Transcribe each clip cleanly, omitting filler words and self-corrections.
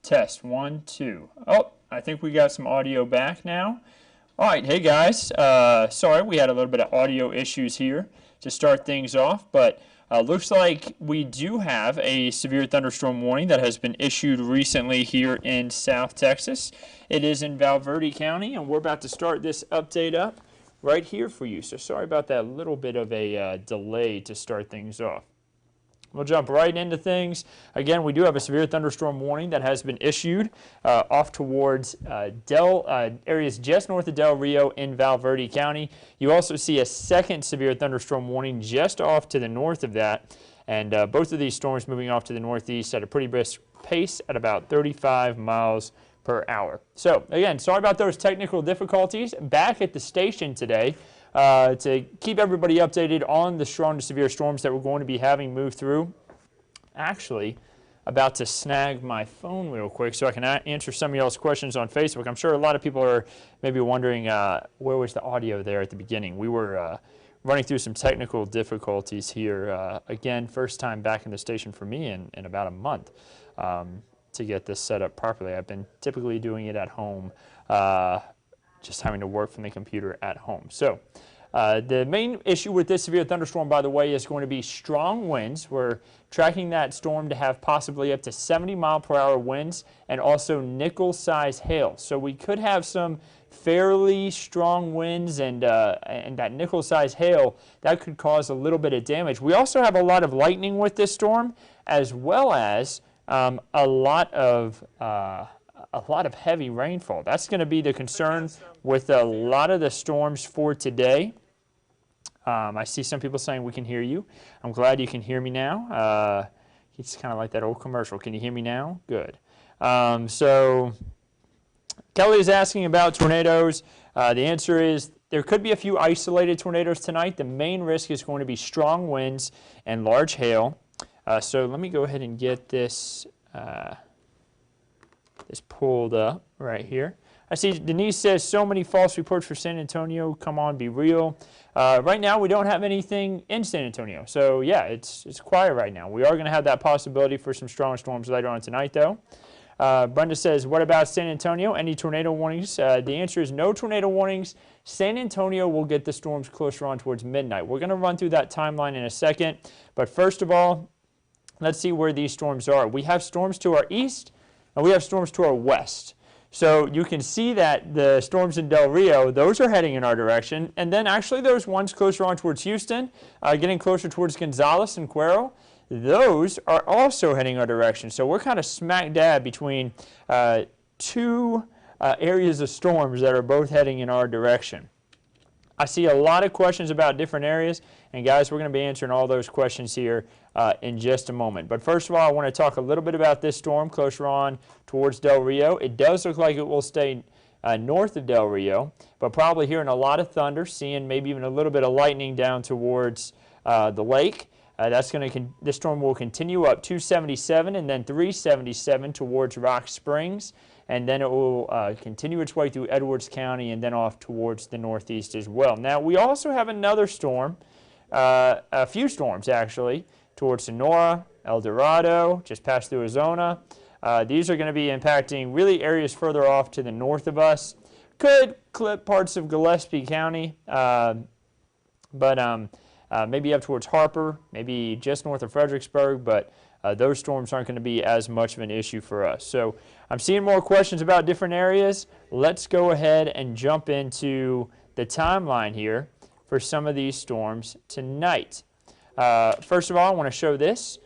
Test 1, 2. Oh, I think we got some audio back now. All right, hey guys. Sorry, we had a little bit of audio issues here to start things off, but looks like we do have a severe thunderstorm warning that has been issued recently here in South Texas. It is in Val Verde County, and we're about to start this update up right here for you. So sorry about that little bit of a delay to start things off. We'll jump right into things. Again, we do have a severe thunderstorm warning that has been issued off towards areas just north of Del Rio in Val Verde County. You also see a second severe thunderstorm warning just off to the north of that. And both of these storms moving off to the northeast at a pretty brisk pace at about 35 miles per hour. So again, sorry about those technical difficulties. Back at the station today to keep everybody updated on the strong to severe storms that we're going to be having move through. Actually, about to snag my phone real quick so I can answer some of y'all's questions on Facebook. I'm sure a lot of people are maybe wondering where was the audio there at the beginning. We were running through some technical difficulties here. Again, first time back in the station for me in about a month to get this set up properly. I've been typically doing it at home, just having to work from the computer at home. So the main issue with this severe thunderstorm, by the way, is going to be strong winds. We're tracking that storm to have possibly up to 70-mile-per-hour winds and also nickel-size hail. So we could have some fairly strong winds and that nickel-size hail that could cause a little bit of damage. We also have a lot of lightning with this storm, as well as a lot of heavy rainfall. That's going to be the concern with a lot of the storms for today. I see some people saying we can hear you. I'm glad you can hear me now. It's kind of like that old commercial. Can you hear me now? Good. So Kelly is asking about tornadoes. The answer is there could be a few isolated tornadoes tonight. The main risk is going to be strong winds and large hail. So let me go ahead and get this pulled up right here. I see Denise says so many false reports for San Antonio. Come on, be real. Right now we don't have anything in San Antonio. So yeah, it's quiet right now. We are going to have that possibility for some strong storms later on tonight though. Brenda says, what about San Antonio? Any tornado warnings? The answer is no tornado warnings. San Antonio will get the storms closer on towards midnight. We're going to run through that timeline in a second. But first of all, let's see where these storms are. We have storms to our east and we have storms to our west. So you can see that the storms in Del Rio, those are heading in our direction. And then actually those ones closer on towards Houston, getting closer towards Gonzales and Cuero, those are also heading our direction. So we're kind of smack dab between two areas of storms that are both heading in our direction. I see a lot of questions about different areas, and guys, we're going to be answering all those questions here in just a moment. But first of all, I want to talk a little bit about this storm closer on towards Del Rio. It does look like it will stay north of Del Rio, but probably hearing a lot of thunder, seeing maybe even a little bit of lightning down towards the lake. This storm will continue up 277 and then 377 towards Rock Springs. And then it will continue its way through Edwards County and then off towards the northeast as well. Now, we also have another storm, a few storms actually, towards Sonora, El Dorado, just past through Arizona. These are going to be impacting really areas further off to the north of us. Could clip parts of Gillespie County, but maybe up towards Harper, maybe just north of Fredericksburg, but those storms aren't going to be as much of an issue for us. So I'm seeing more questions about different areas. Let's go ahead and jump into the timeline here for some of these storms tonight. First of all, I want to show this.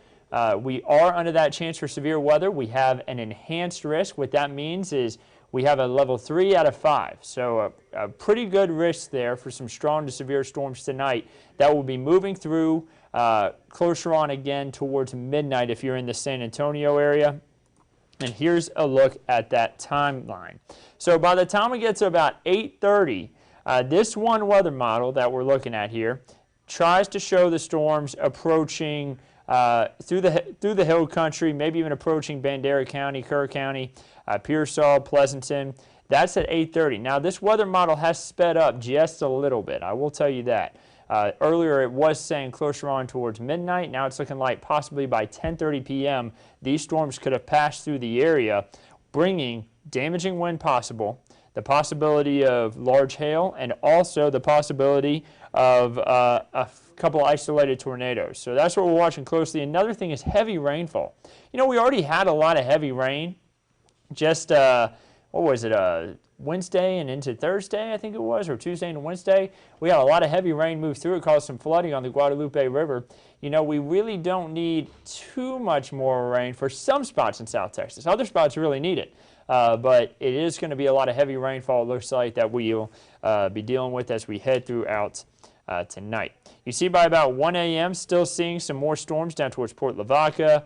We are under that chance for severe weather. We have an enhanced risk. What that means is we have a level 3 out of 5. So a pretty good risk there for some strong to severe storms tonight that will be moving through closer on again towards midnight if you're in the San Antonio area. And here's a look at that timeline. So by the time we get to about 8:30, this one weather model that we're looking at here tries to show the storms approaching through the hill country, maybe even approaching Bandera County, Kerr County, Pearsall, Pleasanton. That's at 8:30. Now this weather model has sped up just a little bit. I will tell you that. Earlier it was saying closer on towards midnight. Now it's looking like possibly by 10:30 p.m. these storms could have passed through the area. bringing damaging wind possible, the possibility of large hail, and also the possibility of a couple isolated tornadoes. So that's what we're watching closely. Another thing is heavy rainfall. You know, we already had a lot of heavy rain just, what was it, Wednesday and into Thursday, I think it was, or Tuesday and Wednesday. We had a lot of heavy rain move through. It caused some flooding on the Guadalupe River. You know, we really don't need too much more rain for some spots in South Texas. Other spots really need it. But it is going to be a lot of heavy rainfall, it looks like, that we'll be dealing with as we head throughout tonight. You see by about 1 a.m. still seeing some more storms down towards Port Lavaca,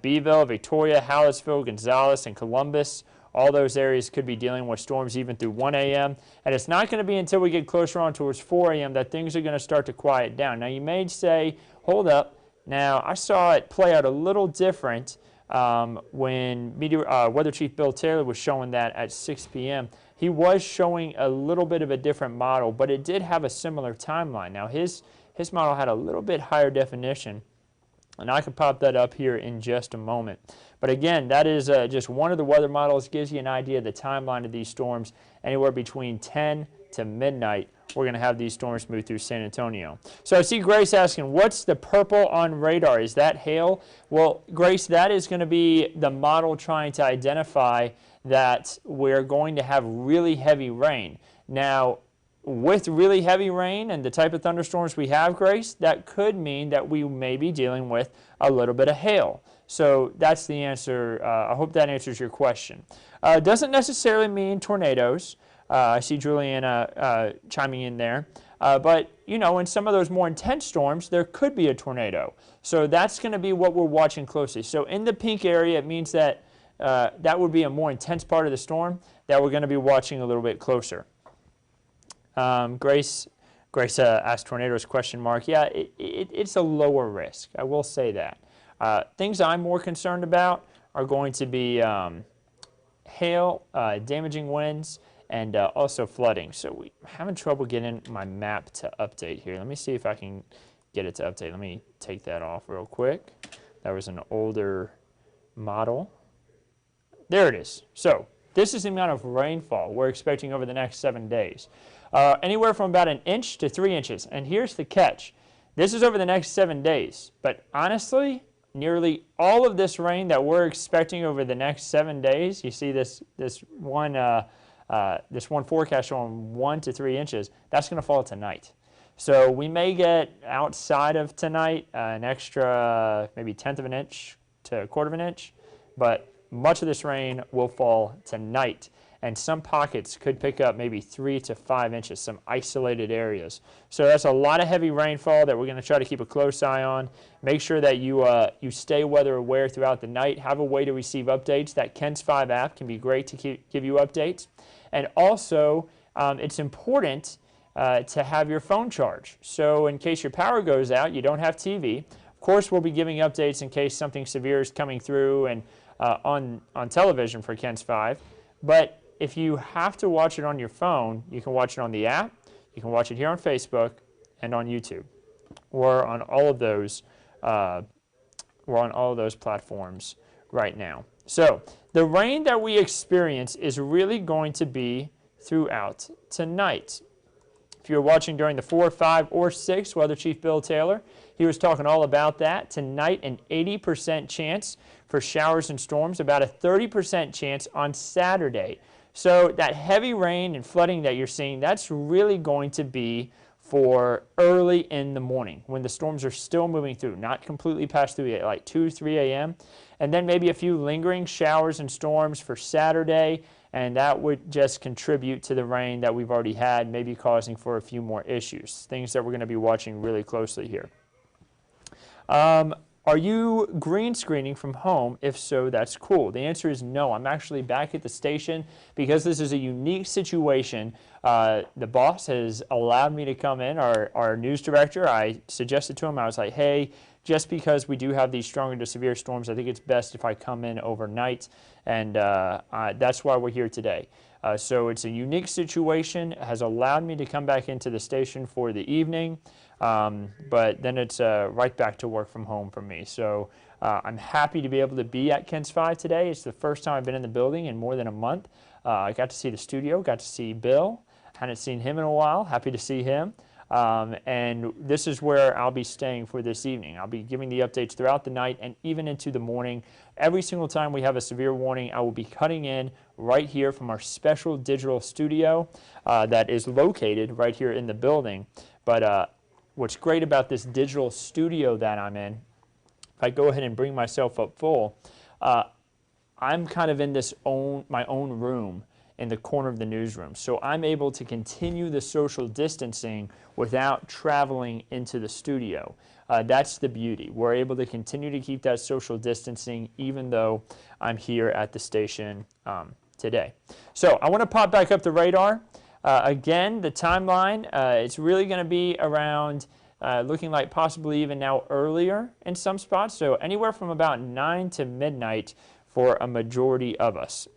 Beeville, Victoria, Hallettsville, Gonzales, and Columbus. All those areas could be dealing with storms even through 1 a.m. And it's not going to be until we get closer on towards 4 a.m. that things are going to start to quiet down. Now, you may say, hold up. Now, I saw it play out a little different when Weather Chief Bill Taylor was showing that at 6 p.m. He was showing a little bit of a different model, but it did have a similar timeline. Now, his model had a little bit higher definition, and I can pop that up here in just a moment. But again, that is just one of the weather models. Gives you an idea of the timeline of these storms. Anywhere between 10 to midnight, we're going to have these storms move through San Antonio. So I see Grace asking, what's the purple on radar? Is that hail? Well, Grace, that is going to be the model trying to identify that we're going to have really heavy rain. Now, with really heavy rain and the type of thunderstorms we have, Grace, that could mean that we may be dealing with a little bit of hail. So that's the answer. I hope that answers your question. Doesn't necessarily mean tornadoes. I see Juliana chiming in there. But, you know, in some of those more intense storms, there could be a tornado. So that's going to be what we're watching closely. So in the pink area, it means that that would be a more intense part of the storm that we're going to be watching a little bit closer. Grace asked tornadoes question mark. Yeah, it's a lower risk. I will say that. Things I'm more concerned about are going to be hail, damaging winds, and also flooding. So we're having trouble getting my map to update here. Let me see if I can get it to update. Let me take that off real quick. That was an older model. There it is. So this is the amount of rainfall we're expecting over the next 7 days. Anywhere from about 1 inch to 3 inches. And here's the catch. This is over the next 7 days. But honestly, nearly all of this rain that we're expecting over the next 7 days, you see this one forecast showing 1 to 3 inches, that's going to fall tonight. So we may get outside of tonight an extra maybe 1/10 of an inch to 1/4 of an inch, but much of this rain will fall tonight. And some pockets could pick up maybe 3 to 5 inches, some isolated areas. So that's a lot of heavy rainfall that we're going to try to keep a close eye on. Make sure that you stay weather aware throughout the night. Have a way to receive updates. That KENS 5 app can be great to give you updates. And also, it's important to have your phone charged. So in case your power goes out, you don't have TV. Of course, we'll be giving updates in case something severe is coming through and on television for KENS 5. But if you have to watch it on your phone, you can watch it on the app, you can watch it here on Facebook and on YouTube. We're on all of those platforms right now. So the rain that we experience is really going to be throughout tonight. If you're watching during the 4, 5, or 6, Weather Chief Bill Taylor, he was talking all about that. Tonight, an 80% chance for showers and storms, about a 30% chance on Saturday. So that heavy rain and flooding that you're seeing, that's really going to be for early in the morning when the storms are still moving through, not completely passed through yet, like 2, 3 a.m. And then maybe a few lingering showers and storms for Saturday, and that would just contribute to the rain that we've already had, maybe causing for a few more issues, things that we're going to be watching really closely here. Are you green screening from home? If so, that's cool. The answer is no. I'm actually back at the station because this is a unique situation. The boss has allowed me to come in, our news director. I suggested to him, I was like, hey, just because we do have these stronger to severe storms, I think it's best if I come in overnight, and that's why we're here today. So it's a unique situation. It has allowed me to come back into the station for the evening, but then it's right back to work from home for me. So I'm happy to be able to be at Kent's 5 today. It's the first time I've been in the building in more than a month. I got to see the studio, got to see Bill. Hadn't seen him in a while. Happy to see him. And this is where I'll be staying for this evening. I'll be giving the updates throughout the night and even into the morning. Every single time we have a severe warning, I will be cutting in right here from our special digital studio that is located right here in the building. But what's great about this digital studio that I'm in, if I go ahead and bring myself up full, I'm kind of in my own room in the corner of the newsroom. So I'm able to continue the social distancing without traveling into the studio. That's the beauty. We're able to continue to keep that social distancing even though I'm here at the station today. So I want to pop back up the radar. Again, the timeline, it's really going to be around looking like possibly even now earlier in some spots. So anywhere from about 9 to midnight for a majority of us.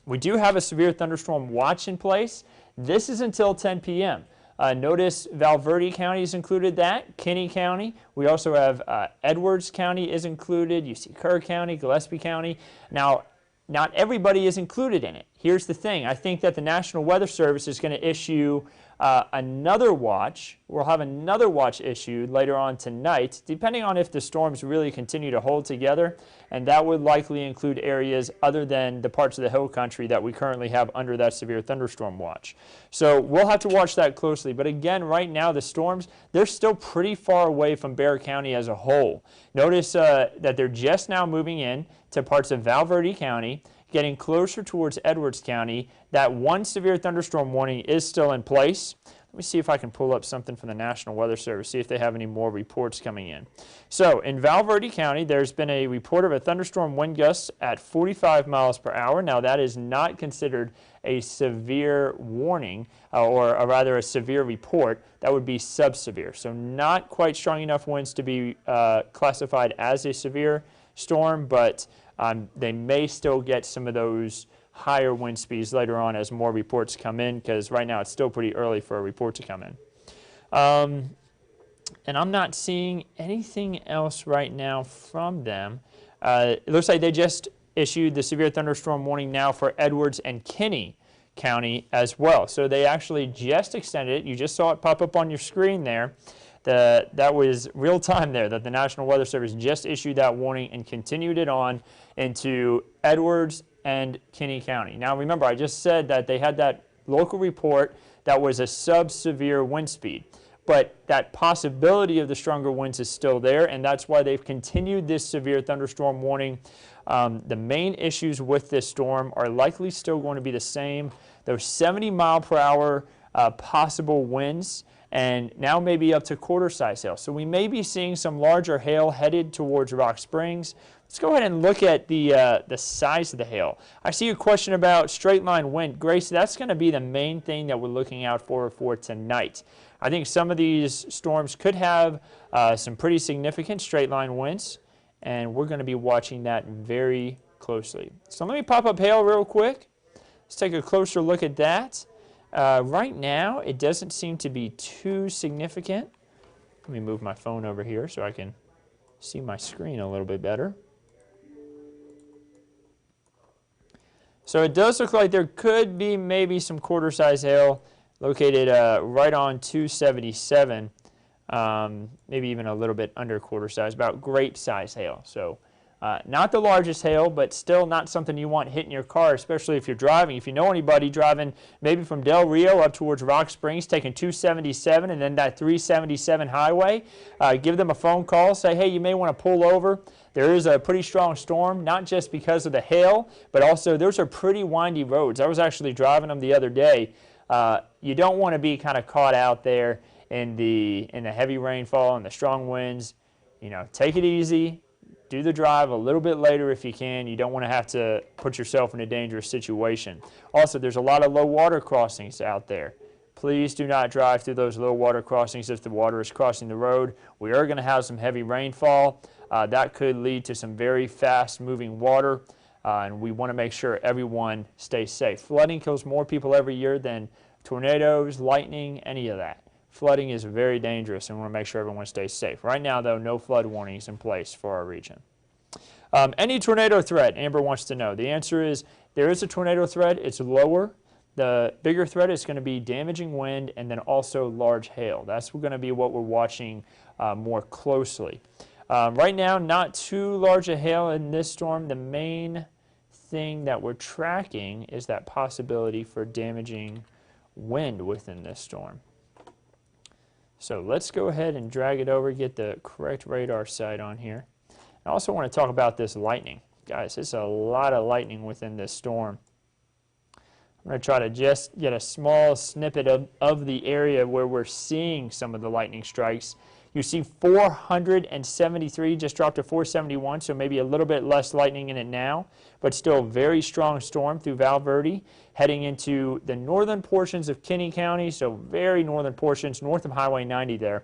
We do have a severe thunderstorm watch in place. This is until 10 p.m. Notice Val Verde County is included that, Kinney County. We also have Edwards County is included. You see Kerr County, Gillespie County. Now, not everybody is included in it. Here's the thing. I think that the National Weather Service is going to issue another watch. We'll have another watch issued later on tonight, depending on if the storms really continue to hold together, and that would likely include areas other than the parts of the hill country that we currently have under that severe thunderstorm watch. So we'll have to watch that closely. But again, right now the storms, they're still pretty far away from Bexar County as a whole. Notice that they're just now moving in to parts of Val Verde County, getting closer towards Edwards County. That one severe thunderstorm warning is still in place. Let me see if I can pull up something from the National Weather Service, see if they have any more reports coming in. So in Val Verde County, there's been a report of a thunderstorm wind gust at 45 miles per hour. Now that is not considered a severe warning, or rather a severe report. That would be subsevere. So not quite strong enough winds to be classified as a severe storm, but they may still get some of those higher wind speeds later on as more reports come in, because right now it's still pretty early for a report to come in. And I'm not seeing anything else right now from them. It looks like they just issued the severe thunderstorm warning now for Edwards and Kinney County as well. So they actually just extended it. You just saw it pop up on your screen there. That was real time there, that the National Weather Service just issued that warning and continued it on into Edwards and Kinney County. Now remember, I just said that they had that local report that was a sub-severe wind speed, but that possibility of the stronger winds is still there, and that's why they've continued this severe thunderstorm warning. The main issues with this storm are likely still going to be the same. Those 70 mile per hour possible winds, and now maybe up to quarter-size hail. So we may be seeing some larger hail headed towards Rock Springs. Let's go ahead and look at the size of the hail. I see a question about straight-line wind. Grace, that's going to be the main thing that we're looking out for tonight. I think some of these storms could have some pretty significant straight-line winds, and we're going to be watching that very closely. So let me pop up hail real quick. Let's take a closer look at that. Right now, it doesn't seem to be too significant. Let me move my phone over here so I can see my screen a little bit better. So it does look like there could be maybe some quarter-size hail located right on 277, maybe even a little bit under quarter-size, about grape-size hail. So not the largest hail, but still not something you want hitting your car, especially if you're driving. If you know anybody driving maybe from Del Rio up towards Rock Springs, taking 277 and then that 377 highway, give them a phone call. Say, hey, you may want to pull over. There is a pretty strong storm, not just because of the hail, but also those are pretty windy roads. I was actually driving them the other day. You don't want to be kind of caught out there in the heavy rainfall and the strong winds. You know, take it easy. Do the drive a little bit later if you can. You don't want to have to put yourself in a dangerous situation. Also, there's a lot of low water crossings out there. Please do not drive through those low water crossings if the water is crossing the road. We are going to have some heavy rainfall. That could lead to some very fast moving water. and we want to make sure everyone stays safe. Flooding kills more people every year than tornadoes, lightning, any of that. Flooding is very dangerous, and we want to make sure everyone stays safe. Right now, though, no flood warnings in place for our region. Any tornado threat, Amber wants to know. The answer is there is a tornado threat. It's lower. The bigger threat is going to be damaging wind and then also large hail. That's going to be what we're watching more closely. Right now, not too large a hail in this storm. The main thing that we're tracking is that possibility for damaging wind within this storm. So let's go ahead and drag it over, get the correct radar site on here. I also want to talk about this lightning. Guys, it's a lot of lightning within this storm. I'm going to try to just get a small snippet of the area where we're seeing some of the lightning strikes. You see 473 just dropped to 471, so maybe a little bit less lightning in it now, but still very strong storm through Val Verde, heading into the northern portions of Kinney County, so very northern portions north of Highway 90 there.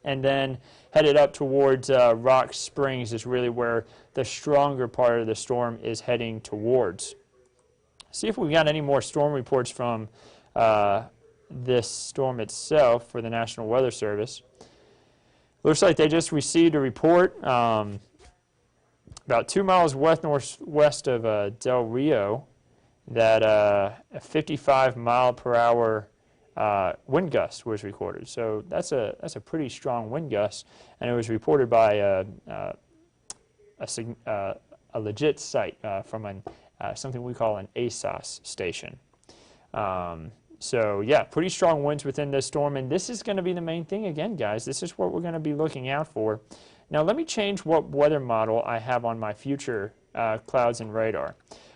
And then headed up towards Rock Springs is really where the stronger part of the storm is heading towards. See if we've got any more storm reports from this storm itself for the National Weather Service. Looks like they just received a report about 2 miles west of Del Rio that a 55-mile-per-hour wind gust was recorded. So that's a pretty strong wind gust, and it was reported by a legit site from something we call an ASOS station. So yeah, pretty strong winds within this storm, and this is going to be the main thing again, guys. This is what we're going to be looking out for. Now let me change what weather model I have on my future clouds and radar.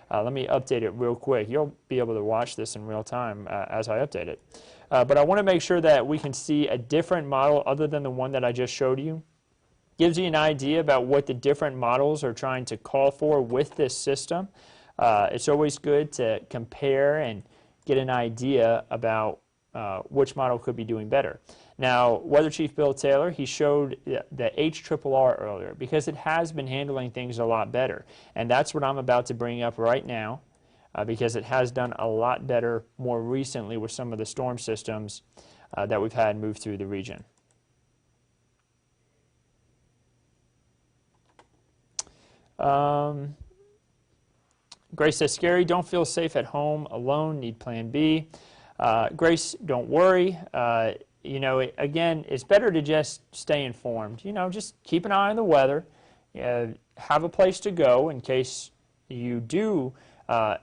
Let me update it real quick. You'll be able to watch this in real time as I update it. But I want to make sure that we can see a different model other than the one that I just showed you. Gives you an idea about what the different models are trying to call for with this system. It's always good to compare and get an idea about which model could be doing better. Now, Weather Chief Bill Taylor, he showed the HRRR earlier because it has been handling things a lot better. And that's what I'm about to bring up right now because it has done a lot better more recently with some of the storm systems that we've had move through the region. Grace says, scary, don't feel safe at home alone, need plan B. Grace, don't worry. You know, again, it's better to just stay informed. You know, just keep an eye on the weather. Have a place to go in case you do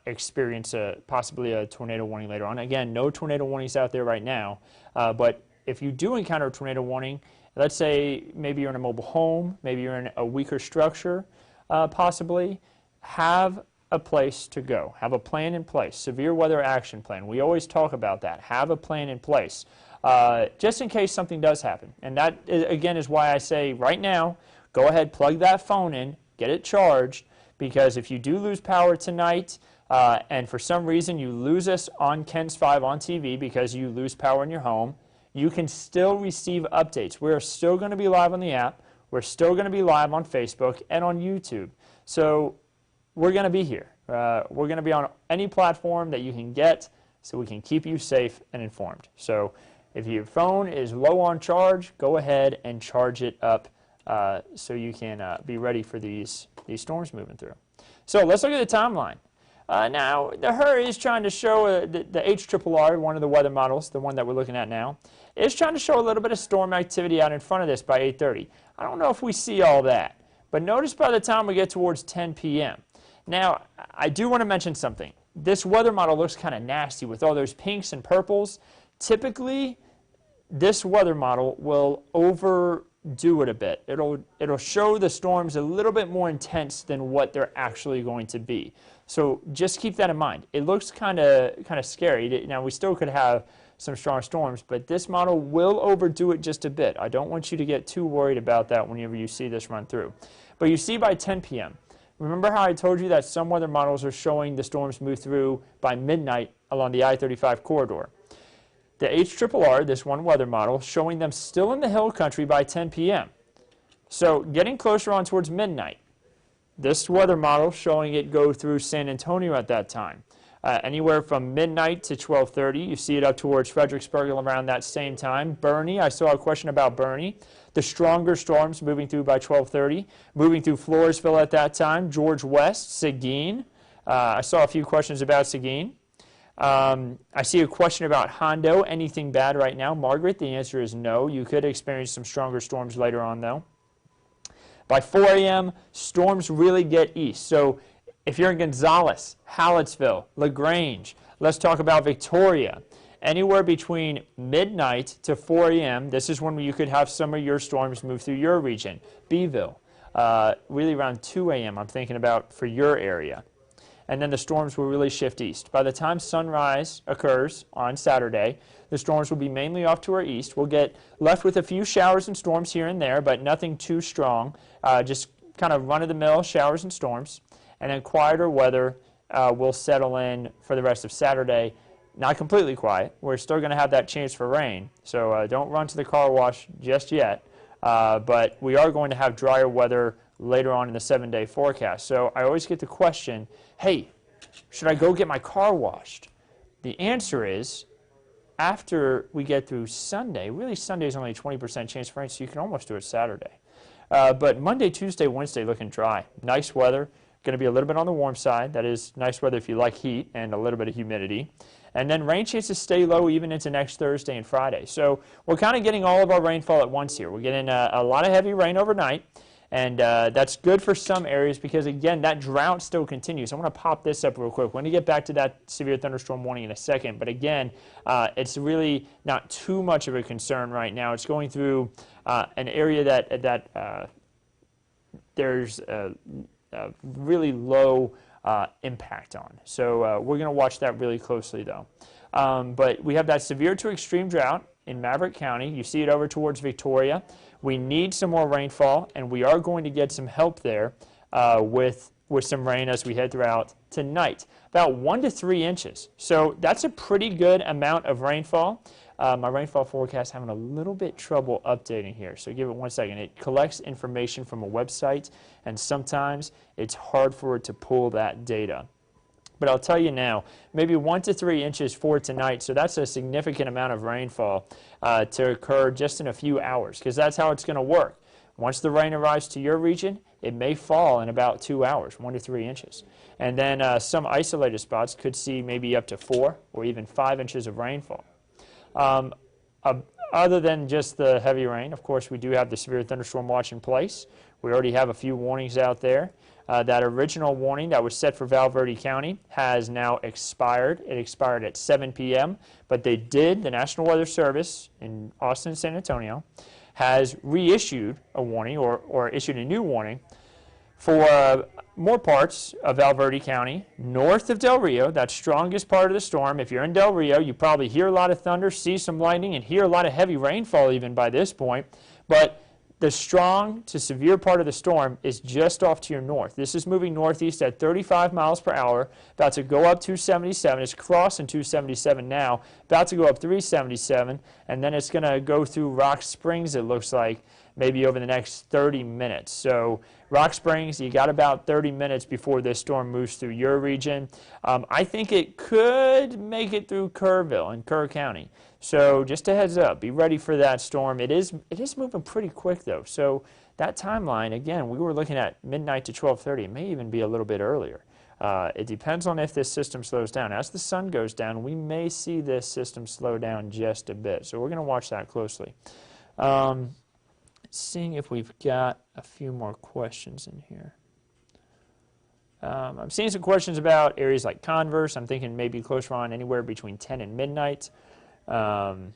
experience possibly a tornado warning later on. Again, no tornado warnings out there right now. But if you do encounter a tornado warning, let's say maybe you're in a mobile home, maybe you're in a weaker structure, possibly, have a place to go. Have a plan in place. Severe weather action plan. We always talk about that. Have a plan in place. Just in case something does happen. And that, again, is why I say right now, go ahead, plug that phone in, get it charged, because if you do lose power tonight, and for some reason you lose us on KENS 5 on TV because you lose power in your home, you can still receive updates. We're still going to be live on the app. We're still going to be live on Facebook and on YouTube. So we're going to be here. We're going to be on any platform that you can get so we can keep you safe and informed. So if your phone is low on charge, go ahead and charge it up so you can be ready for these storms moving through. So let's look at the timeline. Now, the HRRR is trying to show the HRRR, one of the weather models, the one that we're looking at now, is trying to show a little bit of storm activity out in front of this by 8:30. I don't know if we see all that, but notice by the time we get towards 10 p.m. Now, I do want to mention something. This weather model looks kind of nasty with all those pinks and purples. Typically, this weather model will overdo it a bit. It'll show the storms a little bit more intense than what they're actually going to be. So just keep that in mind. It looks kind of scary. Now, we still could have some strong storms, but this model will overdo it just a bit. I don't want you to get too worried about that whenever you see this run through. But you see by 10 p.m. Remember how I told you that some weather models are showing the storms move through by midnight along the I-35 corridor? The HRRR, this one weather model, showing them still in the hill country by 10 p.m. So getting closer on towards midnight. this weather model showing it go through San Antonio at that time. Anywhere from midnight to 12:30. You see it up towards Fredericksburg around that same time. Bernie, I saw a question about Bernie. The stronger storms moving through by 12:30. Moving through Floresville at that time. George West, Seguin. I saw a few questions about Seguin. I see a question about Hondo. Anything bad right now? Margaret, the answer is no. You could experience some stronger storms later on, though. By 4 a.m., storms really get east. So if you're in Gonzales, Hallettsville, LaGrange, let's talk about Victoria. Anywhere between midnight to 4 a.m., this is when you could have some of your storms move through your region. Beeville, really around 2 a.m., I'm thinking about for your area. And then the storms will really shift east. By the time sunrise occurs on Saturday, the storms will be mainly off to our east. We'll get left with a few showers and storms here and there, but nothing too strong. Just kind of run-of-the-mill showers and storms. And then quieter weather will settle in for the rest of Saturday. Not completely quiet. We're still going to have that chance for rain, so don't run to the car wash just yet. But we are going to have drier weather later on in the 7-day forecast. So I always get the question, hey, should I go get my car washed? The answer is, after we get through Sunday, really Sunday is only a 20% chance for rain, so you can almost do it Saturday. But Monday, Tuesday, Wednesday looking dry. Nice weather. Going to be a little bit on the warm side. That is nice weather if you like heat and a little bit of humidity. And then rain chances stay low even into next Thursday and Friday. So we're kind of getting all of our rainfall at once here. We're getting a lot of heavy rain overnight. And that's good for some areas because, again, that drought still continues. I want to pop this up real quick. We're going to get back to that severe thunderstorm warning in a second. But, again, it's really not too much of a concern right now. It's going through an area that there's really low impact on. So we're going to watch that really closely, though. But we have that severe to extreme drought in Maverick County. You see it over towards Victoria. We need some more rainfall, and we are going to get some help there with some rain as we head throughout tonight. About 1 to 3 inches. So that's a pretty good amount of rainfall. My rainfall forecast having a little bit trouble updating here, so give it 1 second. It collects information from a website, and sometimes it's hard for it to pull that data. But I'll tell you now, maybe 1 to 3 inches for tonight, so that's a significant amount of rainfall to occur just in a few hours, because that's how it's going to work. Once the rain arrives to your region, it may fall in about 2 hours, 1 to 3 inches. And then some isolated spots could see maybe up to 4 or even 5 inches of rainfall. Other than just the heavy rain, of course, we do have the severe thunderstorm watch in place. We already have a few warnings out there. That original warning that was set for Val Verde County has now expired. It expired at 7 p.m., but the National Weather Service in Austin and San Antonio has reissued a warning or issued a new warning for more parts of Val Verde County, north of Del Rio, that strongest part of the storm. If you're in Del Rio, you probably hear a lot of thunder, see some lightning, and hear a lot of heavy rainfall even by this point. But the strong to severe part of the storm is just off to your north. This is moving northeast at 35 miles per hour, about to go up 277. It's crossing 277 now, about to go up 377, and then it's going to go through Rock Springs, it looks like, maybe over the next 30 minutes. So Rock Springs, you got about 30 minutes before this storm moves through your region. I think it could make it through Kerrville in Kerr County. So just a heads up, be ready for that storm. It is moving pretty quick, though. So that timeline, again, we were looking at midnight to 12:30. It may even be a little bit earlier. It depends on if this system slows down. As the sun goes down, we may see this system slow down just a bit. So we're going to watch that closely. Seeing if we've got a few more questions in here. I'm seeing some questions about areas like Converse. I'm thinking maybe closer on anywhere between 10 and midnight. Hi,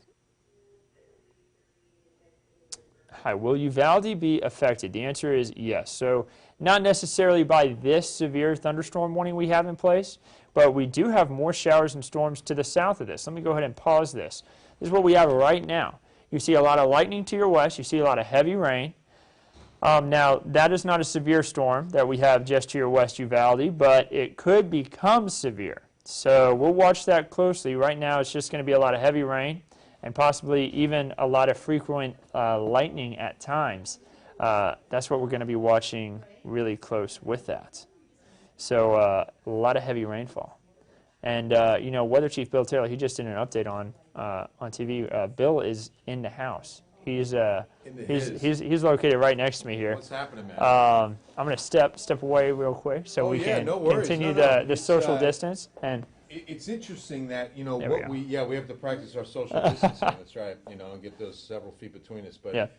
will Uvalde be affected? The answer is yes. So not necessarily by this severe thunderstorm warning we have in place, but we do have more showers and storms to the south of this. Let me go ahead and pause this. This is what we have right now. You see a lot of lightning to your west. You see a lot of heavy rain. Now, that is not a severe storm that we have just to your west, Uvalde, but it could become severe. So we'll watch that closely. Right now, it's just going to be a lot of heavy rain and possibly even a lot of frequent lightning at times that's what we're going to be watching really close with that. So a lot of heavy rainfall. And, you know, Weather Chief Bill Taylor, he just did an update on TV. Bill is in the house. He's located right next to me here. What's happening, man? I'm going to step away real quick so we can continue the social distance. And it's interesting that, you know, we have to practice our social distancing. That's right. You know, and get those several feet between us. But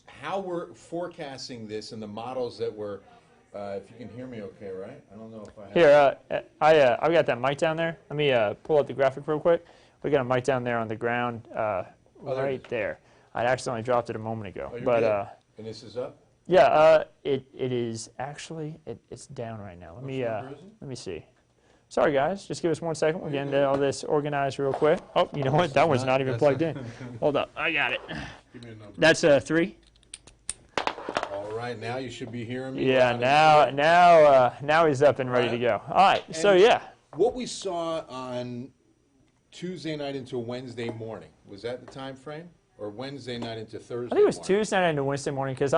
how we're forecasting this and the models that we're, if you can hear me okay, right? I don't know if I have. Here, I've got that mic down there. Let me pull up the graphic real quick. We got a mic down there on the ground right there. I accidentally dropped it a moment ago. Oh, but and this is up? Yeah, it is actually it's down right now. Let me see. Sorry guys, just give us 1 second. We're getting all this organized real quick. Oh, you know what? That one's not even plugged in. Hold up, I got it. Give me a number. That's 3. All right, now you should be hearing me. Yeah, now he's up and ready to go. All right, and so yeah. What we saw on Tuesday night into Wednesday morning, was that the time frame? Or Wednesday night into Thursday I think it was morning? Tuesday night into Wednesday morning because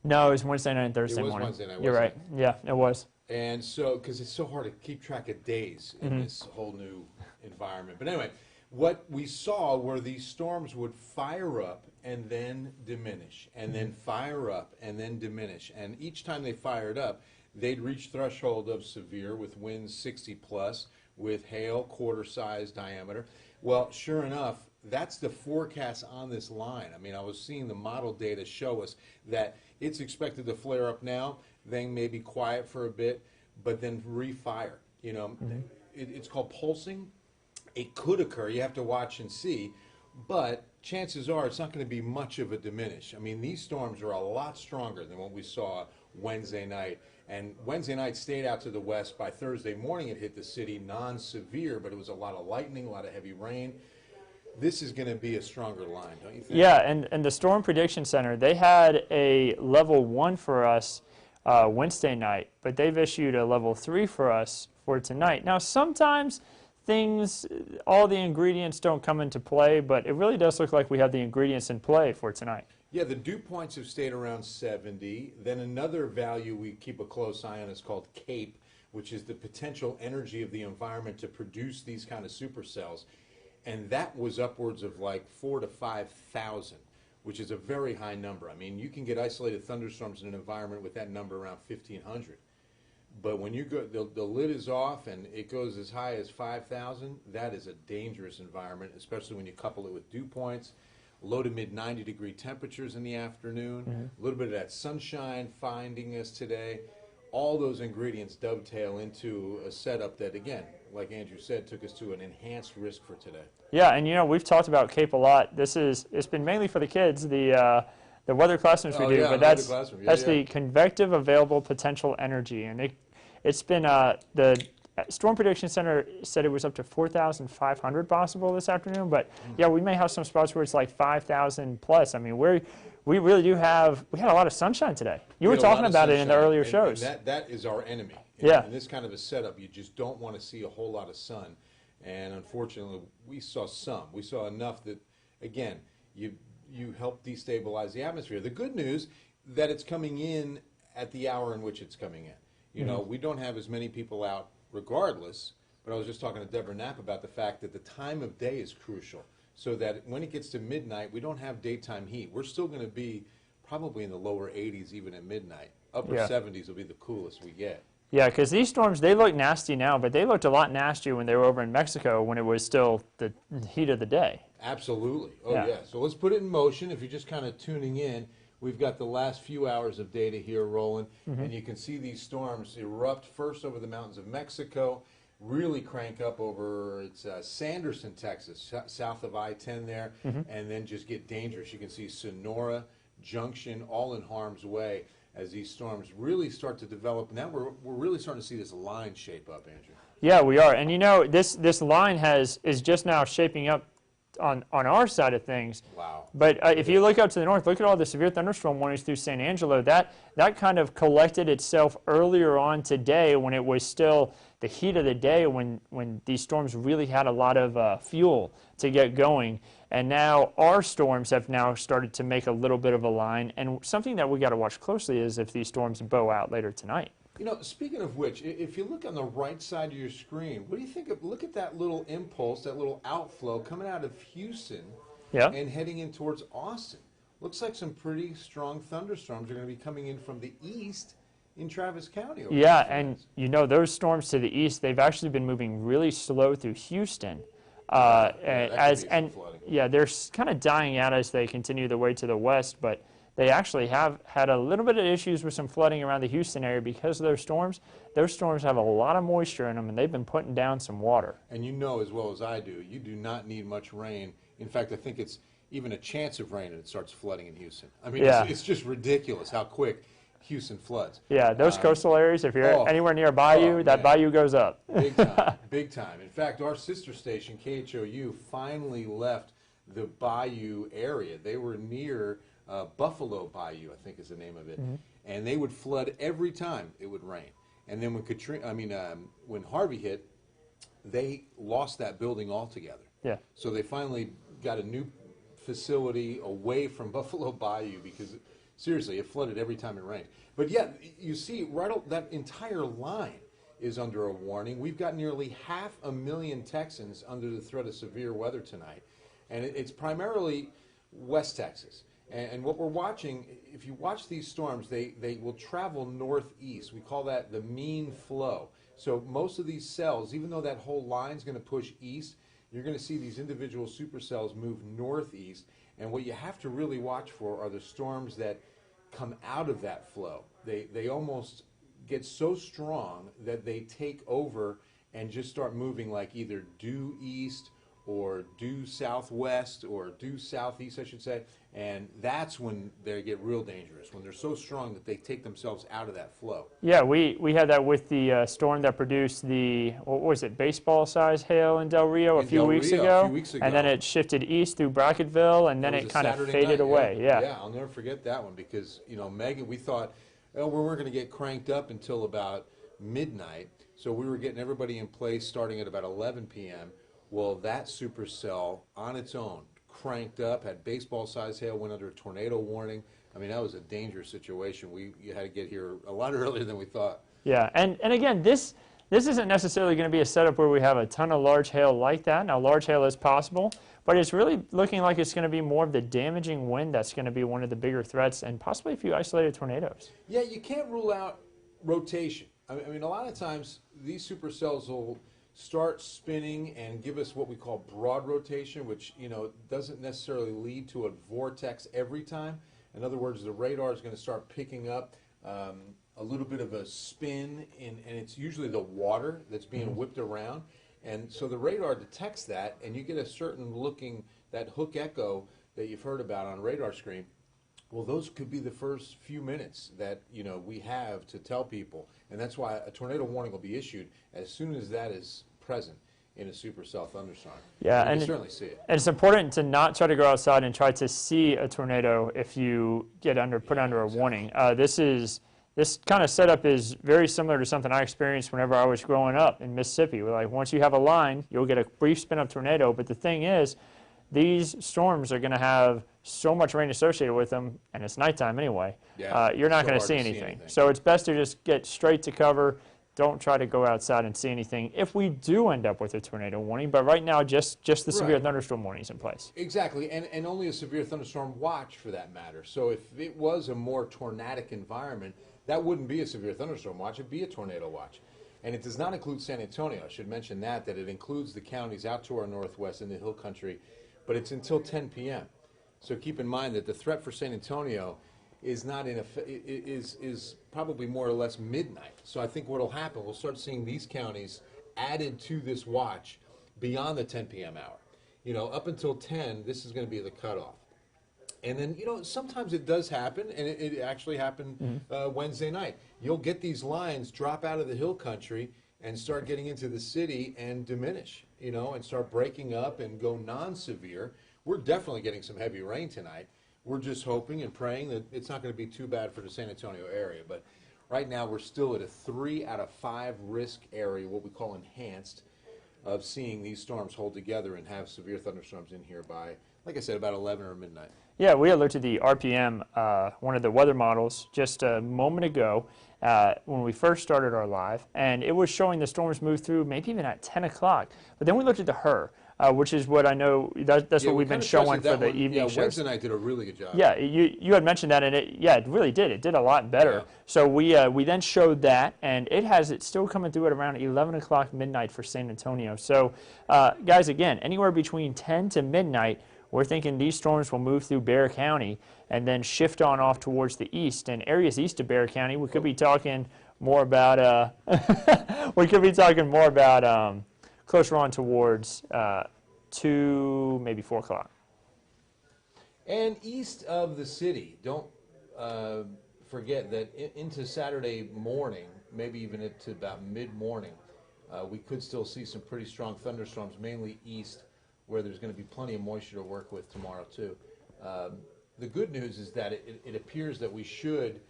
no, it was Wednesday night and Thursday morning. It was Wednesday night, You're right. Yeah, it was. And so, because it's so hard to keep track of days in this whole new environment. But anyway, what we saw were these storms would fire up and then diminish, and then fire up and then diminish. And each time they fired up, they'd reach threshold of severe with winds 60 plus, with hail quarter size diameter. Well, sure enough, that's the forecast on this line. I mean, I was seeing the model data show us that it's expected to flare up now, then maybe quiet for a bit, but then refire. You know, it's called pulsing. It could occur. You have to watch and see, but chances are it's not going to be much of a diminish. I mean, these storms are a lot stronger than what we saw Wednesday night. And Wednesday night stayed out to the west. By Thursday morning, it hit the city non-severe, but it was a lot of lightning, a lot of heavy rain. This is going to be a stronger line, don't you think? Yeah, and the Storm Prediction Center, they had a level 1 for us Wednesday night, but they've issued a level 3 for us for tonight. Now, sometimes all the ingredients don't come into play, but it really does look like we have the ingredients in play for tonight. Yeah, the dew points have stayed around 70. Then another value we keep a close eye on is called CAPE, which is the potential energy of the environment to produce these kind of supercells. And that was upwards of like 4,000 to 5,000, which is a very high number. I mean, you can get isolated thunderstorms in an environment with that number around 1,500. But when you go, the lid is off and it goes as high as 5,000, that is a dangerous environment, especially when you couple it with dew points, low to mid 90-degree temperatures in the afternoon, a little bit of that sunshine finding us today. All those ingredients dovetail into a setup that, again, like Andrew said, took us to an enhanced risk for today. Yeah, and you know, we've talked about CAPE a lot. It's been mainly for the kids, the weather classrooms we do, but that's the convective available potential energy, and it's been the Storm Prediction Center said it was up to 4,500 possible this afternoon, but yeah, we may have some spots where it's like 5,000 plus. I mean, we really do have, we had a lot of sunshine today. You were talking about it in the earlier shows. And that is our enemy. Yeah. In this kind of a setup, you just don't want to see a whole lot of sun. And unfortunately, we saw some. We saw enough that, again, you help destabilize the atmosphere. The good news that it's coming in at the hour in which it's coming in. You know, we don't have as many people out regardless, but I was just talking to Deborah Knapp about the fact that the time of day is crucial, so that when it gets to midnight, we don't have daytime heat. We're still going to be probably in the lower 80s even at midnight. Upper 70s will be the coolest we get. Yeah, because these storms, they look nasty now, but they looked a lot nastier when they were over in Mexico when it was still the heat of the day. Absolutely. Oh, yeah. So let's put it in motion. If you're just kind of tuning in, we've got the last few hours of data here rolling, and you can see these storms erupt first over the mountains of Mexico, really crank up over Sanderson, Texas, south of I-10 there, and then just get dangerous. You can see Sonora, Junction, all in harm's way as these storms really start to develop. Now we're really starting to see this line shape up, Andrew. Yeah, we are. And you know, this line is just now shaping up on our side of things. Wow. But if you look up to the north, look at all the severe thunderstorm warnings through San Angelo. That kind of collected itself earlier on today when it was still the heat of the day when these storms really had a lot of fuel to get going. And now our storms have now started to make a little bit of a line. And something that we got to watch closely is if these storms bow out later tonight. You know, speaking of which, if you look on the right side of your screen, what do you think of, look at that little impulse, that little outflow coming out of Houston and heading in towards Austin. Looks like some pretty strong thunderstorms are going to be coming in from the east in Travis County. Yeah, and you know, those storms to the east, they've actually been moving really slow through Houston. They're kind of dying out as they continue their way to the west, but they actually have had a little bit of issues with some flooding around the Houston area because of those storms. Those storms have a lot of moisture in them, and they've been putting down some water. And you know as well as I do, you do not need much rain. In fact, I think it's even a chance of rain and it starts flooding in Houston. I mean, it's just ridiculous how quick Houston floods. Yeah, those coastal areas, if you're anywhere near a bayou, that bayou goes up. Big time, big time. In fact, our sister station, KHOU, finally left the bayou area. They were near Buffalo Bayou, I think is the name of it. And they would flood every time it would rain. And then when Harvey hit, they lost that building altogether. Yeah. So they finally got a new facility away from Buffalo Bayou because seriously, it flooded every time it rained. But yet, you see, that entire line is under a warning. We've got nearly 500,000 Texans under the threat of severe weather tonight. And it's primarily West Texas. And what we're watching, if you watch these storms, they will travel northeast. We call that the mean flow. So most of these cells, even though that whole line's going to push east, you're going to see these individual supercells move northeast. And what you have to really watch for are the storms that come out of that flow. They almost get so strong that they take over and just start moving like either due east or due southwest or due southeast, I should say. And that's when they get real dangerous, when they're so strong that they take themselves out of that flow. Yeah, we had that with the storm that produced the, what was it, baseball-sized hail in Del Rio a few weeks ago. And then it shifted east through Bracketville, and then it kind of faded away. Yeah, I'll never forget that one because, you know, Megan, we thought, well, we weren't going to get cranked up until about midnight. So we were getting everybody in place starting at about 11 p.m. Well, that supercell on its own cranked up, had baseball-sized hail, went under a tornado warning. I mean, that was a dangerous situation. You had to get here a lot earlier than we thought. Yeah, and again, this isn't necessarily going to be a setup where we have a ton of large hail like that. Now, large hail is possible, but it's really looking like it's going to be more of the damaging wind that's going to be one of the bigger threats, and possibly a few isolated tornadoes. Yeah, you can't rule out rotation. I mean, a lot of times these supercells will start spinning and give us what we call broad rotation, which, you know, doesn't necessarily lead to a vortex every time. In other words, the radar is going to start picking up a little bit of a spin, and it's usually the water that's being whipped around. And so the radar detects that, and you get a certain looking, that hook echo that you've heard about on radar screen. Well, those could be the first few minutes that, you know, we have to tell people. And that's why a tornado warning will be issued as soon as that is present in a supercell thunderstorm. Yeah, and you can certainly see it. And it's important to not try to go outside and try to see a tornado if you get put under a warning. This kind of setup is very similar to something I experienced whenever I was growing up in Mississippi. Like, once you have a line, you'll get a brief spin-up tornado, but the thing is, these storms are going to have so much rain associated with them, and it's nighttime anyway. You're not going to see anything. So it's best to just get straight to cover. Don't try to go outside and see anything if we do end up with a tornado warning. But right now, just the severe thunderstorm warning is in place. Exactly, and only a severe thunderstorm watch for that matter. So if it was a more tornadic environment, that wouldn't be a severe thunderstorm watch. It'd be a tornado watch. And it does not include San Antonio. I should mention that it includes the counties out to our northwest in the hill country, but it's until 10 p.m. So keep in mind that the threat for San Antonio is not is probably more or less midnight. So I think what will happen, we'll start seeing these counties added to this watch beyond the 10 p.m. hour. You know, up until 10, this is going to be the cutoff. And then, you know, sometimes it does happen, and it actually happened Wednesday night. You'll get these lines drop out of the hill country and start getting into the city and diminish, you know, and start breaking up and go non-severe. We're definitely getting some heavy rain tonight. We're just hoping and praying that it's not going to be too bad for the San Antonio area. But Right now, we're still at a 3 out of 5 risk area, what we call enhanced, of seeing these storms hold together and have severe thunderstorms in here by, like I said, about 11 or midnight. Yeah, we alerted the RPM, one of the weather models, just a moment ago when we first started our live, and it was showing the storms move through maybe even at 10 o'clock. But then we looked at the HER, which is what I know, that's what we've been showing for the evening shows. Wednesday night did a really good job. Yeah, you had mentioned that, and it really did. It did a lot better. Yeah. So we then showed that, and it's still coming through at around 11 o'clock midnight for San Antonio. So, guys, again, anywhere between 10 to midnight, we're thinking these storms will move through Bexar County and then shift on off towards the east. And areas east of Bexar County, we could be talking more about closer on towards 2, maybe 4 o'clock. And east of the city, don't forget that into Saturday morning, maybe even into about mid-morning, we could still see some pretty strong thunderstorms, mainly east, where there's going to be plenty of moisture to work with tomorrow, too. The good news is that it appears that we should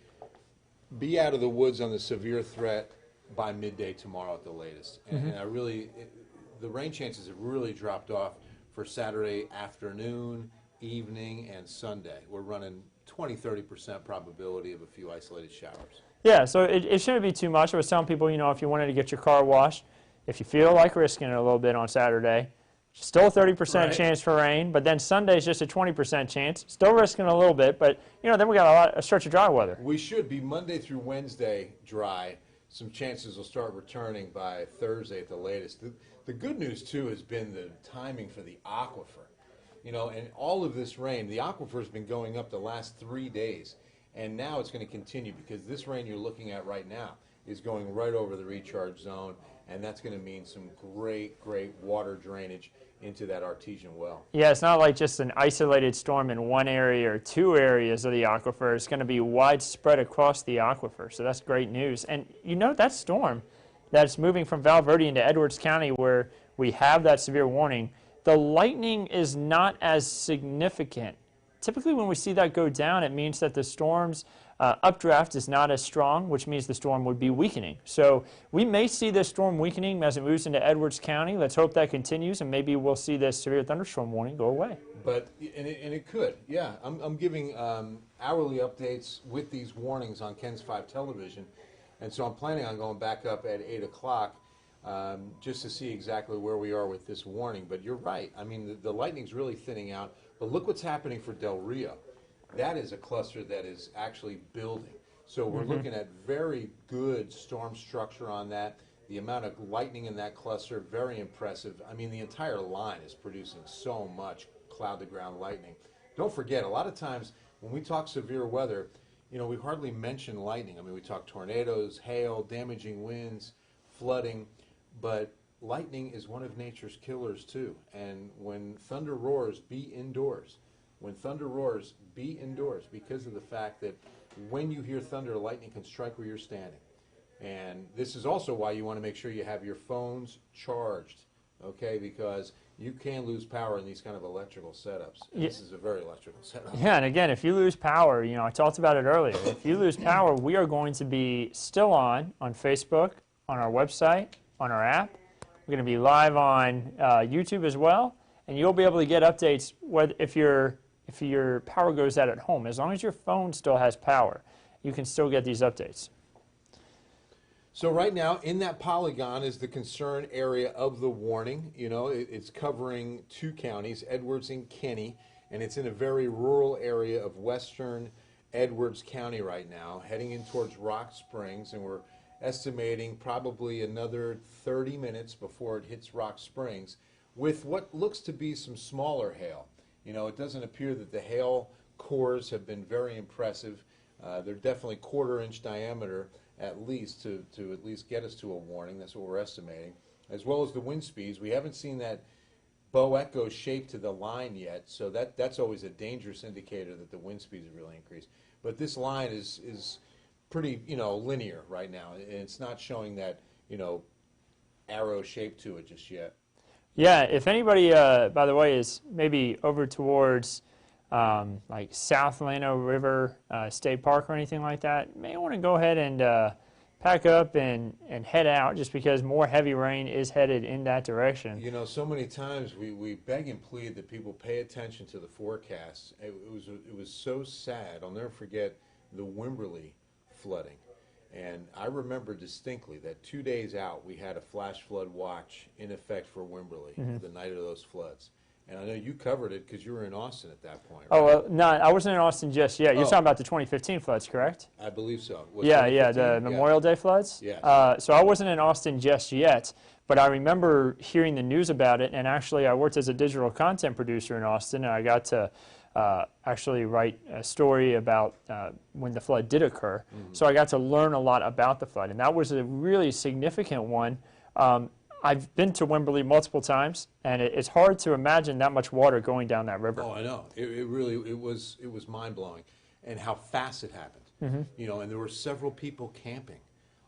be out of the woods on the severe threat by midday tomorrow at the latest. And the rain chances have really dropped off for Saturday afternoon, evening, and Sunday. We're running 20-30% probability of a few isolated showers. Yeah, so it shouldn't be too much. I was telling people, if you wanted to get your car washed, if you feel like risking it a little bit on Saturday, still a 30% chance for rain, but then Sunday's just a 20% chance. Still risking a little bit, but then we got a stretch of dry weather. We should be Monday through Wednesday dry. Some chances will start returning by Thursday at the latest. The good news too has been the timing for the aquifer. And all of this rain, the aquifer has been going up the last 3 days, and now it's going to continue because this rain you're looking at right now is going right over the recharge zone, and that's going to mean some great water drainage into that artesian well. Yeah, it's not like just an isolated storm in one area or two areas of the aquifer. It's going to be widespread across the aquifer, so that's great news. And that storm that's moving from Val Verde into Edwards County, where we have that severe warning, the lightning is not as significant. Typically when we see that go down, it means that the storm's updraft is not as strong, which means the storm would be weakening. So we may see this storm weakening as it moves into Edwards County. Let's hope that continues, and maybe we'll see this severe thunderstorm warning go away. And it could, yeah. I'm giving hourly updates with these warnings on KENS 5 television, and so I'm planning on going back up at 8 o'clock just to see exactly where we are with this warning. But you're right. I mean, the lightning's really thinning out. But look what's happening for Del Rio. That is a cluster that is actually building. So we're looking at very good storm structure on that. The amount of lightning in that cluster, very impressive. I mean, the entire line is producing so much cloud-to-ground lightning. Don't forget, a lot of times when we talk severe weather, we hardly mention lightning. I mean, we talk tornadoes, hail, damaging winds, flooding, but lightning is one of nature's killers too. And when thunder roars, be indoors. When thunder roars, be indoors, because of the fact that when you hear thunder, lightning can strike where you're standing. And this is also why you want to make sure you have your phones charged, okay? Because you can lose power in these kind of electrical setups. And this is a very electrical setup. Yeah, and again, if you lose power, I talked about it earlier. If you lose power, we are going to be still on Facebook, on our website, on our app. We're going to be live on YouTube as well, and you'll be able to get updates if your power goes out at home. As long as your phone still has power, you can still get these updates. So right now, in that polygon is the concern area of the warning. It's covering 2 counties, Edwards and Kenny, and it's in a very rural area of western Edwards County right now, heading in towards Rock Springs, and we're estimating probably another 30 minutes before it hits Rock Springs with what looks to be some smaller hail. It doesn't appear that the hail cores have been very impressive. They're definitely 1/4 inch diameter at least to at least get us to a warning. That's what we're estimating. As well as the wind speeds. We haven't seen that bow echo shape to the line yet, so that's always a dangerous indicator that the wind speeds have really increased. But this line is pretty, linear right now. And it's not showing that, arrow shape to it just yet. Yeah, if anybody, by the way, is maybe over towards like South Llano River State Park or anything like that, you may want to go ahead and pack up and head out, just because more heavy rain is headed in that direction. You know, so many times we beg and plead that people pay attention to the forecasts. It was so sad. I'll never forget the Wimberley flooding. And I remember distinctly that 2 days out, we had a flash flood watch in effect for Wimberley the night of those floods. And I know you covered it because you were in Austin at that point, right? Oh, well, no, I wasn't in Austin just yet. You're talking about the 2015 floods, correct? I believe so. Yeah, the Memorial Day floods? Yes. So I wasn't in Austin just yet, but I remember hearing the news about it, and actually I worked as a digital content producer in Austin, and I got to actually write a story about when the flood did occur. So I got to learn a lot about the flood, and that was a really significant one. I've been to Wimberley multiple times, and it's hard to imagine that much water going down that river. Oh, I know. It was mind-blowing, and how fast it happened. You know, and there were several people camping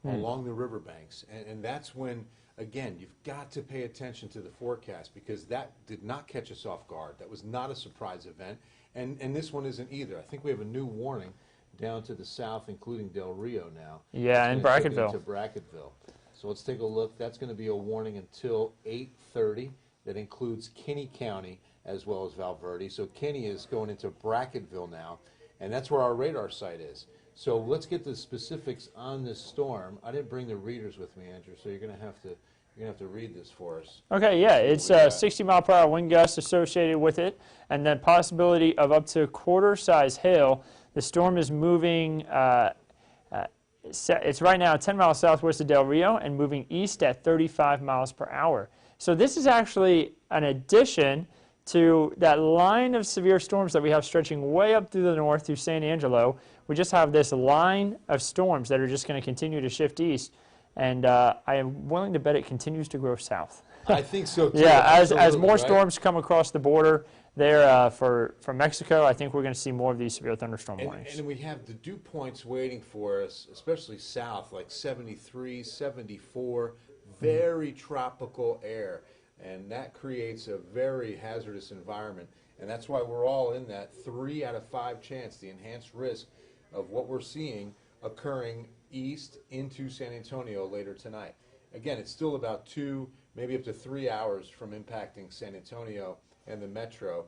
along the riverbanks, and that's when, again, you've got to pay attention to the forecast, because that did not catch us off guard. That was not a surprise event, and this one isn't either. I think we have a new warning down to the south, including Del Rio now. Yeah, and Brackettville. To Brackettville. So let's take a look. That's going to be a warning until 8:30. That includes Kinney County as well as Valverde. So Kinney is going into Brackettville now, and that's where our radar site is. So let's get the specifics on this storm. I didn't bring the readers with me, Andrew, so you're going to have to read this for us. Okay, yeah, it's 60-mile-per-hour wind gusts associated with it, and then possibility of up to quarter-size hail. The storm is moving. It's right now 10 miles southwest of Del Rio and moving east at 35 miles per hour. So this is actually an addition to that line of severe storms that we have stretching way up through the north through San Angelo. We just have this line of storms that are just going to continue to shift east, and I am willing to bet it continues to grow south. I think so too. Yeah, as more storms come across the border there from Mexico, I think we're going to see more of these severe thunderstorm warnings. And we have the dew points waiting for us, especially south, like 73, 74, very tropical air. And that creates a very hazardous environment. And that's why we're all in that 3 out of 5 chance, the enhanced risk of what we're seeing occurring east into San Antonio later tonight. Again, it's still about 2, maybe up to 3 hours from impacting San Antonio and the metro,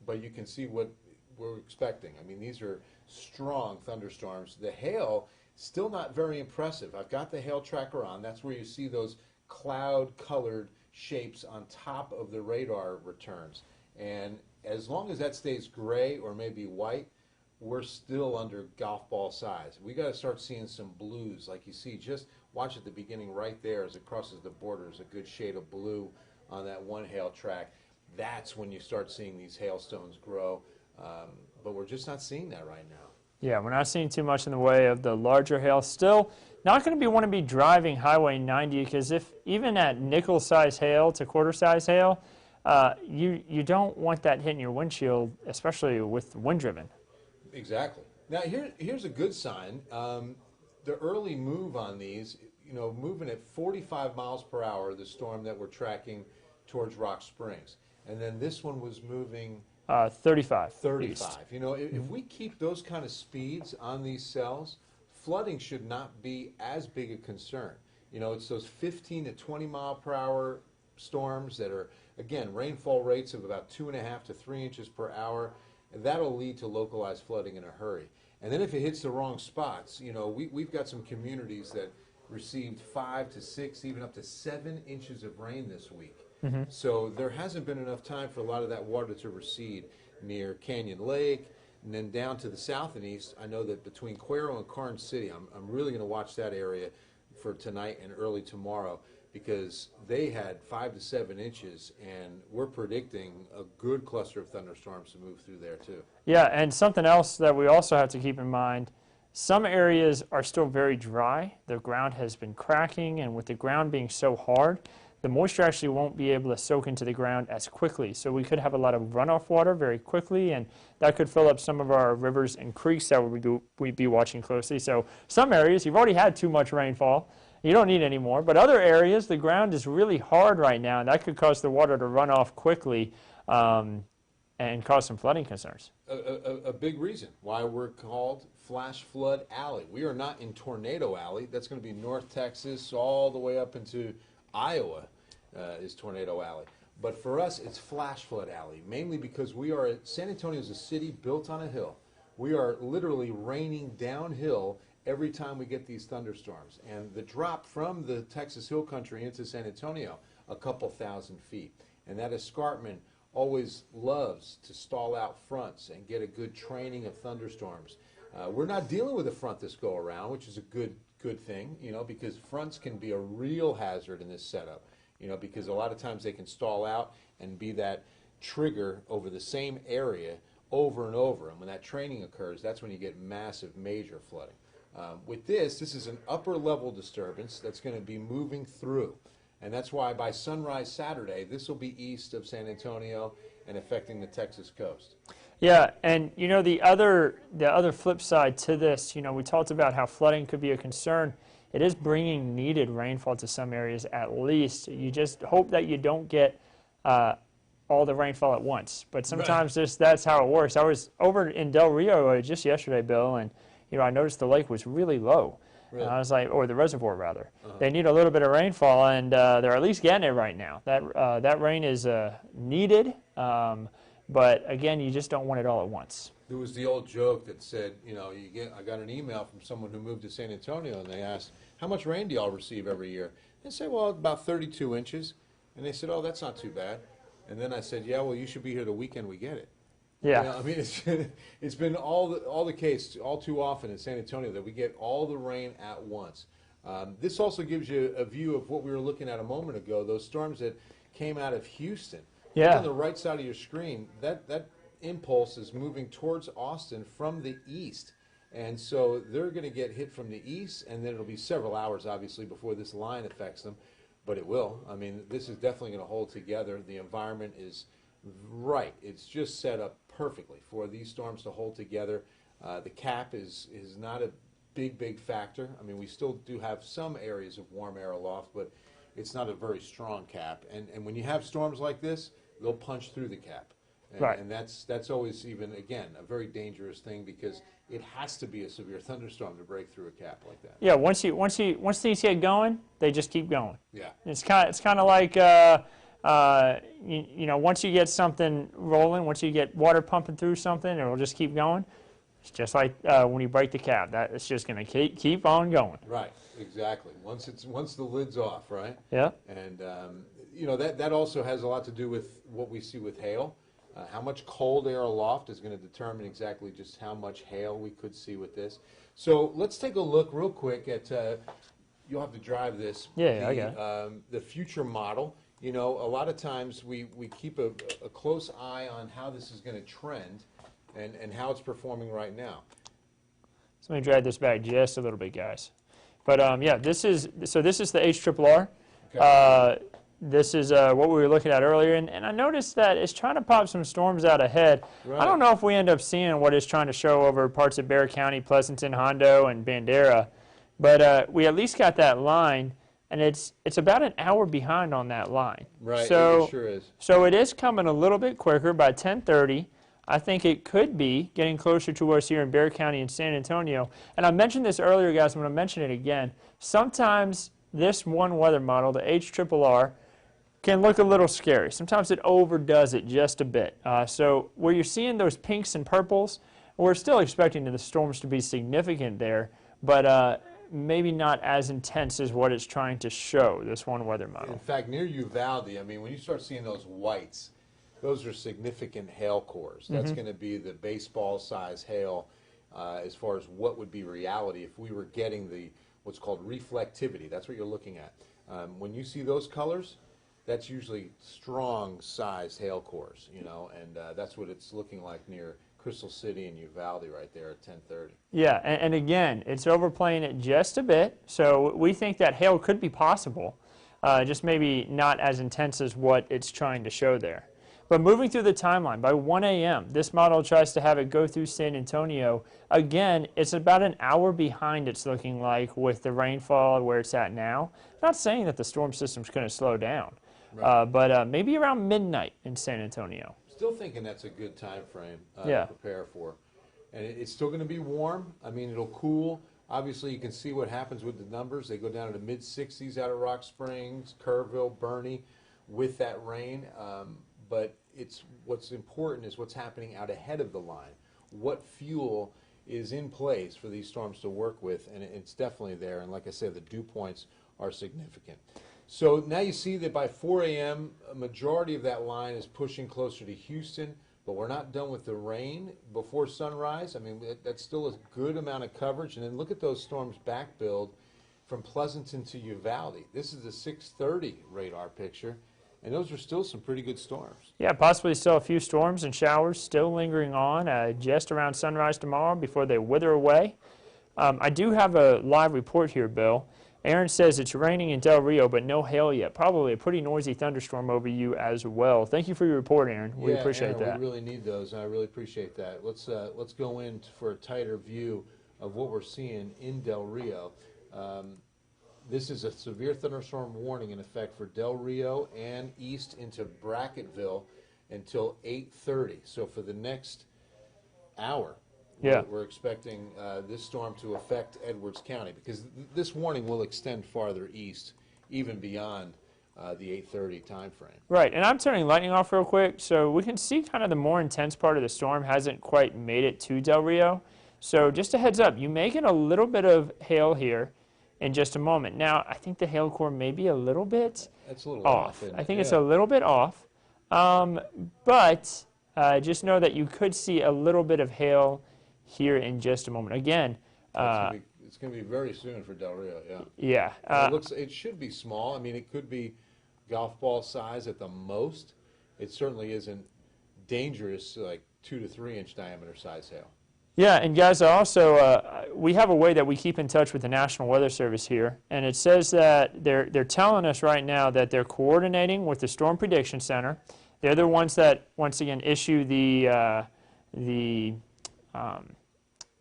but you can see what we're expecting. I mean, these are strong thunderstorms. The hail, still not very impressive. I've got the hail tracker on. That's where you see those cloud-colored shapes on top of the radar returns. And as long as that stays gray or maybe white, we're still under golf ball size. We got to start seeing some blues, like you see. Just watch at the beginning right there as it crosses the border. There's a good shade of blue on that one hail track. That's when you start seeing these hailstones grow, but we're just not seeing that right now. Yeah, we're not seeing too much in the way of the larger hail. Still not going to want to be driving Highway 90, because if even at nickel-size hail to quarter-size hail, you don't want that hitting your windshield, especially with wind-driven. Exactly. Now here's a good sign. The early move on these, you know, moving at 45 miles per hour, the storm that we're tracking towards Rock Springs. And then this one was moving 35. 35. East. You know, if we keep those kind of speeds on these cells, flooding should not be as big a concern. You know, it's those 15 to 20 mile per hour storms that are, again, rainfall rates of about 2.5 to 3 inches per hour. And that'll lead to localized flooding in a hurry. And then if it hits the wrong spots, you know, we've got some communities that received 5 to 6, even up to 7 inches of rain this week. So there hasn't been enough time for a lot of that water to recede near Canyon Lake, and then down to the south and east. I know that between Cuero and Karnes City, I'm really going to watch that area for tonight and early tomorrow, because they had 5 to 7 inches, and we're predicting a good cluster of thunderstorms to move through there too. Yeah, and something else that we also have to keep in mind, some areas are still very dry. The ground has been cracking, and with the ground being so hard, the moisture actually won't be able to soak into the ground as quickly. So we could have a lot of runoff water very quickly, and that could fill up some of our rivers and creeks that we'd be watching closely. So some areas, you've already had too much rainfall. You don't need any more. But other areas, the ground is really hard right now, and that could cause the water to run off quickly. and cause some flooding concerns. A big reason why we're called Flash Flood Alley. We are not in Tornado Alley. That's going to be North Texas all the way up into Iowa is Tornado Alley. But for us, it's Flash Flood Alley, mainly because San Antonio is a city built on a hill. We are literally raining downhill every time we get these thunderstorms. And the drop from the Texas Hill Country into San Antonio, a couple thousand feet. And that escarpment always loves to stall out fronts and get a good training of thunderstorms. We're not dealing with a front this go around, which is a good thing, you know, because fronts can be a real hazard in this setup, you know, because a lot of times they can stall out and be that trigger over the same area over and over. And when that training occurs, that's when you get massive, major flooding. With this is an upper level disturbance that's going to be moving through. And that's why by sunrise Saturday, this will be east of San Antonio and affecting the Texas coast. Yeah, and you know the other flip side to this, you know, we talked about how flooding could be a concern. It is bringing needed rainfall to some areas at least. You just hope that you don't get all the rainfall at once. But sometimes that's how it works. I was over in Del Rio just yesterday, Bill, and you know I noticed the lake was really low. Really? I was like, or the reservoir rather. They need a little bit of rainfall, and they're at least getting it right now. That rain is needed, but again, you just don't want it all at once. There was the old joke that said, you know, I got an email from someone who moved to San Antonio, and they asked, how much rain do y'all receive every year? They said, well, about 32 inches. And they said, oh, that's not too bad. And then I said, yeah, well, you should be here the weekend we get it. Yeah. You know, I mean, it's been all the case all too often in San Antonio that we get all the rain at once. This also gives you a view of what we were looking at a moment ago, those storms that came out of Houston. Yeah. Look on the right side of your screen, that impulse is moving towards Austin from the east. And so they're going to get hit from the east, and then it'll be several hours, obviously, before this line affects them. But it will. I mean, this is definitely going to hold together. The environment is right. It's just set up perfectly for these storms to hold together. The cap is not a big factor. I mean, we still do have some areas of warm air aloft, but it's not a very strong cap. And when you have storms like this, they'll punch through the cap. And, right. And that's always, even, again, a very dangerous thing because it has to be a severe thunderstorm to break through a cap like that. Yeah, once things get going, they just keep going. Yeah. It's kind of like you know, once you get something rolling, once you get water pumping through something, it'll just keep going. It's just like when you break the cap, it's just going to keep on going. Right, exactly. Once the lid's off, right? Yeah. And you know, that also has a lot to do with what we see with hail. How much cold air aloft is going to determine exactly just how much hail we could see with this. So let's take a look real quick at. You'll have to drive this. Yeah, I got it. The future model. You know, a lot of times we keep a close eye on how this is going to trend and how it's performing right now. So let me drag this back just a little bit, guys. But yeah, this is the HRRR. Okay. This is what we were looking at earlier, and I noticed that it's trying to pop some storms out ahead. Right. I don't know if we end up seeing what it's trying to show over parts of Bexar County, Pleasanton, Hondo, and Bandera, but we at least got that line. And it's about an hour behind on that line. Right, so, it sure is. So it is coming a little bit quicker. By 10:30, I think it could be getting closer to us here in Bexar County and San Antonio. And I mentioned this earlier, guys. I'm going to mention it again. Sometimes this one weather model, the HRRR, can look a little scary. Sometimes it overdoes it just a bit. So where you're seeing those pinks and purples, we're still expecting the storms to be significant there. But maybe not as intense as what it's trying to show, this one weather model. In fact, near Uvalde, I mean, when you start seeing those whites, those are significant hail cores. That's going to be the baseball-size hail as far as what would be reality if we were getting what's called reflectivity. That's what you're looking at. When you see those colors, that's usually strong-sized hail cores, you know, and that's what it's looking like near Crystal City and Uvalde right there at 10:30. Yeah, and again, it's overplaying it just a bit, so we think that hail could be possible, just maybe not as intense as what it's trying to show there. But moving through the timeline, by 1 a.m., this model tries to have it go through San Antonio. Again, it's about an hour behind, it's looking like, with the rainfall where it's at now. Not saying that the storm system's going to slow down, right. But maybe around midnight in San Antonio. still thinking that's a good time frame Yeah. to prepare for. And it's still going to be warm. I mean, it'll cool. Obviously, you can see what happens with the numbers. They go down to the mid-60s out of Rock Springs, Kerrville, Bernie, with that rain. But what's important is what's happening out ahead of the line. What fuel is in place for these storms to work with, and it's definitely there. And like I said, the dew points are significant. So now you see that by 4 a.m., a majority of that line is pushing closer to Houston, but we're not done with the rain before sunrise. I mean, that's still a good amount of coverage. And then look at those storms back build from Pleasanton to Uvalde. This is the 6:30 radar picture, and those are still some pretty good storms. Yeah, possibly still a few storms and showers still lingering on just around sunrise tomorrow before they wither away. I do have a live report here, Bill. Aaron says it's raining in Del Rio, but no hail yet. Probably a pretty noisy thunderstorm over you as well. Thank you for your report, Aaron. We appreciate Aaron, that. We really need those, and I really appreciate that. Let's go in for a tighter view of what we're seeing in Del Rio. This is a severe thunderstorm warning in effect for Del Rio and east into Bracketville until 8:30. So for the next hour, we're expecting this storm to affect Edwards County, because this warning will extend farther east, even beyond the 8:30 time frame. Right, and I'm turning lightning off real quick, so we can see kind of the more intense part of the storm hasn't quite made it to Del Rio. So just a heads up, you may get a little bit of hail here in just a moment. Now, I think the hail core may be a little bit That's a little off. isn't I it? think it's a little bit off, but just know that you could see a little bit of hail here in just a moment. Again, it's going to be very soon for Del Rio, yeah. It should be small. I mean, it could be golf ball size at the most. It certainly isn't dangerous, like 2 to 3 inch diameter size hail. Yeah, and guys, also we have a way that we keep in touch with the National Weather Service here, and it says that they're telling us right now that they're coordinating with the Storm Prediction Center. They're the ones that once again issue the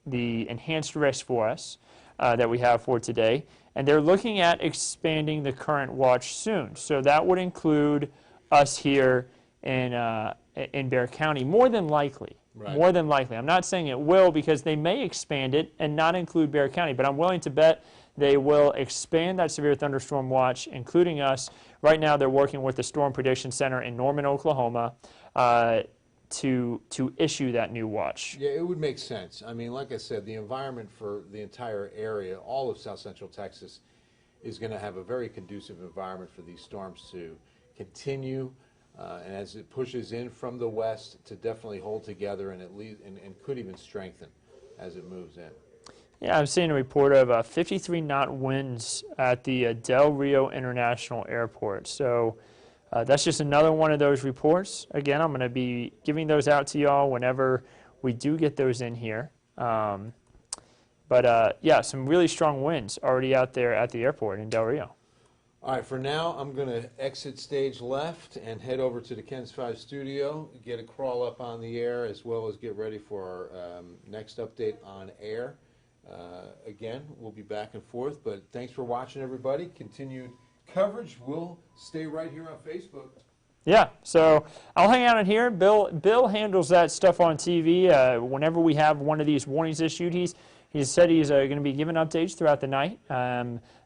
enhanced risk for us that we have for today, and they're looking at expanding the current watch soon. So that would include us here in Bexar County, more than likely. Right. More than likely. I'm not saying it will, because they may expand it and not include Bexar County, but I'm willing to bet they will expand that severe thunderstorm watch, including us. Right now they're working with the Storm Prediction Center in Norman, Oklahoma, to issue that new watch. Yeah, it would make sense. I mean, like I said, the environment for the entire area, all of South Central Texas, is going to have a very conducive environment for these storms to continue, and as it pushes in from the west, to definitely hold together and could even strengthen as it moves in. Yeah, I'm seeing a report of 53 knot winds at the Del Rio International Airport. So that's just another one of those reports. Again, I'm going to be giving those out to y'all whenever we do get those in here. Yeah, some really strong winds already out there at the airport in Del Rio. All right, for now, I'm going to exit stage left and head over to the Ken's 5 studio, get a crawl up on the air, as well as get ready for our next update on air. Again, we'll be back and forth, but thanks for watching, everybody. Continued coverage. We'll stay right here on Facebook. Yeah, so I'll hang out in here. Bill handles that stuff on TV. Whenever we have one of these warnings issued, he said he's going to be giving updates throughout the night.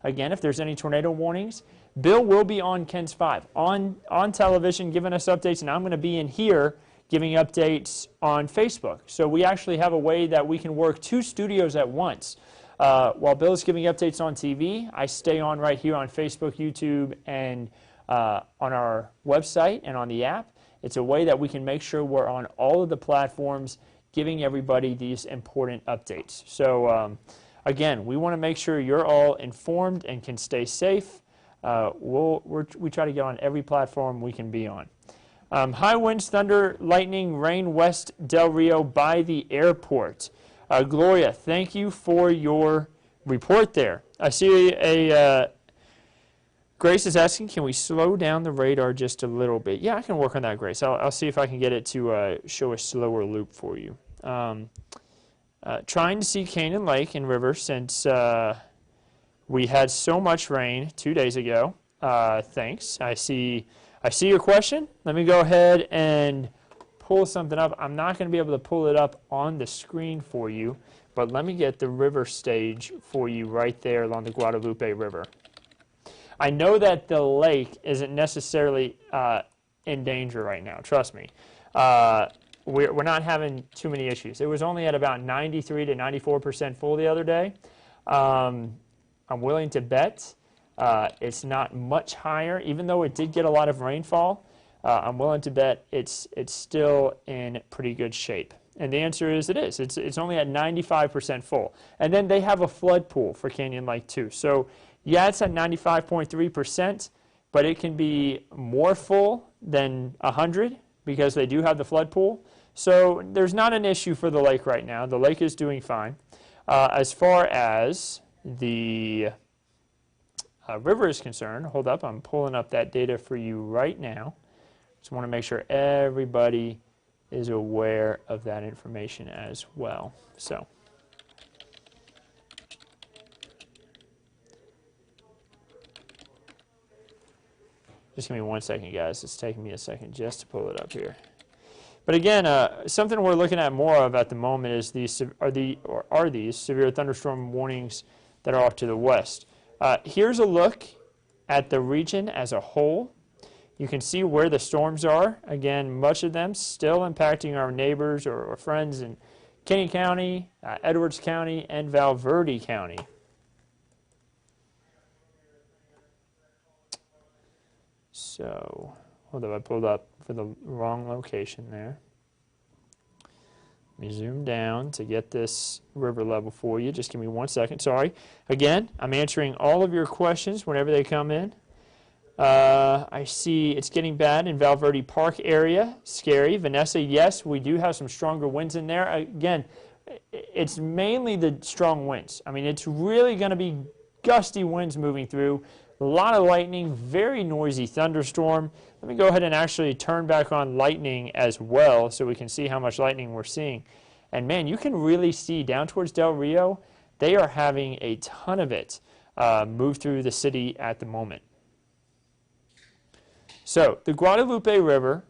Again, if there's any tornado warnings, Bill will be on Ken's 5 on television giving us updates, and I'm going to be in here giving updates on Facebook. So we actually have a way that we can work 2 studios at once. While Bill's giving updates on TV, I stay on right here on Facebook, YouTube, and on our website and on the app. It's a way that we can make sure we're on all of the platforms giving everybody these important updates. So again, we want to make sure you're all informed and can stay safe. We try to get on every platform we can be on. High winds, thunder, lightning, rain west Del Rio by the airport. Gloria, thank you for your report there. I see Grace is asking, can we slow down the radar just a little bit? Yeah, I can work on that, Grace. I'll see if I can get it to show a slower loop for you. Trying to see Canyon Lake and River since we had so much rain 2 days ago. Thanks. I see your question. Let me go ahead and pull something up. I'm not going to be able to pull it up on the screen for you, but let me get the river stage for you right there along the Guadalupe River. I know that the lake isn't necessarily in danger right now, trust me. We're not having too many issues. It was only at about 93 to 94% full the other day. I'm willing to bet it's not much higher, even though it did get a lot of rainfall. I'm willing to bet it's still in pretty good shape. And the answer is it is. It's only at 95% full. And then they have a flood pool for Canyon Lake too. So yeah, it's at 95.3%, but it can be more full than 100 because they do have the flood pool. So there's not an issue for the lake right now. The lake is doing fine. As far as the river is concerned, hold up, I'm pulling up that data for you right now. Just want to make sure everybody is aware of that information as well. So, just give me 1 second, guys. It's taking me a second just to pull it up here. But again, something we're looking at more of at the moment is these severe thunderstorm warnings that are off to the west. Here's a look at the region as a whole. You can see where the storms are. Again, much of them still impacting our neighbors or friends in Kenny County, Edwards County, and Val Verde County. So, hold up, I pulled up for the wrong location there. Let me zoom down to get this river level for you. Just give me 1 second. Sorry. Again, I'm answering all of your questions whenever they come in. I see it's getting bad in Val Verde Park area. Scary. Vanessa, yes, we do have some stronger winds in there. Again, it's mainly the strong winds. I mean, it's really going to be gusty winds moving through. A lot of lightning, very noisy thunderstorm. Let me go ahead and actually turn back on lightning as well so we can see how much lightning we're seeing. And man, you can really see down towards Del Rio, they are having a ton of it move through the city at the moment. So the Guadalupe River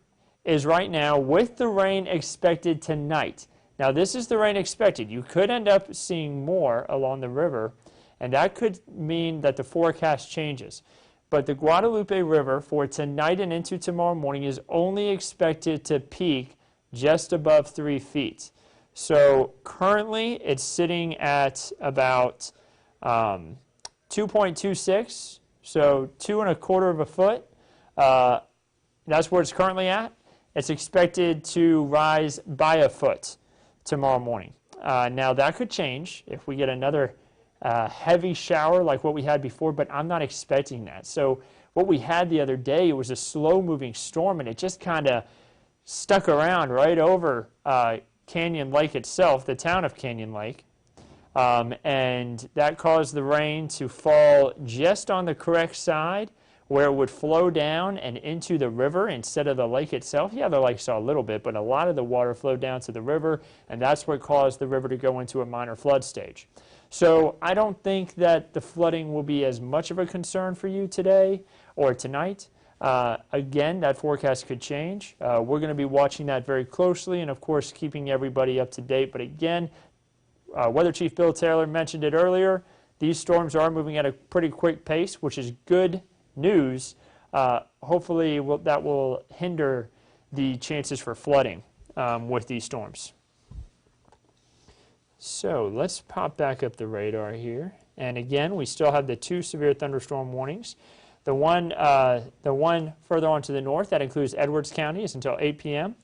is right now with the rain expected tonight. Now this is the rain expected. You could end up seeing more along the river, and that could mean that the forecast changes. But the Guadalupe River for tonight and into tomorrow morning is only expected to peak just above 3 feet. So currently it's sitting at about 2.26, so 2¼ of a foot. That's where it's currently at. It's expected to rise by a foot tomorrow morning. Now that could change if we get another heavy shower like what we had before, but I'm not expecting that. So what we had the other day was a slow-moving storm, and it just kind of stuck around right over Canyon Lake itself, the town of Canyon Lake, and that caused the rain to fall just on the correct side where it would flow down and into the river instead of the lake itself. Yeah, the lake saw a little bit, but a lot of the water flowed down to the river, and that's what caused the river to go into a minor flood stage. So I don't think that the flooding will be as much of a concern for you today or tonight. Again, that forecast could change. We're going to be watching that very closely and, of course, keeping everybody up to date. But again, Weather Chief Bill Taylor mentioned it earlier. These storms are moving at a pretty quick pace, which is good news. Hopefully that will hinder the chances for flooding with these storms. So let's pop back up the radar here. And again, we still have the 2 severe thunderstorm warnings. The one further on to the north, that includes Edwards County, is until 8 p.m.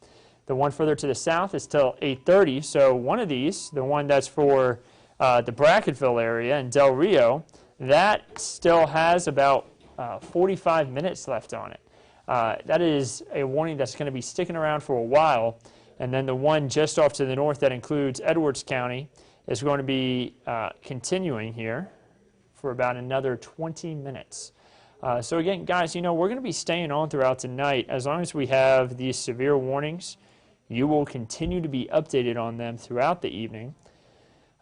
The one further to the south is till 8:30. So one of these, the one that's for the Brackettville area and Del Rio, that still has about 45 minutes left on it. That is a warning that's going to be sticking around for a while. And then the one just off to the north that includes Edwards County is going to be continuing here for about another 20 minutes. So again, guys, you know, we're going to be staying on throughout tonight. As long as we have these severe warnings, you will continue to be updated on them throughout the evening.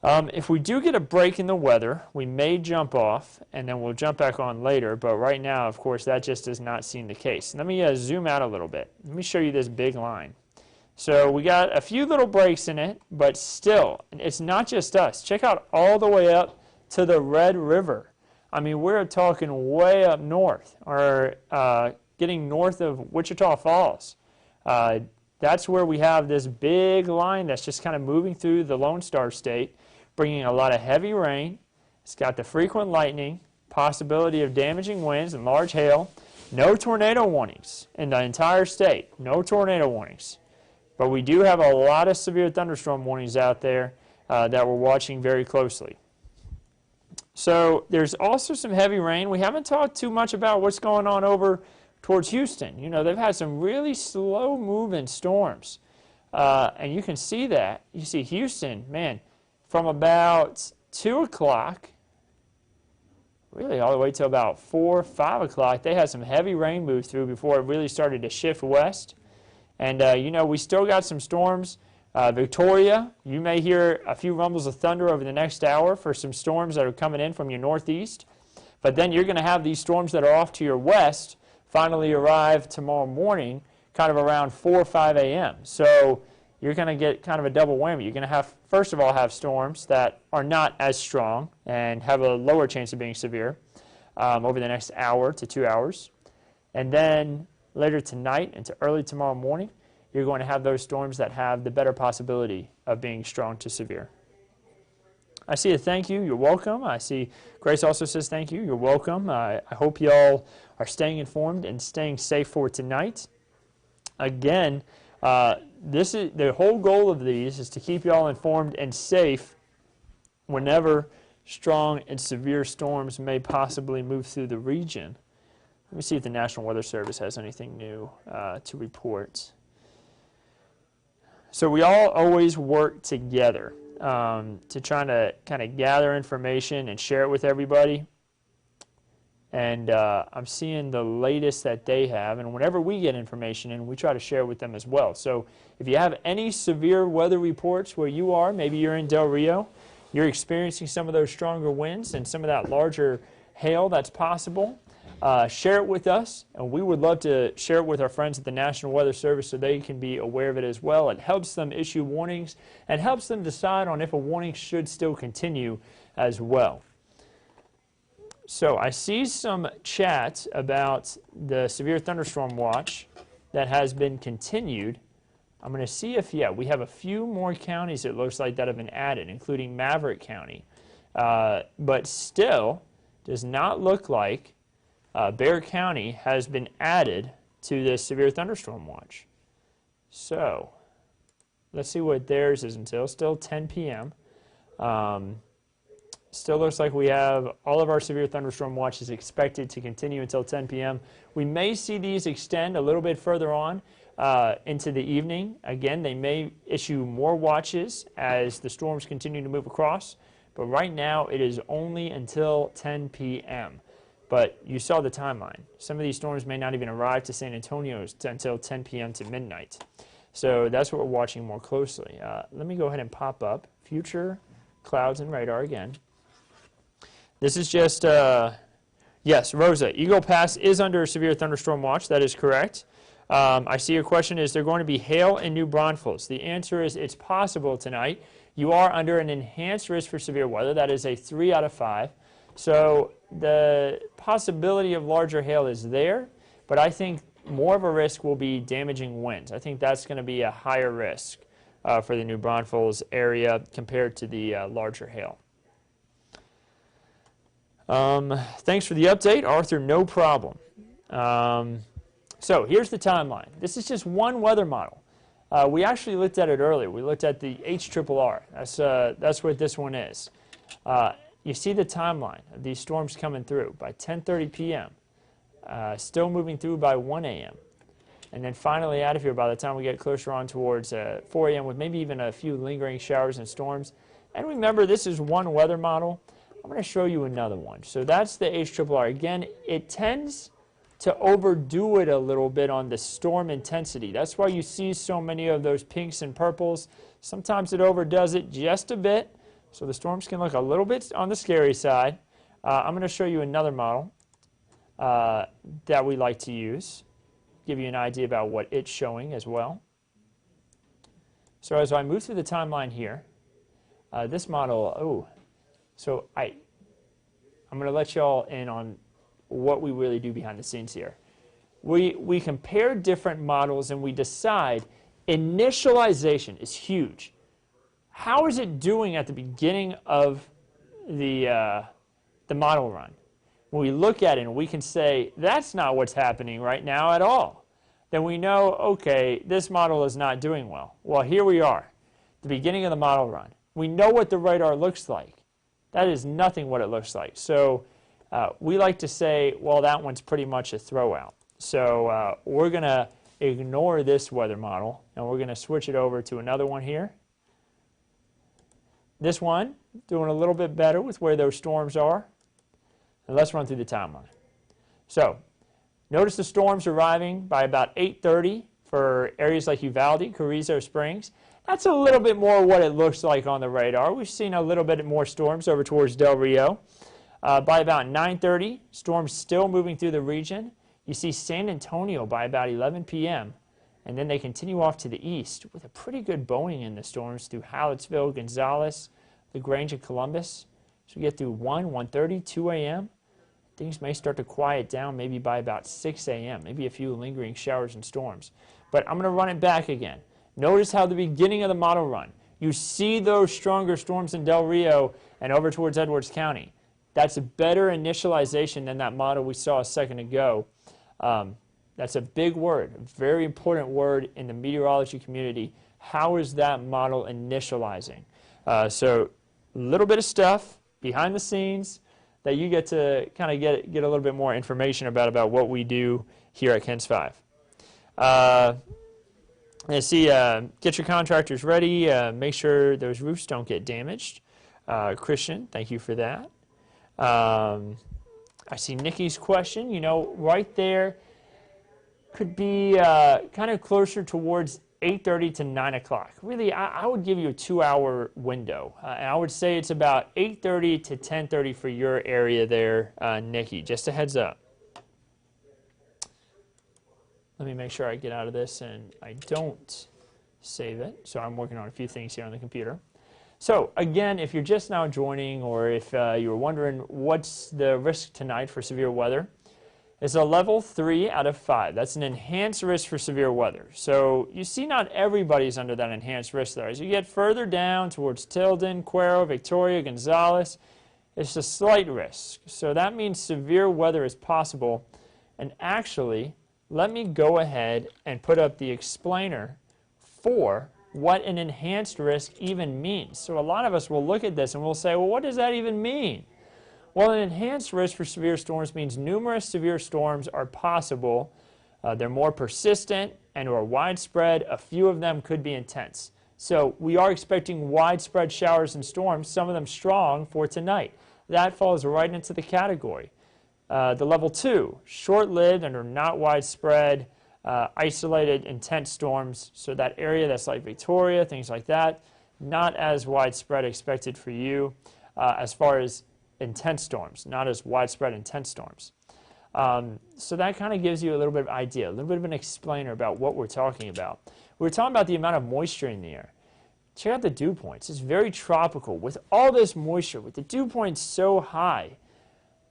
If we do get a break in the weather, we may jump off, and then we'll jump back on later. But right now, of course, that just does not seem the case. Let me zoom out a little bit. Let me show you this big line. So we got a few little breaks in it, but still, it's not just us. Check out all the way up to the Red River. I mean, we're talking way up north, or getting north of Wichita Falls. That's where we have this big line that's just kind of moving through the Lone Star State, bringing a lot of heavy rain. It's got the frequent lightning, possibility of damaging winds and large hail. No tornado warnings in the entire state. No tornado warnings. But we do have a lot of severe thunderstorm warnings out there that we're watching very closely. So there's also some heavy rain. We haven't talked too much about what's going on over towards Houston. You know, they've had some really slow-moving storms. And you can see that. You see Houston, man, from about 2 o'clock, really all the way to about 4, 5 o'clock, they had some heavy rain move through before it really started to shift west. And, you know, we still got some storms. Victoria, you may hear a few rumbles of thunder over the next hour for some storms that are coming in from your northeast. But then you're going to have these storms that are off to your west finally arrive tomorrow morning, kind of around 4 or 5 a.m. So you're going to get kind of a double whammy. You're going to have, first of all, have storms that are not as strong and have a lower chance of being severe over the next hour to 2 hours. And then later tonight into early tomorrow morning, you're going to have those storms that have the better possibility of being strong to severe. I see a thank you. You're welcome. I see Grace also says thank you. You're welcome. I hope you all are staying informed and staying safe for tonight. Again, this is the whole goal of these is to keep you all informed and safe whenever strong and severe storms may possibly move through the region. Let me see if the National Weather Service has anything new to report. So we all always work together to try to kind of gather information and share it with everybody. And I'm seeing the latest that they have. And whenever we get information in, we try to share it with them as well. So if you have any severe weather reports where you are, maybe you're in Del Rio, you're experiencing some of those stronger winds and some of that larger hail that's possible, share it with us, and we would love to share it with our friends at the National Weather Service so they can be aware of it as well. It helps them issue warnings and helps them decide on if a warning should still continue as well. So I see some chat about the severe thunderstorm watch that has been continued. I'm going to see if, yeah, we have a few more counties it looks like that have been added, including Maverick County. But still does not look like Bexar County has been added to this severe thunderstorm watch. So let's see what theirs is until. Still 10 p.m. Still looks like we have all of our severe thunderstorm watches expected to continue until 10 p.m. We may see these extend a little bit further on into the evening. Again, they may issue more watches as the storms continue to move across. But right now, it is only until 10 p.m. But you saw the timeline. Some of these storms may not even arrive to San Antonio until 10 p.m. to midnight. So that's what we're watching more closely. Let me go ahead and pop up future clouds and radar again. This is just, yes, Rosa, Eagle Pass is under a severe thunderstorm watch. That is correct. I see your question, is there going to be hail in New Braunfels? The answer is it's possible tonight. You are under an enhanced risk for severe weather. That is a 3 out of 5. So the possibility of larger hail is there, but I think more of a risk will be damaging winds. I think that's going to be a higher risk for the New Braunfels area compared to the larger hail. Thanks for the update, Arthur. No problem. So here's the timeline. This is just one weather model. We actually looked at it earlier. We looked at the HRRR. That's what this one is. You see the timeline of these storms coming through by 10:30 p.m., still moving through by 1 a.m., and then finally out of here by the time we get closer on towards 4 a.m. with maybe even a few lingering showers and storms. And remember, this is one weather model. I'm going to show you another one. So that's the HRRR. Again, it tends to overdo it a little bit on the storm intensity. That's why you see so many of those pinks and purples. Sometimes it overdoes it just a bit. So the storms can look a little bit on the scary side. I'm going to show you another model that we like to use, give you an idea about what it's showing as well. So as I move through the timeline here, this model, so I'm going to let y'all in on what we really do behind the scenes here. We compare different models and we decide initialization is huge. How is it doing at the beginning of the model run? When we look at it and we can say, that's not what's happening right now at all, then we know, okay, this model is not doing well. Well, here we are, the beginning of the model run. We know what the radar looks like. That is nothing what it looks like. So we like to say, well, that one's pretty much a throwout. So we're going to ignore this weather model, and we're going to switch it over to another one here. This one, doing a little bit better with where those storms are. And let's run through the timeline. So notice the storms arriving by about 8:30 for areas like Uvalde, Carrizo Springs. That's a little bit more what it looks like on the radar. We've seen a little bit more storms over towards Del Rio. By about 9:30, storms still moving through the region. You see San Antonio by about 11 p.m., and then they continue off to the east with a pretty good bowing in the storms through Hallettsville, Gonzales, LaGrange, and Columbus. So we get through 1, 1:30, 2 a.m. Things may start to quiet down maybe by about 6 a.m., maybe a few lingering showers and storms. But I'm going to run it back again. Notice how the beginning of the model run, you see those stronger storms in Del Rio and over towards Edwards County. That's a better initialization than that model we saw a second ago. That's a big word, a very important word in the meteorology community. How is that model initializing? So a little bit of stuff behind the scenes that you get to kind of get a little bit more information about what we do here at KENS 5. Let's see, get your contractors ready. Make sure those roofs don't get damaged. Christian, thank you for that. I see Nikki's question. You know, right there could be kind of closer towards 8:30 to 9 o'clock. Really, I would give you a 2-hour window. And I would say it's about 8:30 to 10:30 for your area there, Nikki. Just a heads up. Let me make sure I get out of this and I don't save it. So I'm working on a few things here on the computer. So again, if you're just now joining, or if you were wondering what's the risk tonight for severe weather, it's a level 3 out of 5. That's an enhanced risk for severe weather. So you see not everybody's under that enhanced risk there. As you get further down towards Tilden, Cuero, Victoria, Gonzales, it's a slight risk. So that means severe weather is possible. And actually, let me go ahead and put up the explainer for what an enhanced risk even means. So a lot of us will look at this and we'll say, well, what does that even mean? Well, an enhanced risk for severe storms means numerous severe storms are possible. They're more persistent and are widespread. A few of them could be intense. So we are expecting widespread showers and storms, some of them strong, for tonight. That falls right into the category. The level 2, short-lived and are not widespread, isolated, intense storms. So that area that's like Victoria, things like that, not as widespread expected for you as far as intense storms, not as widespread intense storms. So that kind of gives you a little bit of idea, a little bit of an explainer about what we're talking about. We're talking about the amount of moisture in the air. Check out the dew points. It's very tropical. With all this moisture, with the dew points so high,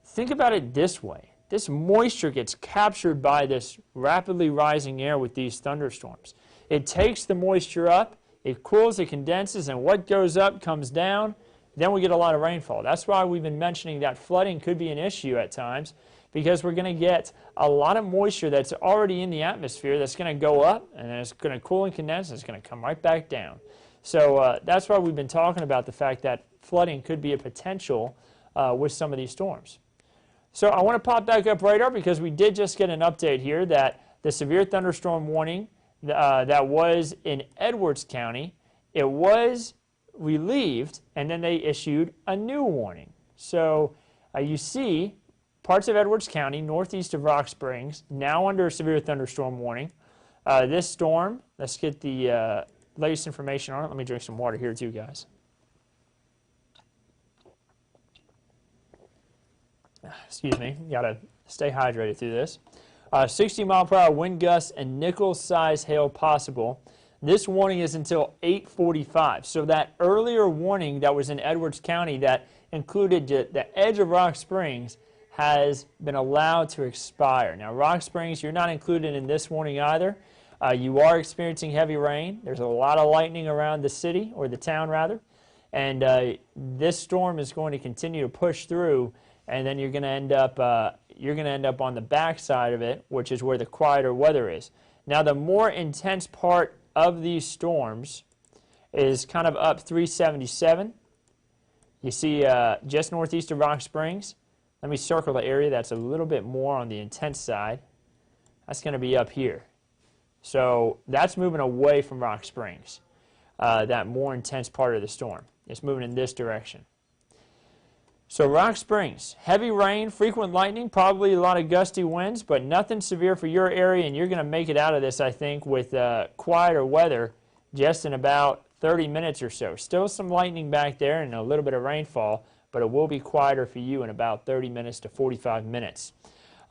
think about it this way. This moisture gets captured by this rapidly rising air with these thunderstorms. It takes the moisture up, it cools, it condenses, and what goes up comes down. Then we get a lot of rainfall. That's why we've been mentioning that flooding could be an issue at times, because we're going to get a lot of moisture that's already in the atmosphere that's going to go up, and then it's going to cool and condense, and it's going to come right back down. So that's why we've been talking about the fact that flooding could be a potential with some of these storms. So I want to pop back up radar because we did just get an update here that the severe thunderstorm warning that was in Edwards County, it was relieved, and then they issued a new warning. So you see parts of Edwards County, northeast of Rock Springs, now under a severe thunderstorm warning. This storm, let's get the latest information on it. Let me drink some water here too, guys. Excuse me, got to stay hydrated through this. 60-mile-per-hour wind gusts and nickel-size hail possible. This warning is until 8:45. So that earlier warning that was in Edwards County that included the edge of Rock Springs has been allowed to expire. Now, Rock Springs, you're not included in this warning either. You are experiencing heavy rain. There's a lot of lightning around the city, or the town rather, and this storm is going to continue to push through, and then you're going to end up on the backside of it, which is where the quieter weather is. Now, the more intense part of these storms is kind of up 377. You see just northeast of Rock Springs. Let me circle the area that's a little bit more on the intense side. That's going to be up here. So that's moving away from Rock Springs, that more intense part of the storm. It's moving in this direction. So Rock Springs, heavy rain, frequent lightning, probably a lot of gusty winds, but nothing severe for your area, and you're going to make it out of this, I think, with quieter weather just in about 30 minutes or so. Still some lightning back there and a little bit of rainfall, but it will be quieter for you in about 30 minutes to 45 minutes.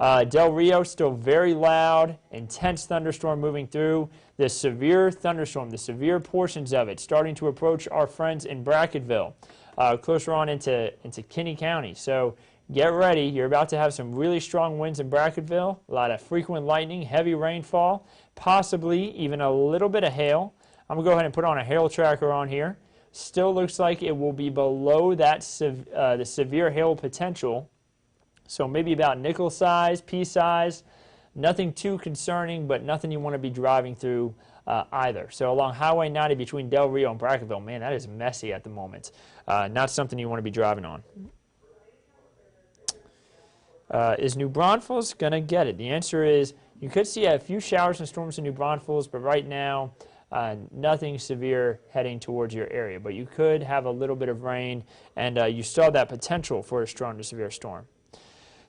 Del Rio, still very loud, intense thunderstorm moving through. The severe thunderstorm, the severe portions of it, starting to approach our friends in Brackettville, closer on into Kinney County. So get ready. You're about to have some really strong winds in Brackettville, a lot of frequent lightning, heavy rainfall, possibly even a little bit of hail. I'm going to go ahead and put on a hail tracker on here. Still looks like it will be below that the severe hail potential. So maybe about nickel size, pea size. Nothing too concerning, but nothing you want to be driving through either. So along Highway 90 between Del Rio and Brackettville, man, that is messy at the moment. Not something you want to be driving on. Is New Braunfels going to get it? The answer is you could see a few showers and storms in New Braunfels, but right now nothing severe heading towards your area. But you could have a little bit of rain, and you still have that potential for a strong to severe storm.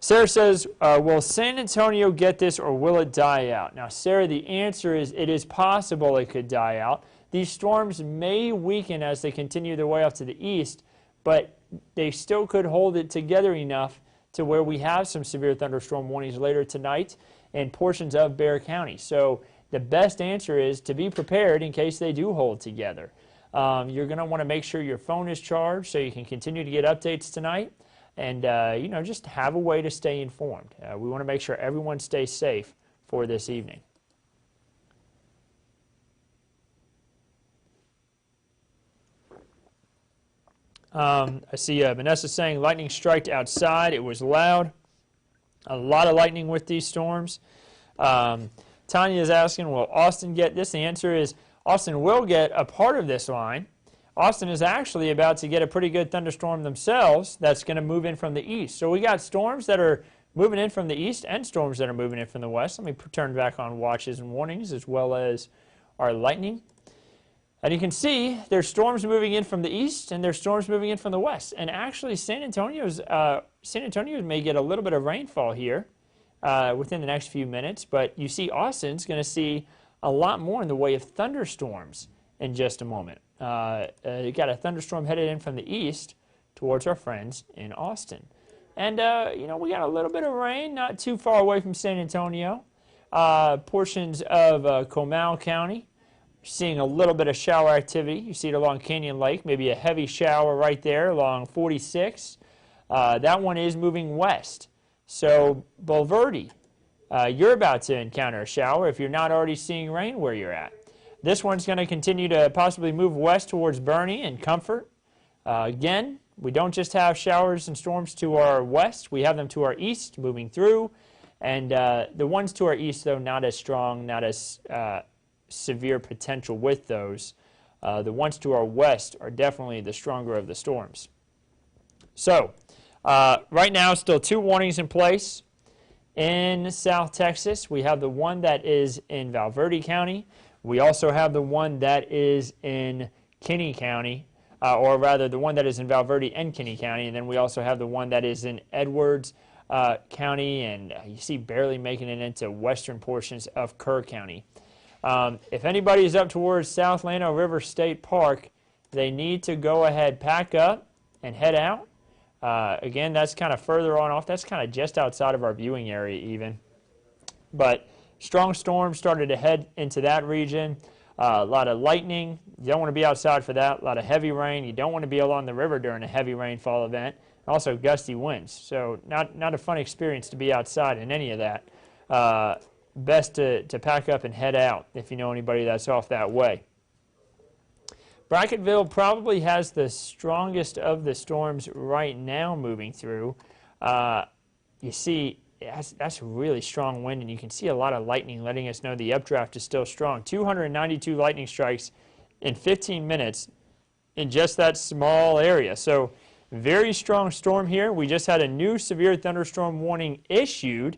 Sarah says, will San Antonio get this or will it die out? Now, Sarah, the answer is it is possible it could die out. These storms may weaken as they continue their way off to the east, but they still could hold it together enough to where we have some severe thunderstorm warnings later tonight in portions of Bexar County. So the best answer is to be prepared in case they do hold together. You're going to want to make sure your phone is charged so you can continue to get updates tonight. And, just have a way to stay informed. We want to make sure everyone stays safe for this evening. I see Vanessa saying lightning striked outside. It was loud. A lot of lightning with these storms. Tanya is asking, will Austin get this? The answer is Austin will get a part of this line. Austin is actually about to get a pretty good thunderstorm themselves that's going to move in from the east. So we got storms that are moving in from the east and storms that are moving in from the west. Let me turn back on watches and warnings as well as our lightning. And you can see there's storms moving in from the east and there's storms moving in from the west. And actually San Antonio may get a little bit of rainfall here within the next few minutes. But you see Austin's going to see a lot more in the way of thunderstorms in just a moment. You got a thunderstorm headed in from the east towards our friends in Austin. And, we got a little bit of rain, not too far away from San Antonio. Portions of Comal County, seeing a little bit of shower activity. You see it along Canyon Lake, maybe a heavy shower right there along 46. That one is moving west. So, Bulverde, you're about to encounter a shower if you're not already seeing rain where you're at. This one's going to continue to possibly move west towards Bernie and Comfort. Again, we don't just have showers and storms to our west. We have them to our east moving through. And the ones to our east, though, not as strong, not as severe potential with those. The ones to our west are definitely the stronger of the storms. So, right now, still 2 warnings in place. In South Texas, we have the one that is in Valverde County. We also have the one that is in Kinney County, or rather the one that is in Valverde and Kinney County, and then we also have the one that is in Edwards County, and you see barely making it into western portions of Kerr County. If anybody is up towards South Llano River State Park, they need to go ahead, pack up, and head out. Again, that's kind of further on off. That's kind of just outside of our viewing area even. But strong storms started to head into that region. A lot of lightning. You don't want to be outside for that. A lot of heavy rain. You don't want to be along the river during a heavy rainfall event. Also gusty winds. So not a fun experience to be outside in any of that. Best to pack up and head out if you know anybody that's off that way. Brackettville probably has the strongest of the storms right now moving through. You see, that's a really strong wind, and you can see a lot of lightning letting us know the updraft is still strong. 292 lightning strikes in 15 minutes in just that small area. So very strong storm here. We just had a new severe thunderstorm warning issued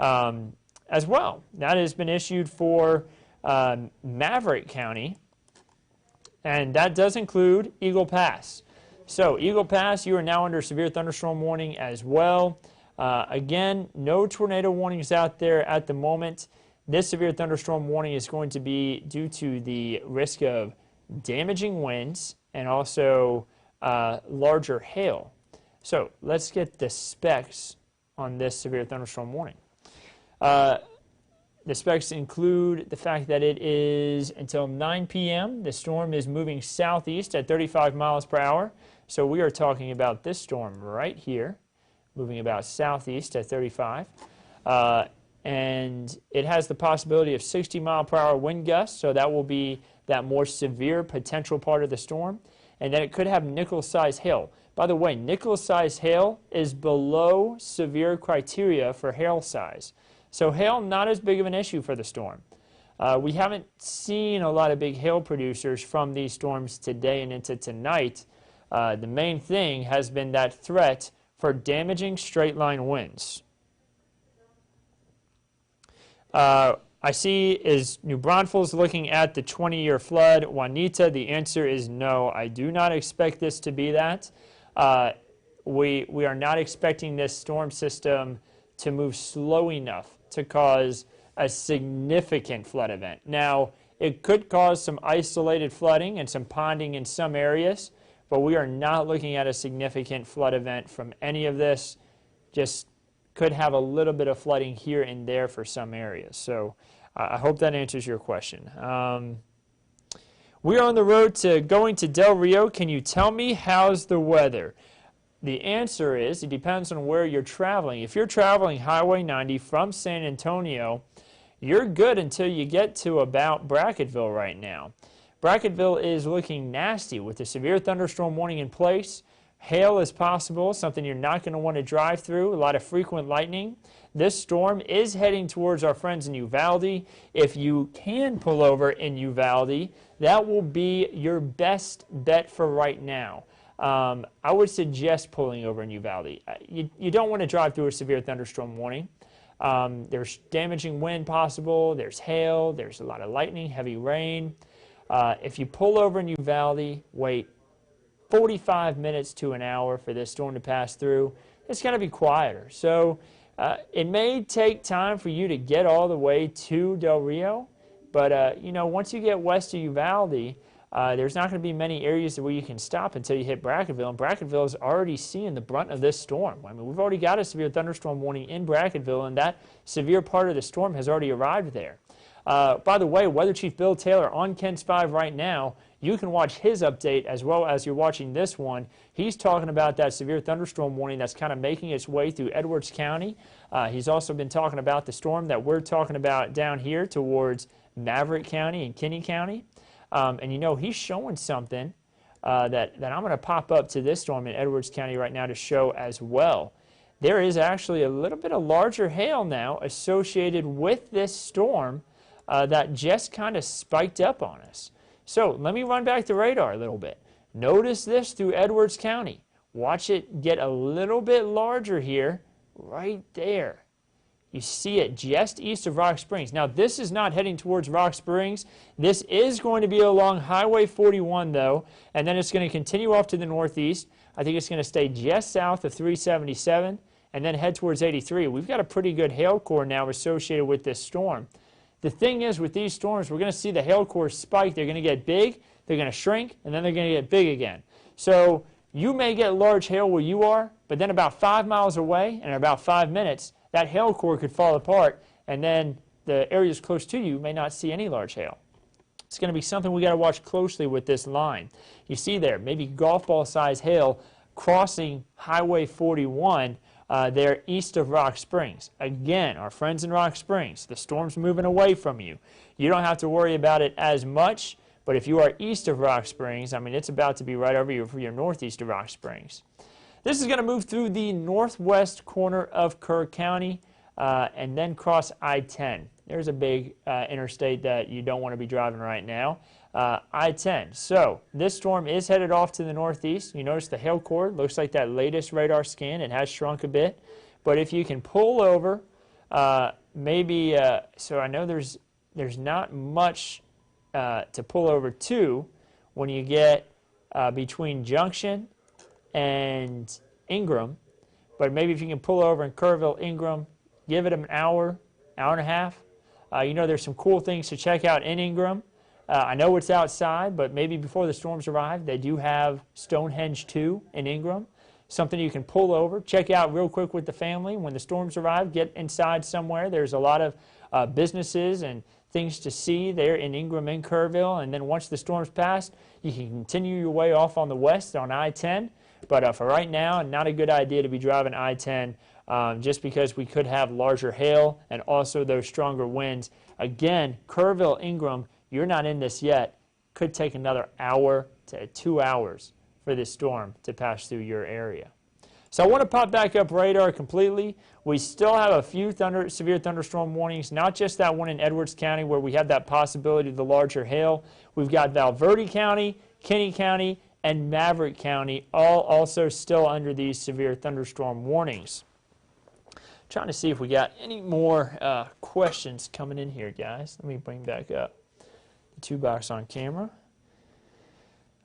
as well. That has been issued for Maverick County, and that does include Eagle Pass. So Eagle Pass, you are now under severe thunderstorm warning as well. Again, no tornado warnings out there at the moment. This severe thunderstorm warning is going to be due to the risk of damaging winds and also larger hail. So let's get the specs on this severe thunderstorm warning. The specs include the fact that it is until 9 p.m. The storm is moving southeast at 35 miles per hour. So we are talking about this storm right here, moving about southeast at 35. And it has the possibility of 60 mile per hour wind gusts, so that will be that more severe potential part of the storm. And then it could have nickel-sized hail. By the way, nickel-sized hail is below severe criteria for hail size. So hail, not as big of an issue for the storm. We haven't seen a lot of big hail producers from these storms today and into tonight. The main thing has been that threat for damaging straight-line winds. I see is New Braunfels looking at the 20-year flood. Juanita, the answer is no. I do not expect this to be that. We are not expecting this storm system to move slow enough to cause a significant flood event. Now, it could cause some isolated flooding and some ponding in some areas, but we are not looking at a significant flood event from any of this. Just could have a little bit of flooding here and there for some areas. So I hope that answers your question. We are on the road to going to Del Rio. Can you tell me how's the weather? The answer is it depends on where you're traveling. If you're traveling Highway 90 from San Antonio, you're good until you get to about Brackettville right now. Brackettville is looking nasty with a severe thunderstorm warning in place. Hail is possible, something you're not going to want to drive through. A lot of frequent lightning. This storm is heading towards our friends in Uvalde. If you can pull over in Uvalde, that will be your best bet for right now. I would suggest pulling over in Uvalde. You don't want to drive through a severe thunderstorm warning. There's damaging wind possible. There's hail. There's a lot of lightning, heavy rain. If you pull over in Uvalde, wait 45 minutes to an hour for this storm to pass through. It's going to be quieter. So it may take time for you to get all the way to Del Rio, but once you get west of Uvalde, there's not going to be many areas where you can stop until you hit Brackettville, and Brackettville is already seeing the brunt of this storm. I mean, we've already got a severe thunderstorm warning in Brackettville, and that severe part of the storm has already arrived there. By the way, Weather Chief Bill Taylor on KENS 5 right now. You can watch his update as well as you're watching this one. He's talking about that severe thunderstorm warning that's kind of making its way through Edwards County. He's also been talking about the storm that we're talking about down here towards Maverick County and Kinney County. And he's showing something that I'm going to pop up to this storm in Edwards County right now to show as well. There is actually a little bit of larger hail now associated with this storm that just kind of spiked up on us. So let me run back the radar a little bit. Notice this through Edwards County. Watch it get a little bit larger here, right there. You see it just east of Rock Springs. Now, this is not heading towards Rock Springs. This is going to be along Highway 41, though, and then it's going to continue off to the northeast. I think it's going to stay just south of 377 and then head towards 83. We've got a pretty good hail core now associated with this storm. The thing is, with these storms, we're going to see the hail cores spike. They're going to get big, they're going to shrink, and then they're going to get big again. So you may get large hail where you are, but then about 5 miles away, and in about 5 minutes, that hail core could fall apart, and then the areas close to you may not see any large hail. It's going to be something we got to watch closely with this line. You see there, maybe golf ball size hail crossing Highway 41 there east of Rock Springs. Again, our friends in Rock Springs, the storm's moving away from you. You don't have to worry about it as much, but if you are east of Rock Springs, I mean, it's about to be right over you for your northeast of Rock Springs. This is going to move through the northwest corner of Kerr County and then cross I-10. There's a big interstate that you don't want to be driving right now. I-10. So this storm is headed off to the northeast. You notice the hail core looks like that latest radar scan. It has shrunk a bit. But if you can pull over, maybe, so I know there's not much to pull over to when you get between Junction and Ingram, but maybe if you can pull over in Kerrville, Ingram, give it an hour, hour and a half. You know, there's some cool things to check out in Ingram. I know it's outside, but maybe before the storms arrive, they do have Stonehenge 2 in Ingram, something you can pull over, check out real quick with the family. When the storms arrive, get inside somewhere. There's a lot of businesses and things to see there in Ingram and Kerrville, and then once the storms pass, you can continue your way off on the west on I-10. But for right now, not a good idea to be driving I-10 just because we could have larger hail and also those stronger winds. Again, Kerrville, Ingram, you're not in this yet. Could take another hour to 2 hours for this storm to pass through your area. So I want to pop back up radar completely. We still have a few severe thunderstorm warnings, not just that one in Edwards County where we have that possibility of the larger hail. We've got Valverde County, Kinney County, and Maverick County, all also still under these severe thunderstorm warnings. Trying to see if we got any more questions coming in here, guys. Let me bring back up the 2-box on camera.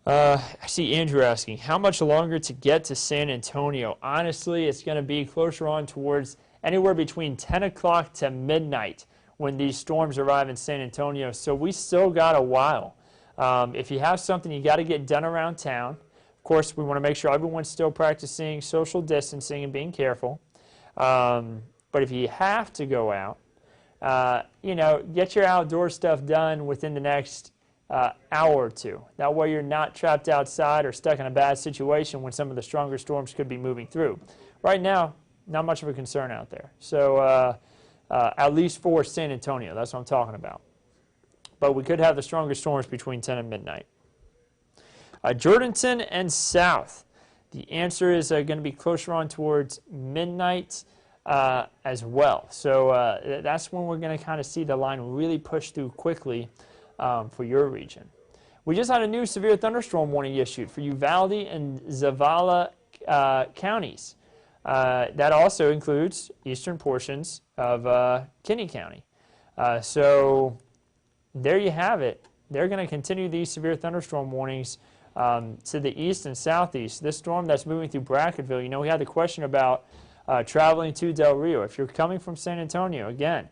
I see Andrew asking, how much longer to get to San Antonio? Honestly, it's going to be closer on towards anywhere between 10 o'clock to midnight when these storms arrive in San Antonio, so we still got a while. If you have something you got to get done around town, of course, we want to make sure everyone's still practicing social distancing and being careful. But if you have to go out, you know, get your outdoor stuff done within the next hour or two. That way you're not trapped outside or stuck in a bad situation when some of the stronger storms could be moving through. Right now, not much of a concern out there. So at least for San Antonio, that's what I'm talking about. But we could have the strongest storms between 10 and midnight. Jordanton and south. The answer is going to be closer on towards midnight as well. So that's when we're going to kind of see the line really push through quickly for your region. We just had a new severe thunderstorm warning issued for Uvalde and Zavala counties. That also includes eastern portions of Kinney County. So there you have it. They're going to continue these severe thunderstorm warnings to the east and southeast. This storm that's moving through Brackettville, you know, we had the question about traveling to Del Rio. If you're coming from San Antonio, again,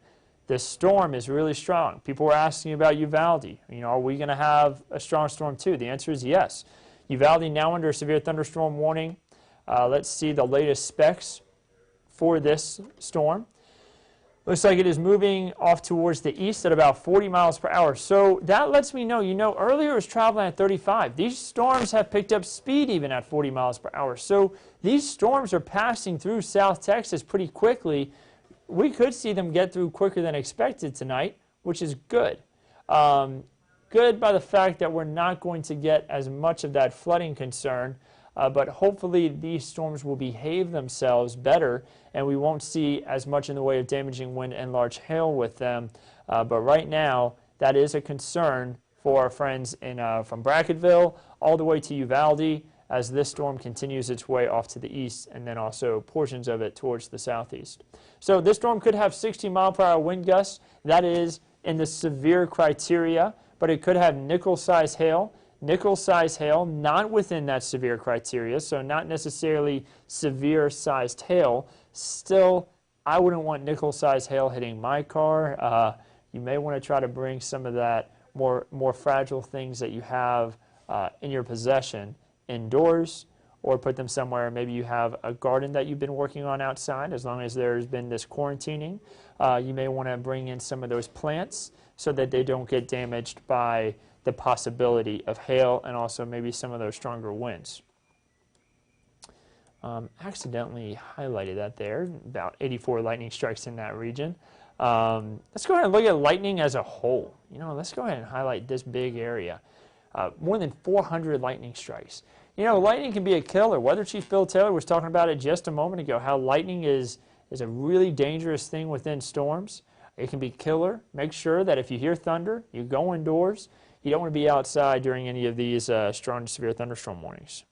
this storm is really strong. People were asking about Uvalde. You know, are we going to have a strong storm too? The answer is yes. Uvalde now under a severe thunderstorm warning. Let's see the latest specs for this storm. Looks like it is moving off towards the east at about 40 miles per hour. So that lets me know, you know, earlier it was traveling at 35. These storms have picked up speed even at 40 miles per hour. So these storms are passing through South Texas pretty quickly. We could see them get through quicker than expected tonight, which is good. Good by the fact that we're not going to get as much of that flooding concern. But hopefully these storms will behave themselves better and we won't see as much in the way of damaging wind and large hail with them. But right now, that is a concern for our friends in, from Brackettville all the way to Uvalde as this storm continues its way off to the east and then also portions of it towards the southeast. So this storm could have 60-mile-per-hour wind gusts. That is in the severe criteria, but it could have nickel-size hail. Nickel-sized hail, not within that severe criteria, so not necessarily severe-sized hail. Still, I wouldn't want nickel-sized hail hitting my car. You may want to try to bring some of that more fragile things that you have in your possession indoors or put them somewhere. Maybe you have a garden that you've been working on outside. As long as there's been this quarantining, you may want to bring in some of those plants so that they don't get damaged by the possibility of hail and also maybe some of those stronger winds. Accidentally highlighted that there, about 84 lightning strikes in that region. Let's go ahead and look at lightning as a whole. Let's go ahead and highlight this big area. More than 400 lightning strikes. Lightning can be a killer. Weather Chief Bill Taylor was talking about it just a moment ago, how lightning is a really dangerous thing within storms. It can be killer. Make sure that if you hear thunder, you go indoors. You don't want to be outside during any of these strong to severe thunderstorm warnings.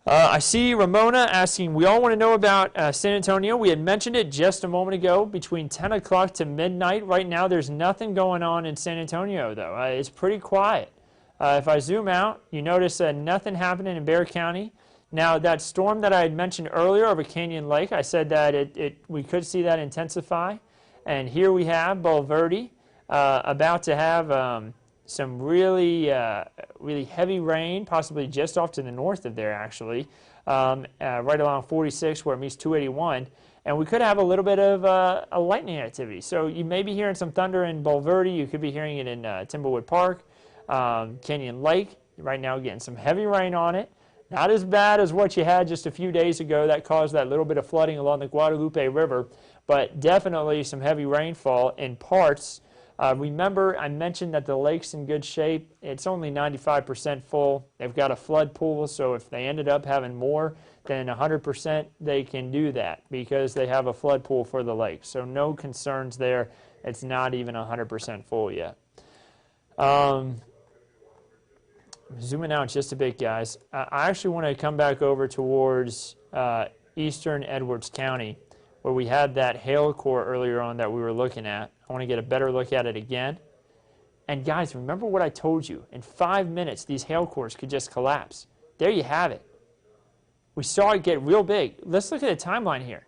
I see Ramona asking, we all want to know about San Antonio. We had mentioned it just a moment ago, between 10 o'clock to midnight. Right now, there's nothing going on in San Antonio, though. It's pretty quiet. If I zoom out, you notice nothing happening in Bexar County. Now, that storm that I had mentioned earlier over Canyon Lake, I said that we could see that intensify. And here we have Bulverde about to have some really heavy rain, possibly just off to the north of there, actually, right along 46 where it meets 281. And we could have a little bit of a lightning activity. So you may be hearing some thunder in Bulverde. You could be hearing it in Timberwood Park, Canyon Lake. Right now getting some heavy rain on it. Not as bad as what you had just a few days ago that caused that little bit of flooding along the Guadalupe River, but definitely some heavy rainfall in parts. Remember, I mentioned that the lake's in good shape. It's only 95% full. They've got a flood pool, so if they ended up having more than 100%, they can do that because they have a flood pool for the lake. So no concerns there. It's not even 100% full yet. Zooming out just a bit, guys. I actually want to come back over towards eastern Edwards County, where we had that hail core earlier on that we were looking at. I want to get a better look at it again. And guys, remember what I told you. In 5 minutes, these hail cores could just collapse. There you have it. We saw it get real big. Let's look at the timeline here.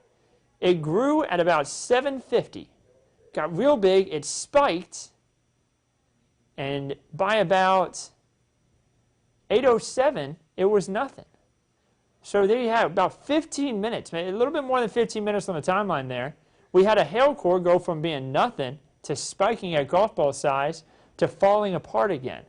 It grew at about 750. Got real big. It spiked. And by about 8:07, it was nothing. So there you have about 15 minutes, a little bit more than 15 minutes on the timeline there. We had a hail core go from being nothing to spiking at golf ball size to falling apart again.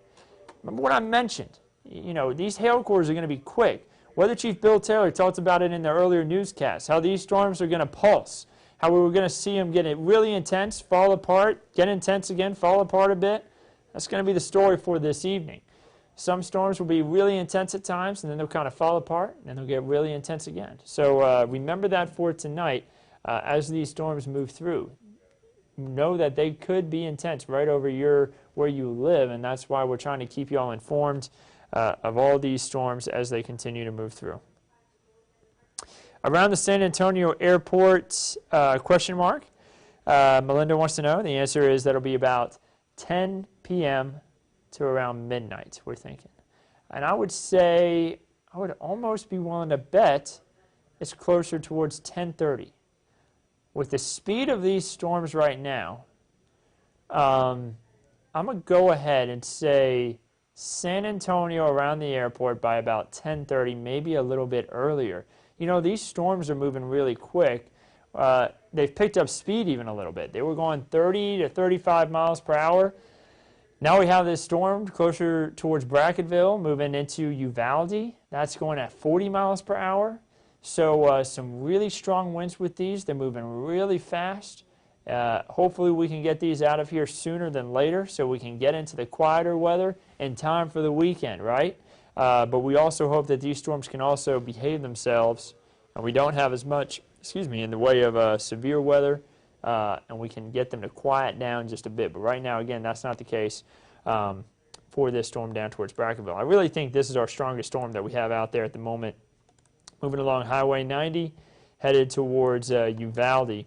Remember what I mentioned. These hail cores are going to be quick. Weather Chief Bill Taylor talked about it in the earlier newscast, how these storms are going to pulse, how we were going to see them get really intense, fall apart, get intense again, fall apart a bit. That's going to be the story for this evening. Some storms will be really intense at times, and then they'll kind of fall apart, and then they'll get really intense again. So remember that for tonight as these storms move through. Know that they could be intense right over where you live, and that's why we're trying to keep you all informed of all these storms as they continue to move through. Around the San Antonio airport, question mark. Melinda wants to know. The answer is that'll be about 10 p.m. to around midnight, we're thinking. And I would say, I would almost be willing to bet it's closer towards 10:30. With the speed of these storms right now, I'm going to go ahead and say San Antonio around the airport by about 10:30, maybe a little bit earlier. These storms are moving really quick. They've picked up speed even a little bit. They were going 30 to 35 miles per hour. Now we have this storm closer towards Brackettville, moving into Uvalde. That's going at 40 miles per hour. So some really strong winds with these. They're moving really fast. Hopefully we can get these out of here sooner than later so we can get into the quieter weather in time for the weekend, right? But we also hope that these storms can also behave themselves and we don't have as much, in the way of severe weather. And we can get them to quiet down just a bit. But right now, again, that's not the case for this storm down towards Brackettville. I really think this is our strongest storm that we have out there at the moment. Moving along Highway 90, headed towards Uvalde.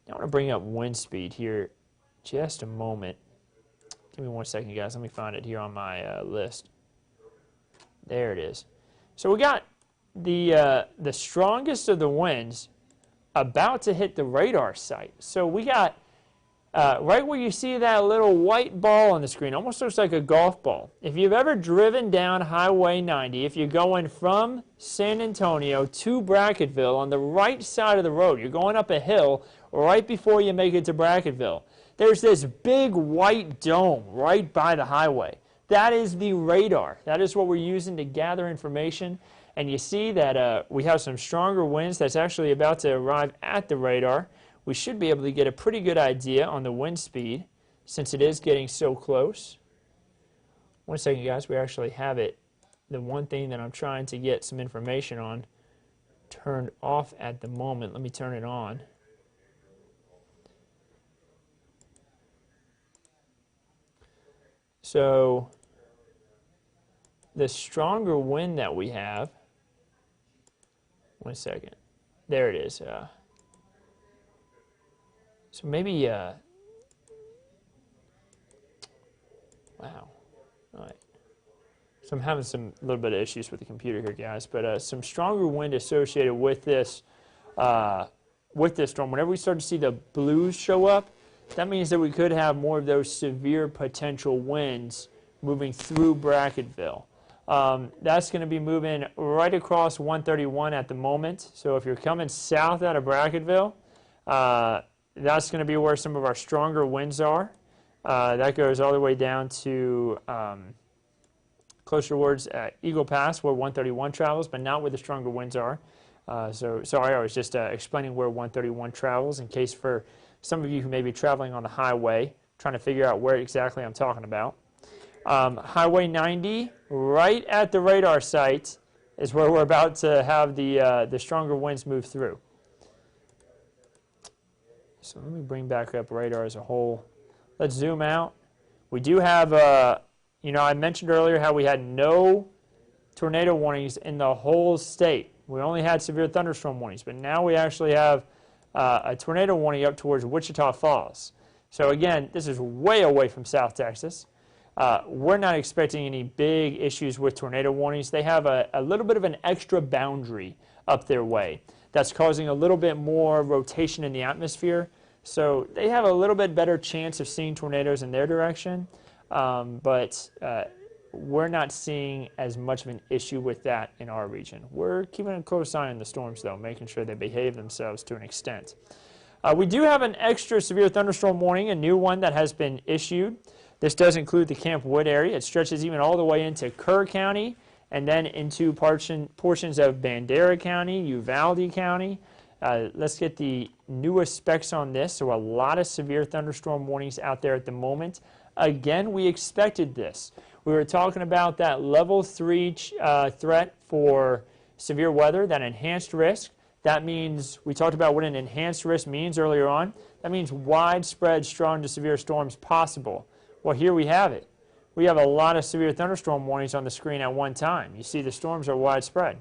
Now I want to bring up wind speed here just a moment. Give me 1 second, guys. Let me find it here on my list. There it is. So we got the strongest of the winds about to hit the radar site. So we got right where you see that little white ball on the screen, almost looks like a golf ball. If you've ever driven down Highway 90, if you're going from San Antonio to Brackettville on the right side of the road, you're going up a hill right before you make it to Brackettville, there's this big white dome right by the highway. That is the radar. That is what we're using to gather information. And you see that we have some stronger winds that's actually about to arrive at the radar. We should be able to get a pretty good idea on the wind speed since it is getting so close. One second, guys. We actually have it. The one thing that I'm trying to get some information on turned off at the moment. Let me turn it on. So the stronger wind that we have, one second, there it is. So maybe, wow. All right. So I'm having some little bit of issues with the computer here, guys, but some stronger wind associated with this storm. Whenever we start to see the blues show up, that means that we could have more of those severe potential winds moving through Brackettville. That's going to be moving right across 131 at the moment. So if you're coming south out of Brackettville, that's going to be where some of our stronger winds are. That goes all the way down to closer towards Eagle Pass where 131 travels, but not where the stronger winds are. So sorry, I was just explaining where 131 travels in case for some of you who may be traveling on the highway, trying to figure out where exactly I'm talking about. Highway 90, right at the radar site, is where we're about to have the stronger winds move through. So let me bring back up radar as a whole. Let's zoom out. We do have, I mentioned earlier how we had no tornado warnings in the whole state. We only had severe thunderstorm warnings, but now we actually have a tornado warning up towards Wichita Falls. So again, this is way away from South Texas. We're not expecting any big issues with tornado warnings. They have a little bit of an extra boundary up their way that's causing a little bit more rotation in the atmosphere. So they have a little bit better chance of seeing tornadoes in their direction, but we're not seeing as much of an issue with that in our region. We're keeping a close eye on the storms, though, making sure they behave themselves to an extent. We do have an extra severe thunderstorm warning, a new one that has been issued. This does include the Camp Wood area. It stretches even all the way into Kerr County and then into portions of Bandera County, Uvalde County. Let's get the newest specs on this. So a lot of severe thunderstorm warnings out there at the moment. Again, we expected this. We were talking about that level 3 threat for severe weather, that enhanced risk. That means, we talked about what an enhanced risk means earlier on. That means widespread strong to severe storms possible. Well, here we have it. We have a lot of severe thunderstorm warnings on the screen at one time. You see the storms are widespread.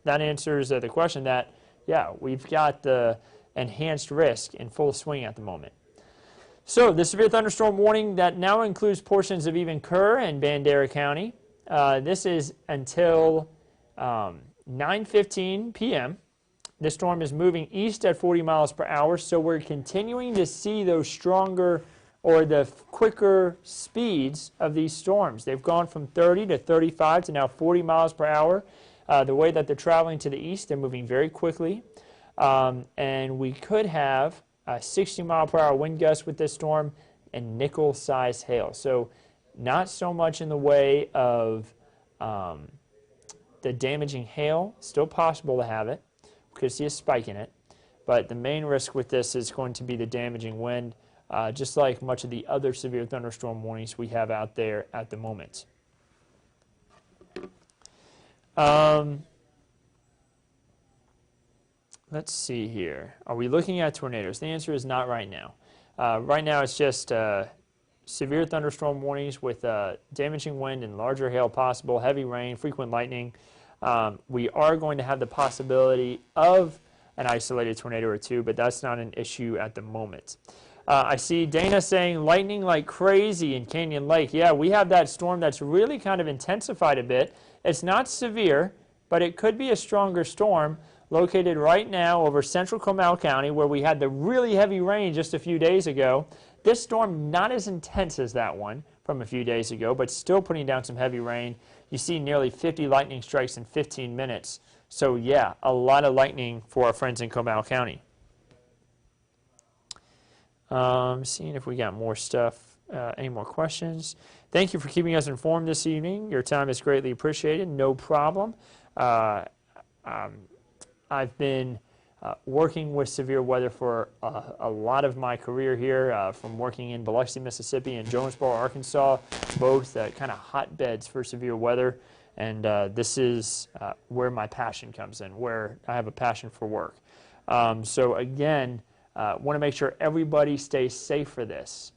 That answers the question that, yeah, we've got the enhanced risk in full swing at the moment. So the severe thunderstorm warning that now includes portions of even Kerr and Bandera County. This is until 9:15 p.m. This storm is moving east at 40 miles per hour, so we're continuing to see those stronger or the quicker speeds of these storms. They've gone from 30 to 35 to now 40 miles per hour. The way that they're traveling to the east, they're moving very quickly. And we could have a 60-mile-per-hour wind gust with this storm and nickel-sized hail. So not so much in the way of the damaging hail. Still possible to have it. We could see a spike in it. But the main risk with this is going to be the damaging wind, just like much of the other severe thunderstorm warnings we have out there at the moment. Let's see here. Are we looking at tornadoes? The answer is not right now. Right now it's just severe thunderstorm warnings with damaging wind and larger hail possible, heavy rain, frequent lightning. We are going to have the possibility of an isolated tornado or two, but that's not an issue at the moment. I see Dana saying lightning like crazy in Canyon Lake. Yeah, we have that storm that's really kind of intensified a bit. It's not severe, but it could be a stronger storm. located right now over central Comal County, where we had the really heavy rain just a few days ago. This storm not as intense as that one from a few days ago, but still putting down some heavy rain. You see nearly 50 lightning strikes in 15 minutes. So yeah, a lot of lightning for our friends in Comal County. Seeing if we got more stuff, any more questions. Thank you for keeping us informed this evening. Your time is greatly appreciated. No problem. I've been working with severe weather for a lot of my career here, from working in Biloxi, Mississippi, and Jonesboro, Arkansas, both kind of hotbeds for severe weather. And this is where my passion comes in, where I have a passion for work. So again, want to make sure everybody stays safe for this.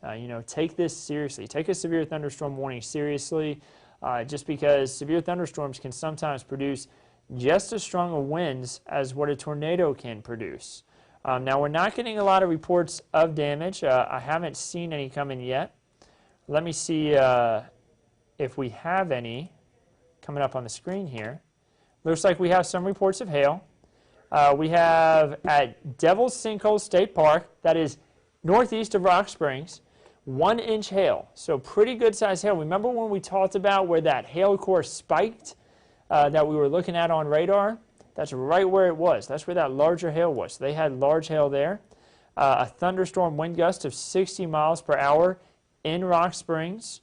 Take this seriously. Take a severe thunderstorm warning seriously, just because severe thunderstorms can sometimes produce just as strong of winds as what a tornado can produce. Now, we're not getting a lot of reports of damage. I haven't seen any coming yet. Let me see if we have any coming up on the screen here. Looks like we have some reports of hail. We have at Devil's Sinkhole State Park, that is northeast of Rock Springs, 1-inch hail. So pretty good size hail. Remember when we talked about where that hail core spiked that we were looking at on radar? That's right where it was. That's where that larger hail was. So they had large hail there. A thunderstorm wind gust of 60 miles per hour in Rock Springs.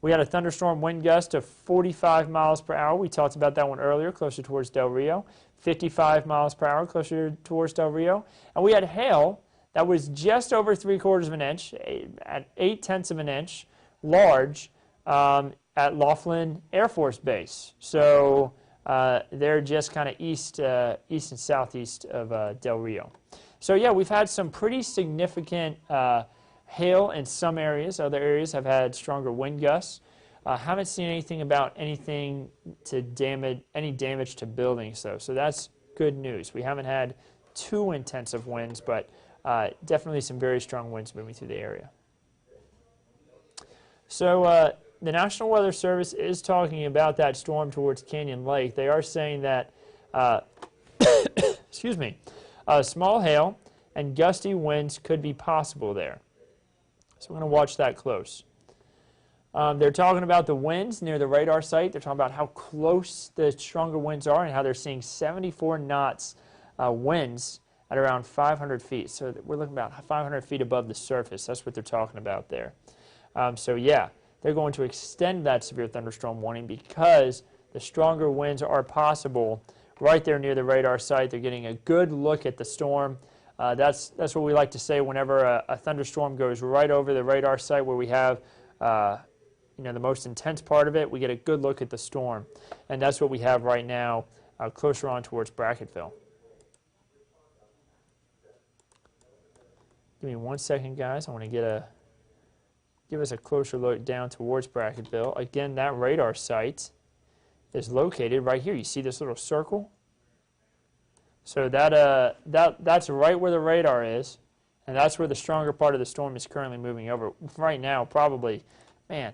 We had a thunderstorm wind gust of 45 miles per hour. We talked about that one earlier, closer towards Del Rio. 55 miles per hour, closer towards Del Rio. And we had hail that was just over 3/4 of an inch, at 8/10 of an inch, large, at Laughlin Air Force Base. So they're just kind of east and southeast of Del Rio. So yeah, we've had some pretty significant hail in some areas. Other areas have had stronger wind gusts. Haven't seen anything about any damage to buildings though. So that's good news. We haven't had too intensive winds, but definitely some very strong winds moving through the area. So the National Weather Service is talking about that storm towards Canyon Lake. They are saying that, excuse me, small hail and gusty winds could be possible there. So we're going to watch that close. They're talking about the winds near the radar site. They're talking about how close the stronger winds are and how they're seeing 74 knots winds at around 500 feet. So we're looking about 500 feet above the surface. That's what they're talking about there. So yeah, they're going to extend that severe thunderstorm warning because the stronger winds are possible right there near the radar site. They're getting a good look at the storm. That's what we like to say whenever a thunderstorm goes right over the radar site where we have the most intense part of it. We get a good look at the storm, and that's what we have right now closer on towards Bracketville. Give me 1 second, guys. I want to give us a closer look down towards Bracketville. Again, that radar site is located right here. You see this little circle? So that's right where the radar is, and that's where the stronger part of the storm is currently moving over. Right now, probably, man,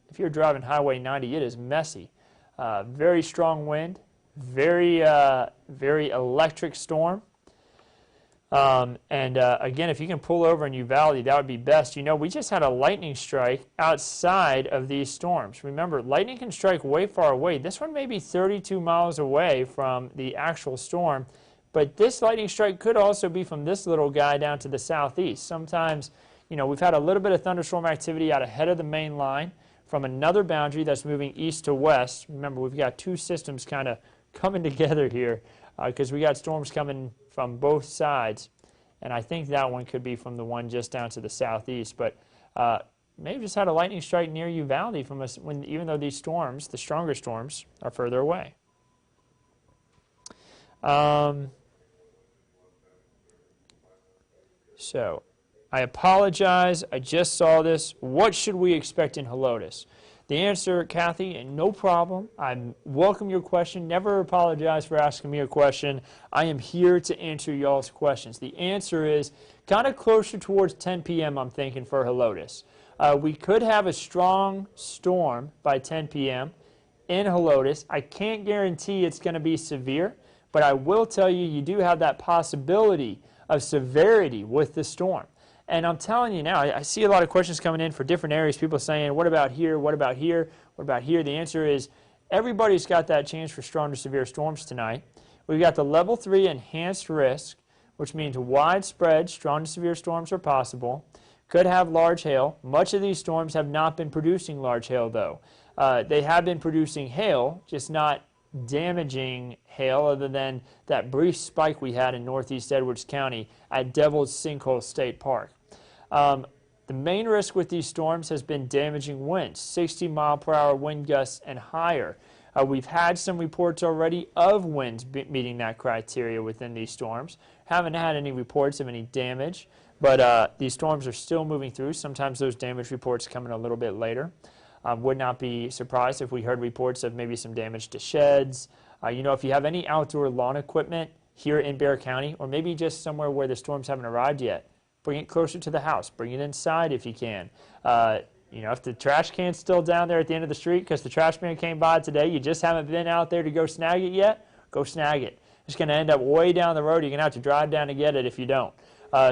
if you're driving Highway 90, it is messy. Very strong wind, very electric storm. Again, if you can pull over in Uvalde, that would be best. We just had a lightning strike outside of these storms. Remember, lightning can strike way far away. This one may be 32 miles away from the actual storm, but this lightning strike could also be from this little guy down to the southeast. Sometimes, we've had a little bit of thunderstorm activity out ahead of the main line from another boundary that's moving east to west. Remember, we've got two systems kind of coming together here because we got storms coming from both sides, and I think that one could be from the one just down to the southeast. But maybe just had a lightning strike near Uvalde from us, even though these storms, the stronger storms, are further away. So, I apologize. I just saw this. What should we expect in Helotes? The answer, Kathy, and no problem. I welcome your question. Never apologize for asking me a question. I am here to answer y'all's questions. The answer is kind of closer towards 10 p.m., I'm thinking, for Helotes. We could have a strong storm by 10 p.m. in Helotes. I can't guarantee it's going to be severe, But I will tell you, you do have that possibility of severity with the storm. And I'm telling you now, I see a lot of questions coming in for different areas. People saying, what about here? What about here? What about here? The answer is everybody's got that chance for strong to severe storms tonight. We've got the level 3 enhanced risk, which means widespread strong to severe storms are possible. Could have large hail. Much of these storms have not been producing large hail, though. They have been producing hail, just not damaging hail, other than that brief spike we had in northeast Edwards County at Devil's Sinkhole State Park. The main risk with these storms has been damaging winds, 60-mile-per-hour wind gusts and higher. We've had some reports already of winds meeting that criteria within these storms. Haven't had any reports of any damage, but these storms are still moving through. Sometimes those damage reports come in a little bit later. Would not be surprised if we heard reports of maybe some damage to sheds. If you have any outdoor lawn equipment here in Bexar County, or maybe just somewhere where the storms haven't arrived yet, bring it closer to the house. Bring it inside if you can. If the trash can's still down there at the end of the street because the trash man came by today, you just haven't been out there to go snag it yet, go snag it. It's going to end up way down the road. You're going to have to drive down to get it if you don't.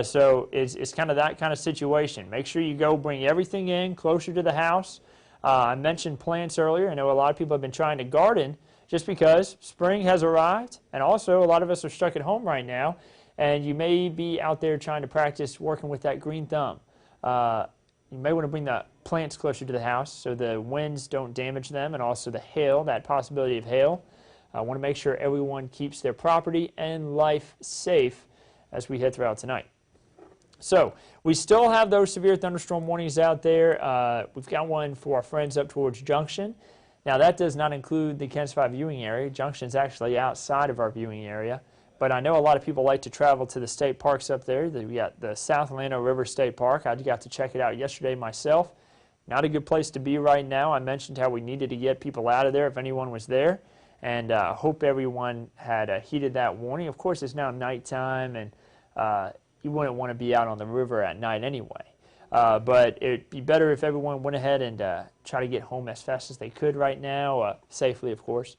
So it's kind of that kind of situation. Make sure you go bring everything in closer to the house. I mentioned plants earlier. I know a lot of people have been trying to garden just because spring has arrived, and also a lot of us are stuck at home right now, and you may be out there trying to practice working with that green thumb. You may want to bring the plants closer to the house so the winds don't damage them, and also the hail, that possibility of hail. I want to make sure everyone keeps their property and life safe as we head throughout tonight. So we still have those severe thunderstorm warnings out there. We've got one for our friends up towards Junction. Now that does not include the Kansas 5 viewing area. Junction's actually outside of our viewing area. But I know a lot of people like to travel to the state parks up there. We got the South Atlanta River State Park. I got to check it out yesterday myself. Not a good place to be right now. I mentioned how we needed to get people out of there if anyone was there. And I hope everyone had heeded that warning. Of course, it's now nighttime, and you wouldn't want to be out on the river at night anyway. But it'd be better if everyone went ahead and try to get home as fast as they could right now, safely, of course,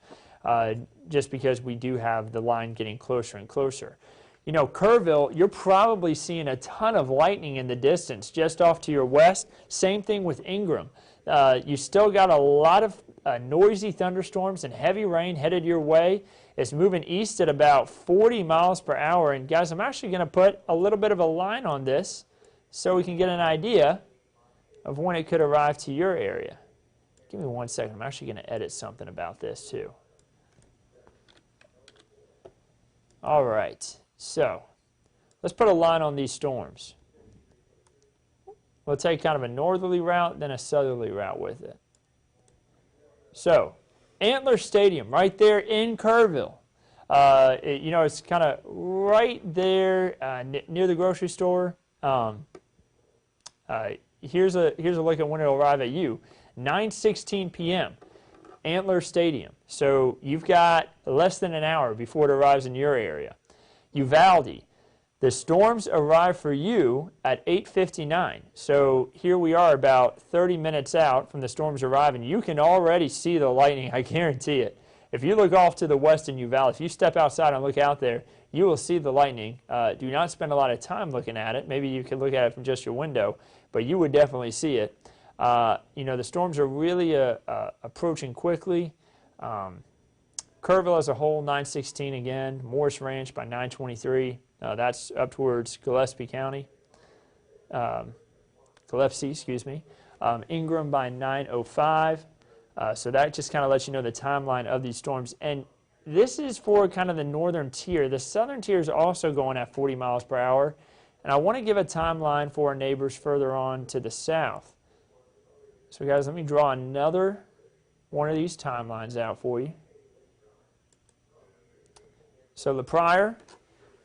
just because we do have the line getting closer and closer. Kerrville, you're probably seeing a ton of lightning in the distance just off to your west. Same thing with Ingram. You still got a lot of noisy thunderstorms and heavy rain headed your way. It's moving east at about 40 miles per hour. And guys, I'm actually going to put a little bit of a line on this so we can get an idea of when it could arrive to your area. Give me 1 second. I'm actually going to edit something about this too. All right, so let's put a line on these storms. We'll take kind of a northerly route, then a southerly route with it. So, Antler Stadium, right there in Kerrville. It's kind of right there near the grocery store. Here's a look at when it'll arrive at you. 9:16 p.m. Antler Stadium. So you've got less than an hour before it arrives in your area. Uvalde. The storms arrive for you at 8:59. So here we are about 30 minutes out from the storms arriving. You can already see the lightning, I guarantee it. If you look off to the west in Uvalde, if you step outside and look out there, you will see the lightning. Do not spend a lot of time looking at it. Maybe you can look at it from just your window, but you would definitely see it. The storms are really approaching quickly. Kerrville as a whole, 9:16 again. Morris Ranch by 9:23. That's up towards Gillespie County. Gillespie, excuse me. Ingram by 9:05. So that just kind of lets you know the timeline of these storms. And this is for kind of the northern tier. The southern tier is also going at 40 miles per hour. And I want to give a timeline for our neighbors further on to the south. So guys, let me draw another one of these timelines out for you. So La Pryor,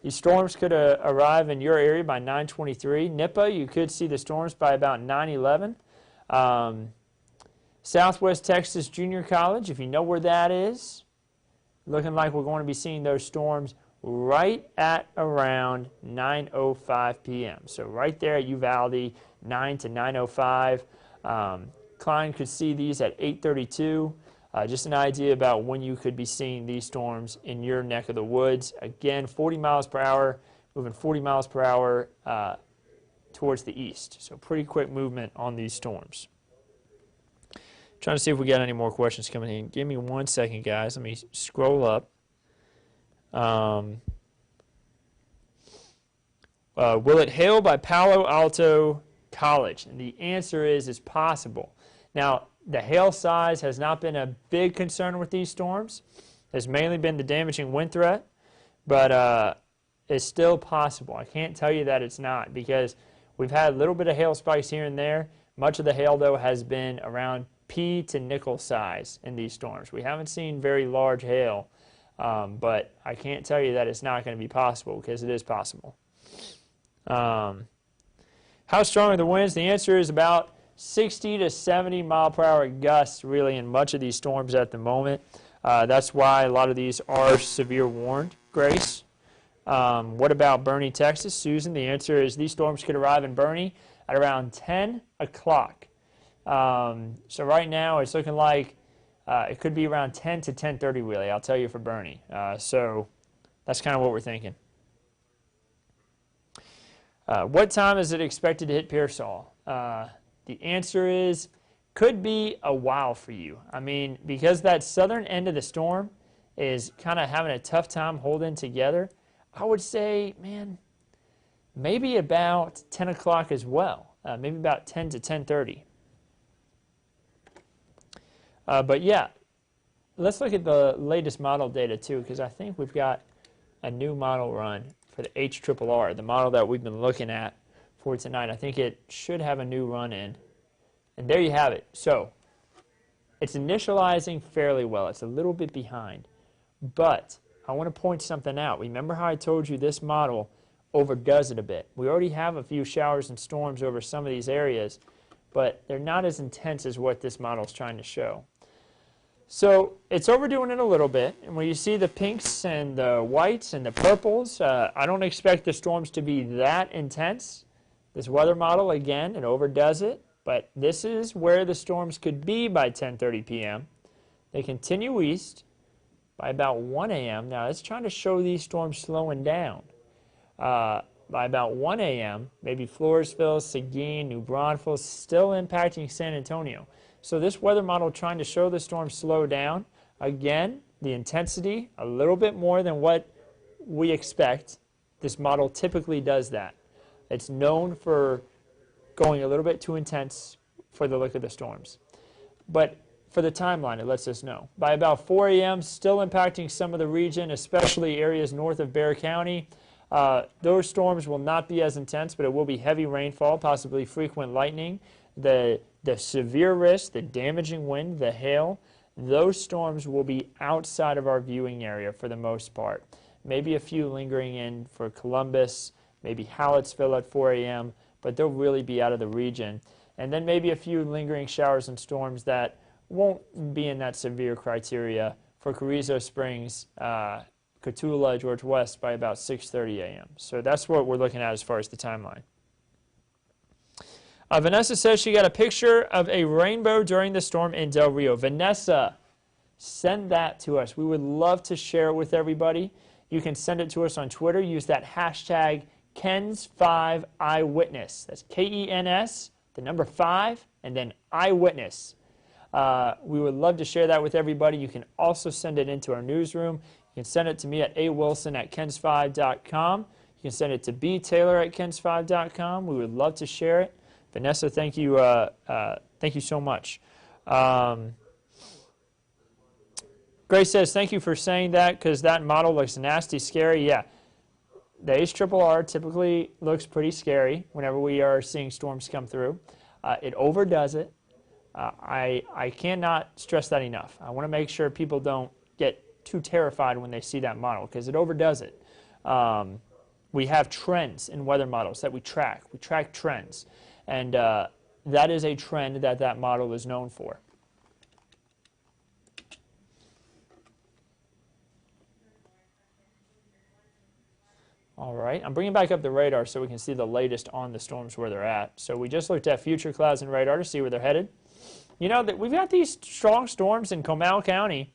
these storms could arrive in your area by 9:23. Nippa, you could see the storms by about 9:11. Southwest Texas Junior College, if you know where that is, looking like we're going to be seeing those storms right at around 9:05 p.m. So right there at Uvalde, 9 to 9:05. Klein could see these at 8:32. Just an idea about when you could be seeing these storms in your neck of the woods. Again, 40 miles per hour, moving 40 miles per hour towards the east. So pretty quick movement on these storms. Trying to see if we got any more questions coming in. Give me 1 second, guys. Let me scroll up. Will it hail by Palo Alto College? And the answer is it's possible. Now, the hail size has not been a big concern with these storms. It's mainly been the damaging wind threat, but it's still possible. I can't tell you that it's not, because we've had a little bit of hail spikes here and there. Much of the hail, though, has been around pea to nickel size in these storms. We haven't seen very large hail, but I can't tell you that it's not going to be possible, because it is possible. How strong are the winds? The answer is about 60 to 70 mile per hour gusts really in much of these storms at the moment. That's why a lot of these are severe warned, Grace. What about Bernie, Texas? Susan, the answer is these storms could arrive in Bernie at around 10 o'clock. So right now it's looking like it could be around 10 to 10:30 really, I'll tell you, for Bernie. So that's kind of what we're thinking. What time is it expected to hit Pearsall? The answer is could be a while for you. I mean, because that southern end of the storm is kind of having a tough time holding together, I would say, man, maybe about 10 o'clock as well. Maybe about 10 to 10:30. But yeah, let's look at the latest model data too, because I think we've got a new model run for the HRRR, the model that we've been looking at for tonight. I think it should have a new run in. And there you have it. So it's initializing fairly well. It's a little bit behind. But I want to point something out. Remember how I told you this model overdoes it a bit. We already have a few showers and storms over some of these areas, but they're not as intense as what this model is trying to show. So it's overdoing it a little bit, and when you see the pinks and the whites and the purples, I don't expect the storms to be that intense. This weather model, again, it overdoes it, but this is where the storms could be by 10:30 p.m. They continue east by about 1 a.m. Now, it's trying to show these storms slowing down. By about 1 a.m., maybe Floresville, Seguin, New Braunfels, still impacting San Antonio. So this weather model trying to show the storm slow down. Again, the intensity a little bit more than what we expect. This model typically does that. It's known for going a little bit too intense for the look of the storms. But for the timeline, it lets us know. By about 4 a.m., still impacting some of the region, especially areas north of Bexar County. Those storms will not be as intense, but it will be heavy rainfall, possibly frequent lightning. The severe risk, the damaging wind, the hail, those storms will be outside of our viewing area for the most part. Maybe a few lingering in for Columbus, maybe Hallettsville at 4 a.m., but they'll really be out of the region. And then maybe a few lingering showers and storms that won't be in that severe criteria for Carrizo Springs, Cotulla, George West by about 6:30 a.m. So that's what we're looking at as far as the timeline. Vanessa says she got a picture of a rainbow during the storm in Del Rio. Vanessa, send that to us. We would love to share it with everybody. You can send it to us on Twitter. Use that hashtag KENS5Eyewitness. That's K-E-N-S, the number 5, and then eyewitness. We would love to share that with everybody. You can also send it into our newsroom. You can send it to me at awilson@kens5.com. You can send it to btaylor@kens5.com. We would love to share it. Vanessa, thank you so much. Grace says, thank you for saying that, because that model looks nasty, scary. Yeah, the HRRR typically looks pretty scary whenever we are seeing storms come through. It overdoes it. I cannot stress that enough. I want to make sure people don't get too terrified when they see that model, because it overdoes it. We have trends in weather models that we track. We track trends. And that is a trend that that model is known for. All right, I'm bringing back up the radar so we can see the latest on the storms where they're at. So we just looked at future clouds and radar to see where they're headed. You know, that we've got these strong storms in Comal County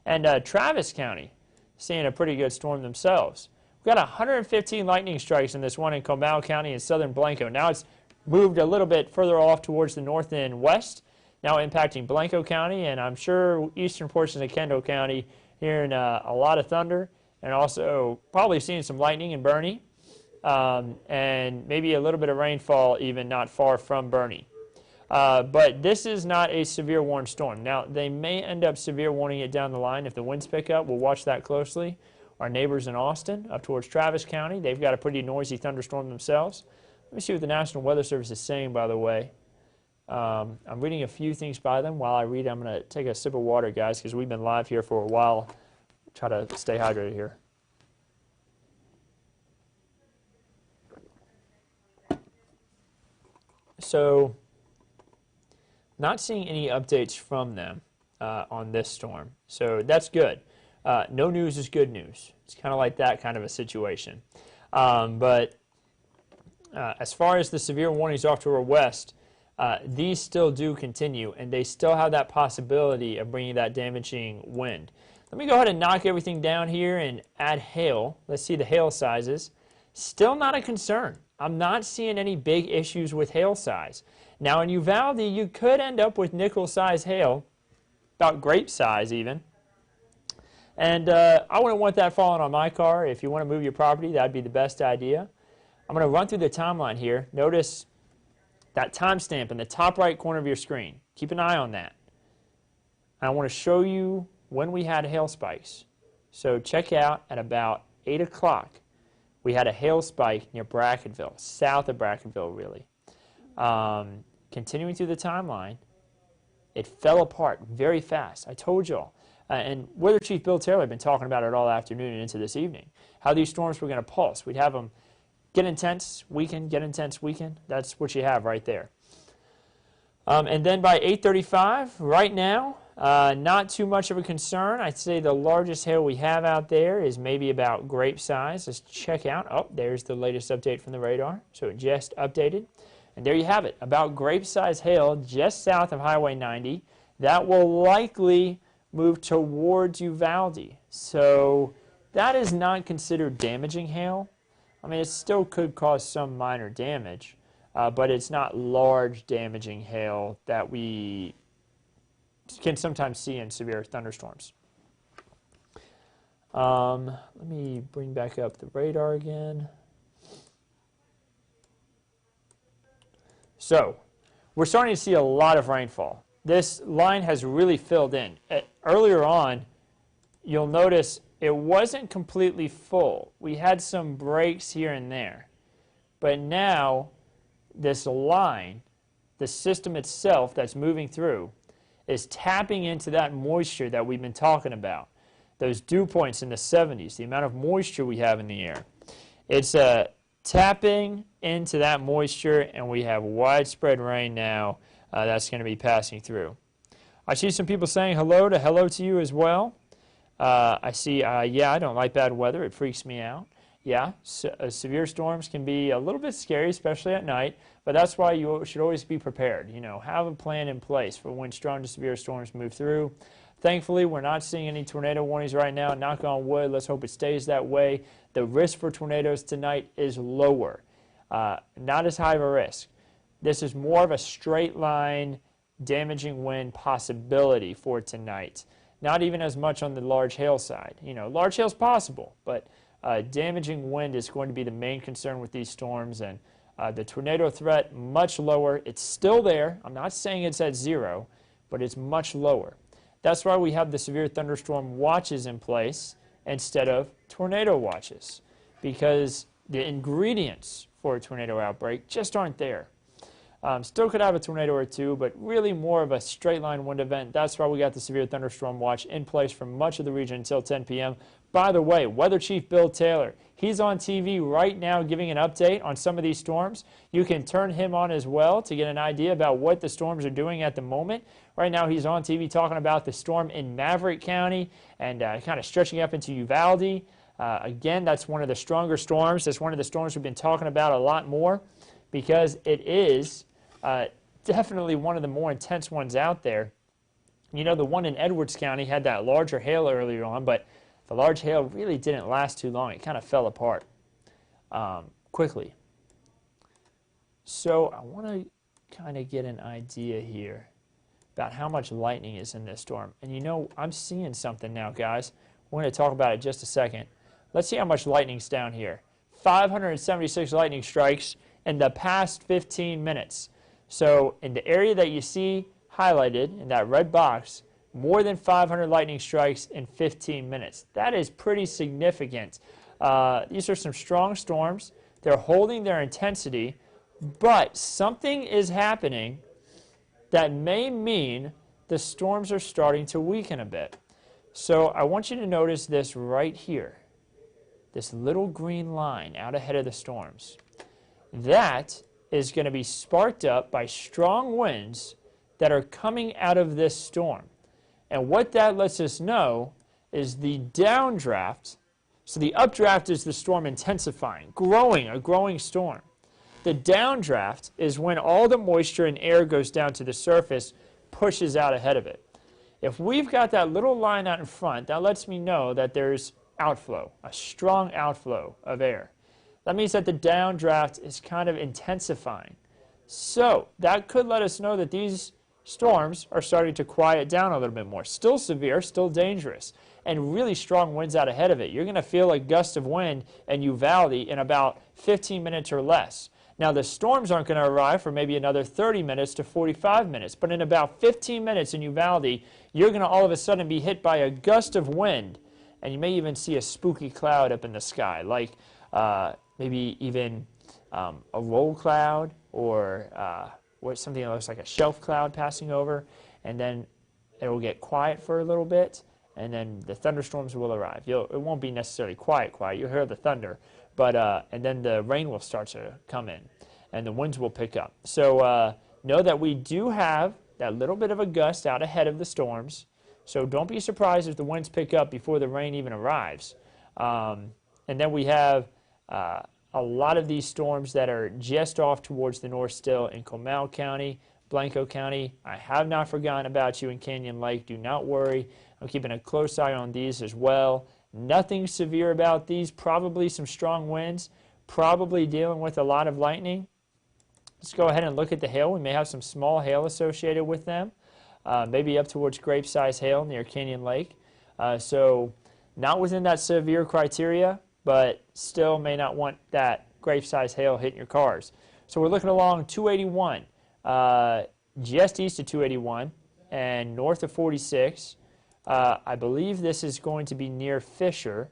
and Travis County seeing a pretty good storm themselves. We've got 115 lightning strikes in this one in Comal County and southern Blanco. Now it's moved a little bit further off towards the north and west, now impacting Blanco County, and I'm sure eastern portions of Kendall County hearing a lot of thunder, and also probably seeing some lightning in Bernie, and maybe a little bit of rainfall even not far from Bernie. But this is not a severe warning storm. Now, they may end up severe warning it down the line if the winds pick up. We'll watch that closely. Our neighbors in Austin, up towards Travis County, they've got a pretty noisy thunderstorm themselves. Let me see what the National Weather Service is saying, by the way. I'm reading a few things by them. While I read, I'm going to take a sip of water, guys, because we've been live here for a while. Try to stay hydrated here. So, not seeing any updates from them on this storm. So that's good. No news is good news. It's kind of like that kind of a situation. But as far as the severe warnings off to our west, these still do continue, and they still have that possibility of bringing that damaging wind. Let me go ahead and knock everything down here and add hail. Let's see the hail sizes. Still not a concern. I'm not seeing any big issues with hail size. Now in Uvalde, you could end up with nickel-size hail, about grape size even. And I wouldn't want that falling on my car. If you want to move your property, that would be the best idea. I'm going to run through the timeline here. Notice that timestamp in the top right corner of your screen. Keep an eye on that. I want to show you when we had hail spikes. So check out at about 8 o'clock. We had a hail spike near Brackenville, south of Brackenville, really. Continuing through the timeline, it fell apart very fast. I told y'all. And Weather Chief Bill Taylor had been talking about it all afternoon and into this evening, how these storms were going to pulse. We'd have them get intense, weaken, get intense, weaken. That's what you have right there. And then by 8:35, right now, not too much of a concern. I'd say the largest hail we have out there is maybe about grape size. Let's check out. Oh, there's the latest update from the radar. So it just updated. And there you have it, about grape size hail just south of Highway 90. That will likely move towards Uvalde. So that is not considered damaging hail. I mean, it still could cause some minor damage, but it's not large damaging hail that we can sometimes see in severe thunderstorms. Let me bring back up the radar again. So, we're starting to see a lot of rainfall. This line has really filled in. Earlier on, you'll notice it wasn't completely full. We had some breaks here and there. But now, this line, the system itself that's moving through, is tapping into that moisture that we've been talking about. Those dew points in the 70s, the amount of moisture we have in the air. It's tapping into that moisture, and we have widespread rain now that's going to be passing through. I see some people saying hello to you as well. I see, yeah, I don't like bad weather. It freaks me out. Yeah, severe storms can be a little bit scary, especially at night, but that's why you should always be prepared. You know, have a plan in place for when strong to severe storms move through. Thankfully, we're not seeing any tornado warnings right now. Knock on wood. Let's hope it stays that way. The risk for tornadoes tonight is lower, not as high of a risk. This is more of a straight line damaging wind possibility for tonight. Not even as much on the large hail side. You know, large hail is possible, but damaging wind is going to be the main concern with these storms, and the tornado threat much lower. It's still there. I'm not saying it's at zero, but it's much lower. That's why we have the severe thunderstorm watches in place instead of tornado watches, because the ingredients for a tornado outbreak just aren't there. Still could have a tornado or two, but really more of a straight line wind event. That's why we got the severe thunderstorm watch in place for much of the region until 10 p.m. By the way, Weather Chief Bill Taylor, he's on TV right now giving an update on some of these storms. You can turn him on as well to get an idea about what the storms are doing at the moment. Right now he's on TV talking about the storm in Maverick County and kind of stretching up into Uvalde. Again, that's one of the stronger storms. That's one of the storms we've been talking about a lot more because it is definitely one of the more intense ones out there. You know, the one in Edwards County had that larger hail earlier on, but the large hail really didn't last too long. It kind of fell apart quickly. So I want to kind of get an idea here about how much lightning is in this storm. And you know, I'm seeing something now, guys. We're going to talk about it in just a second. Let's see how much lightning's down here. 576 lightning strikes in the past 15 minutes. So in the area that you see highlighted in that red box, more than 500 lightning strikes in 15 minutes. That is pretty significant. These are some strong storms. They're holding their intensity, but something is happening that may mean the storms are starting to weaken a bit. So I want you to notice this right here, this little green line out ahead of the storms. That is going to be sparked up by strong winds that are coming out of this storm. And what that lets us know is the downdraft. So the updraft is the storm intensifying, a growing storm. The downdraft is when all the moisture and air goes down to the surface, pushes out ahead of it. If we've got that little line out in front, that lets me know that there's outflow, a strong outflow of air. That means that the downdraft is kind of intensifying. So that could let us know that these storms are starting to quiet down a little bit more. Still severe, still dangerous, and really strong winds out ahead of it. You're going to feel a gust of wind in Uvalde in about 15 minutes or less. Now, the storms aren't going to arrive for maybe another 30 minutes to 45 minutes, but in about 15 minutes in Uvalde, you're going to all of a sudden be hit by a gust of wind, and you may even see a spooky cloud up in the sky, like maybe even a roll cloud or something that looks like a shelf cloud passing over, and then it will get quiet for a little bit, and then the thunderstorms will arrive. It won't be necessarily quiet. You'll hear the thunder, but and then the rain will start to come in, and the winds will pick up. So know that we do have that little bit of a gust out ahead of the storms, so don't be surprised if the winds pick up before the rain even arrives. And then we have a lot of these storms that are just off towards the north still in Comal County, Blanco County. I have not forgotten about you in Canyon Lake. Do not worry. I'm keeping a close eye on these as well. Nothing severe about these. Probably some strong winds. Probably dealing with a lot of lightning. Let's go ahead and look at the hail. We may have some small hail associated with them. Maybe up towards grape-sized hail near Canyon Lake. So not within that severe criteria, but still may not want that grape-sized hail hitting your cars. So we're looking along 281, just east of 281 and north of 46. I believe this is going to be near Fisher.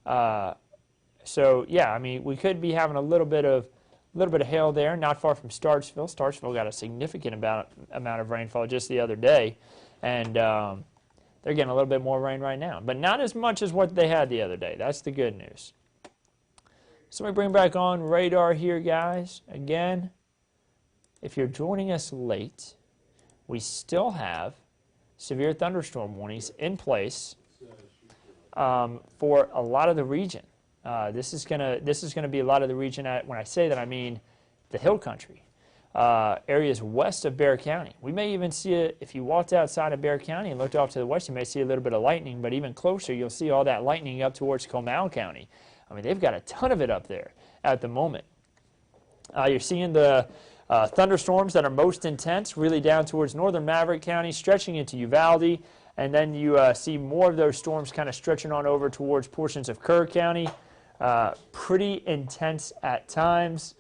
So yeah, I mean, we could be having a little bit of hail there, not far from Starksville. Starksville got a significant amount of rainfall just the other day, and they're getting a little bit more rain right now, but not as much as what they had the other day. That's the good news. So we bring back on radar here, guys. Again, if you're joining us late, we still have severe thunderstorm warnings in place for a lot of the region. This is gonna be a lot of the region. When I say that, I mean the hill country. Areas west of Bexar County. We may even see it, if you walked outside of Bexar County and looked off to the west, you may see a little bit of lightning, but even closer, you'll see all that lightning up towards Comal County. I mean, they've got a ton of it up there at the moment. You're seeing the thunderstorms that are most intense really down towards northern Maverick County, stretching into Uvalde, and then you see more of those storms kind of stretching on over towards portions of Kerr County. Pretty intense at times.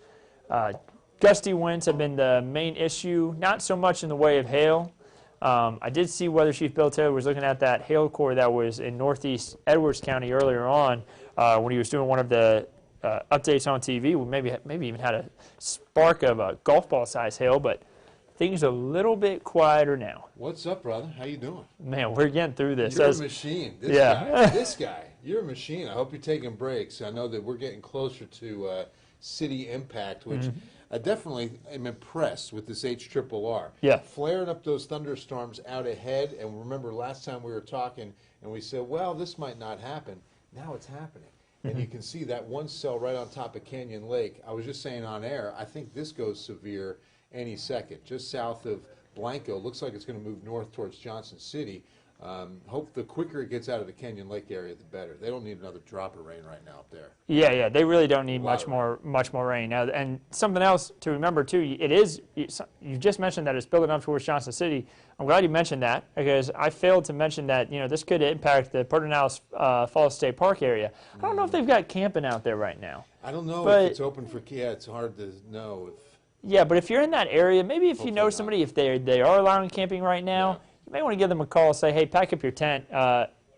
Gusty winds have been the main issue, not so much in the way of hail. I did see Weather Chief Bill Taylor was looking at that hail core that was in northeast Edwards County earlier on when he was doing one of the updates on TV. We maybe even had a spark of a golf ball size hail, but things are a little bit quieter now. What's up, brother? How you doing? Man, we're getting through this. You're a machine. This guy, you're a machine. I hope you're taking breaks. I know that we're getting closer to city impact, which I definitely am impressed with this HRRR. Yeah. Flaring up those thunderstorms out ahead, and remember last time we were talking, and we said, well, this might not happen. Now it's happening. And you can see that one cell right on top of Canyon Lake. I was just saying on air, I think this goes severe any second. Just south of Blanco, looks like it's going to move north towards Johnson City. Hope the quicker it gets out of the Canyon Lake area, the better. They don't need another drop of rain right now up there. Yeah, they really don't need much more rain. Now, and something else to remember too, you just mentioned that it's building up towards Johnson City. I'm glad you mentioned that, because I failed to mention that, this could impact the Pedernales Falls State Park area. I don't know if they've got camping out there right now. I don't know if it's open for, it's hard to know. Yeah, but if you're in that area, maybe if you know somebody, if they are allowing camping right now, you may want to give them a call, say, hey, pack up your tent.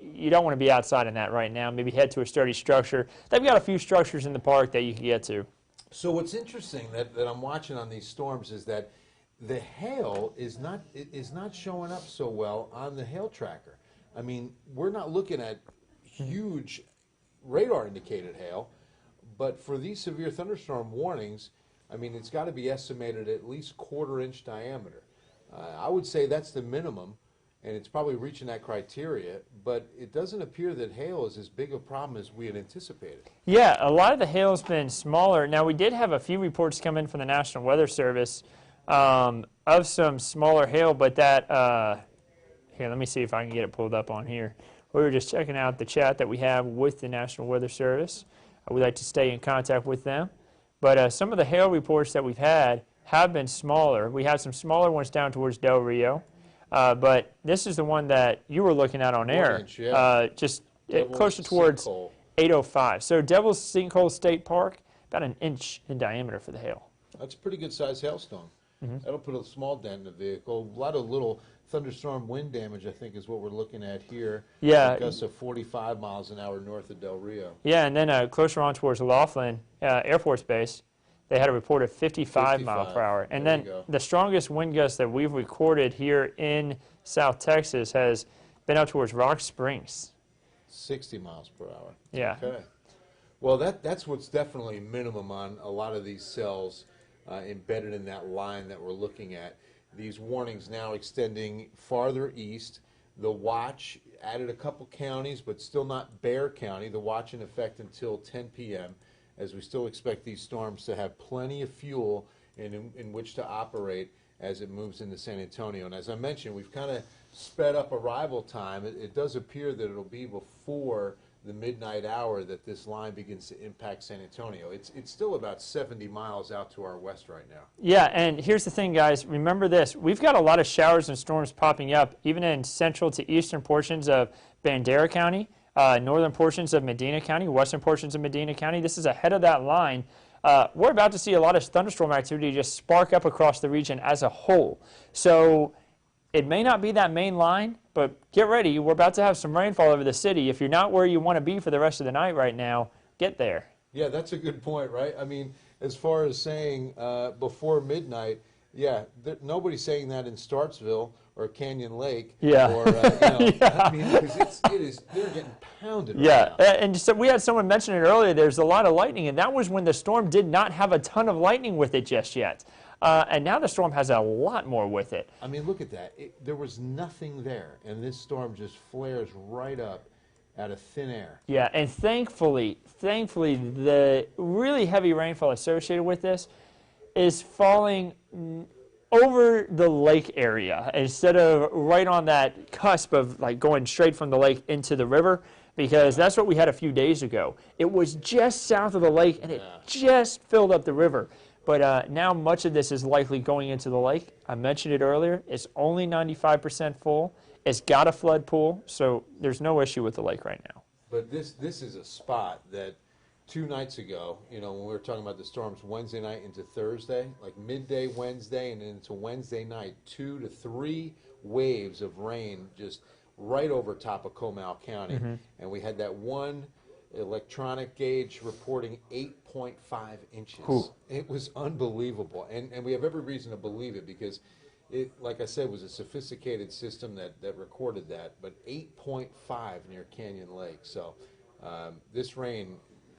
You don't want to be outside in that right now. Maybe head to a sturdy structure. They've got a few structures in the park that you can get to. So what's interesting that I'm watching on these storms is that the hail is not showing up so well on the hail tracker. I mean, we're not looking at huge radar indicated hail, but for these severe thunderstorm warnings, I mean, it's got to be estimated at least 1/4 inch diameter. I would say that's the minimum, and it's probably reaching that criteria, but it doesn't appear that hail is as big a problem as we had anticipated. Yeah, a lot of the hail has been smaller. Now, we did have a few reports come in from the National Weather Service of some smaller hail, but that, here, let me see if I can get it pulled up on here. We were just checking out the chat that we have with the National Weather Service. We'd like to stay in contact with them. But some of the hail reports that we've had have been smaller. We had some smaller ones down towards Del Rio, but this is the one that you were looking at on air, just closer towards Sinkhole. 805. So Devil's Sinkhole State Park, about 1 inch in diameter for the hail. That's a pretty good sized hailstone. That'll put a small dent in the vehicle. A lot of little thunderstorm wind damage, I think, is what we're looking at here. Yeah. Gusts of 45 miles an hour north of Del Rio. Yeah, and then closer on towards Laughlin Air Force Base, they had a report of 55 miles per hour. And then the strongest wind gust that we've recorded here in South Texas has been up towards Rock Springs. 60 miles per hour. Yeah. Okay. Well, that's what's definitely minimum on a lot of these cells embedded in that line that we're looking at. These warnings now extending farther east. The watch added a couple counties, but still not Bexar County. The watch in effect until 10 p.m. as we still expect these storms to have plenty of fuel in which to operate as it moves into San Antonio. And as I mentioned, we've kind of sped up arrival time. It does appear that it'll be before the midnight hour that this line begins to impact San Antonio. It's still about 70 miles out to our west right now. Yeah, and here's the thing, guys. Remember this. We've got a lot of showers and storms popping up, even in central to eastern portions of Bandera County, northern portions of Medina County, western portions of Medina County. This is ahead of that line. We're about to see a lot of thunderstorm activity just spark up across the region as a whole. So it may not be that main line, but get ready. We're about to have some rainfall over the city. If you're not where you want to be for the rest of the night right now, get there. Yeah, that's a good point, right? I mean, as far as saying before midnight, yeah, nobody's saying that in Startsville or Canyon Lake. Yeah. Or, I mean, because they're getting pounded right now. And so we had someone mention it earlier, there's a lot of lightning, and that was when the storm did not have a ton of lightning with it just yet. And now the storm has a lot more with it. I mean, look at that. There was nothing there, and this storm just flares right up out of thin air. Yeah, and thankfully, the really heavy rainfall associated with this is falling over the lake area instead of right on that cusp of like going straight from the lake into the river, because that's what we had a few days ago. It was just south of the lake, and it just filled up the river. But now much of this is likely going into the lake. I mentioned it earlier. It's only 95% full. It's got a flood pool, so there's no issue with the lake right now. But this is a spot that 2 nights ago, when we were talking about the storms Wednesday night into Thursday, like midday Wednesday and into Wednesday night, 2 to 3 waves of rain just right over top of Comal County. And we had that one electronic gauge reporting 8.5 inches. Ooh. It was unbelievable. And we have every reason to believe it because it, like I said, was a sophisticated system that recorded that. But 8.5 near Canyon Lake. So this rain,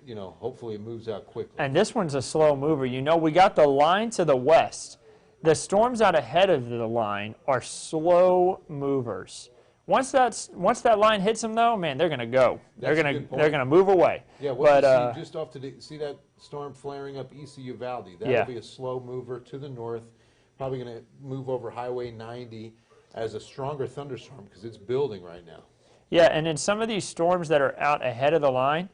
hopefully it moves out quickly. And this one's a slow mover. We got the line to the west. The storms out ahead of the line are slow movers. Once that line hits them, though, man, they're going to go. They're going to move away. Yeah, what you see just off to see that storm flaring up east of Uvalde. That'll be a slow mover to the north. probably going to move over Highway 90 as a stronger thunderstorm because it's building right now. Yeah, and in some of these storms that are out ahead of the line,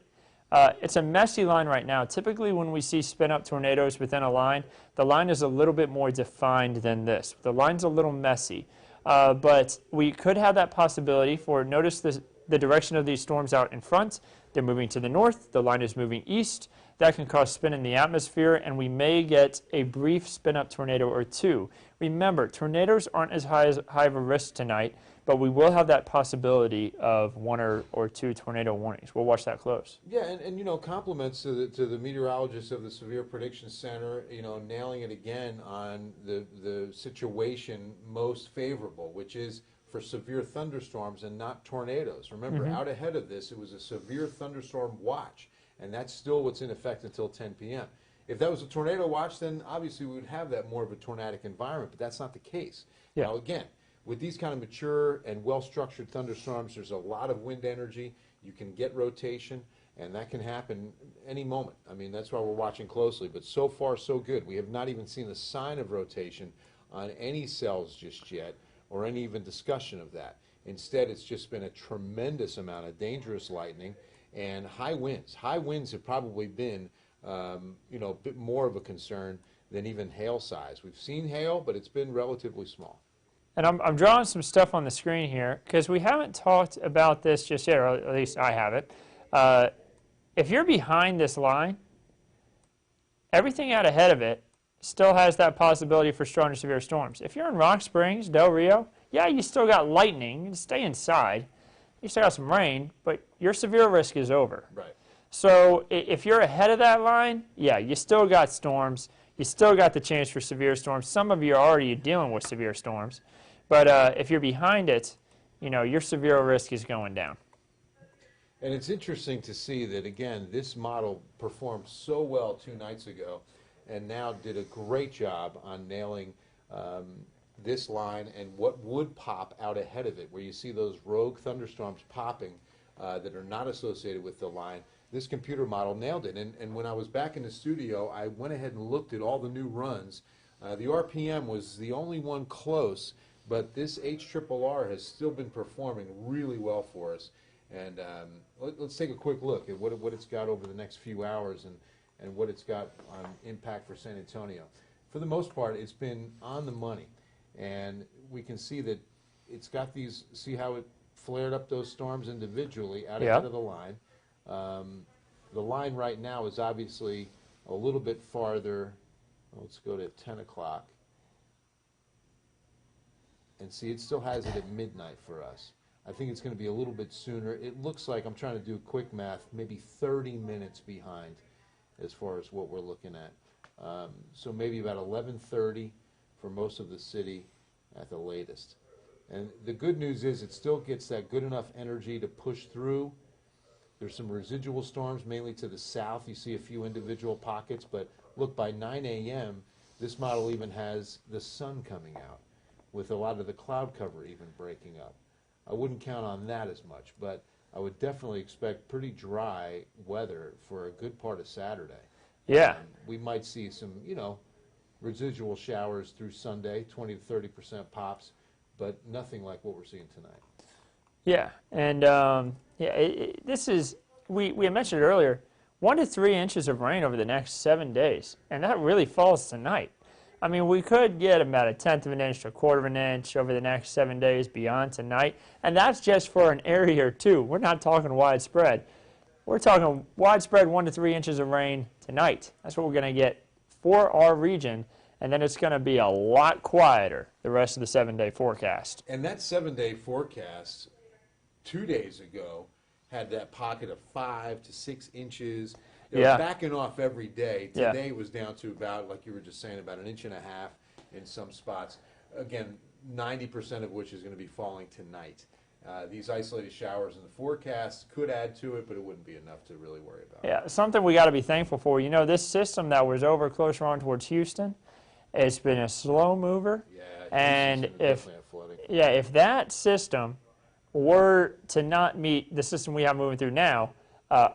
it's a messy line right now. Typically when we see spin-up tornadoes within a line, the line is a little bit more defined than this. The line's a little messy, but we could have that possibility for, notice the direction of these storms out in front. They're moving to the north, the line is moving east. That can cause spin in the atmosphere, and we may get a brief spin-up tornado or two. Remember, tornadoes aren't as high of a risk tonight, but we will have that possibility of one or two tornado warnings. We'll watch that close. Yeah, and you know, compliments to the meteorologists of the Severe Prediction Center, you know, nailing it again on the situation most favorable, which is for severe thunderstorms and not tornadoes. Remember, out ahead of this, it was a severe thunderstorm watch, and that's still what's in effect until 10 p.m. If that was a tornado watch, then obviously we would have that more of a tornadic environment, but that's not the case. Yeah. Now, again, with these kind of mature and well-structured thunderstorms, there's a lot of wind energy. You can get rotation, and that can happen any moment. I mean, that's why we're watching closely, but so far, so good. We have not even seen a sign of rotation on any cells just yet, or any even discussion of that. Instead, it's just been a tremendous amount of dangerous lightning and high winds. High winds have probably been, you know, a bit more of a concern than even hail size. We've seen hail, but it's been relatively small. And I'm drawing some stuff on the screen here because we haven't talked about this just yet, or at least I haven't. If you're behind this line, everything out ahead of it still has that possibility for strong to severe storms. If you're in Rock Springs, Del Rio, yeah, you still got lightning. You stay inside. You still got some rain, but your severe risk is over. Right. So if you're ahead of that line, yeah, you still got storms. You still got the chance for severe storms. Some of you are already dealing with severe storms. But if you're behind it, you know, your severe risk is going down. And it's interesting to see that, again, this model performed so well 2 nights ago and now did a great job on nailing this line and what would pop out ahead of it, where you see those rogue thunderstorms popping that are not associated with the line. This computer model nailed it. And when I was back in the studio, I went ahead and looked at all the new runs. The RPM was the only one close, but this HRRR has still been performing really well for us. And let's take a quick look at what it's got over the next few hours and what it's got on impact for San Antonio. For the most part, it's been on the money. And we can see that it's got these, see how it flared up those storms individually out ahead of the line. The line right now is obviously a little bit farther. Let's go to 10 o'clock. And see, it still has it at midnight for us. I think it's going to be a little bit sooner. It looks like, I'm trying to do quick math, maybe 30 minutes behind as far as what we're looking at. So maybe about 11:30 for most of the city at the latest. And the good news is it still gets that good enough energy to push through. There's some residual storms, mainly to the south. You see a few individual pockets, but look, by 9 a.m., this model even has the sun coming out, with a lot of the cloud cover even breaking up. I wouldn't count on that as much, but I would definitely expect pretty dry weather for a good part of Saturday. Yeah. We might see some, you know, residual showers through Sunday, 20 to 30% pops, but nothing like what we're seeing tonight. Yeah, and this is, we had mentioned it earlier, 1 to 3 inches of rain over the next 7 days, and that really falls tonight. I mean, we could get about 1/10 of an inch to 1/4 of an inch over the next 7 days beyond tonight, and that's just for an area or two. We're not talking widespread. We're talking widespread 1 to 3 inches of rain tonight. That's what we're going to get for our region, and then it's going to be a lot quieter the rest of the 7-day forecast. And that 7-day forecast 2 days ago had that pocket of 5 to 6 inches. It was backing off every day. Today it was down to about, like you were just saying, about 1.5 inches in some spots. Again, 90% of which is going to be falling tonight. These isolated showers in the forecast could add to it, but it wouldn't be enough to really worry about. Yeah, something we got to be thankful for. You know, this system that was over closer on towards Houston, it's been a slow mover. Yeah, and if that system were to not meet the system we have moving through now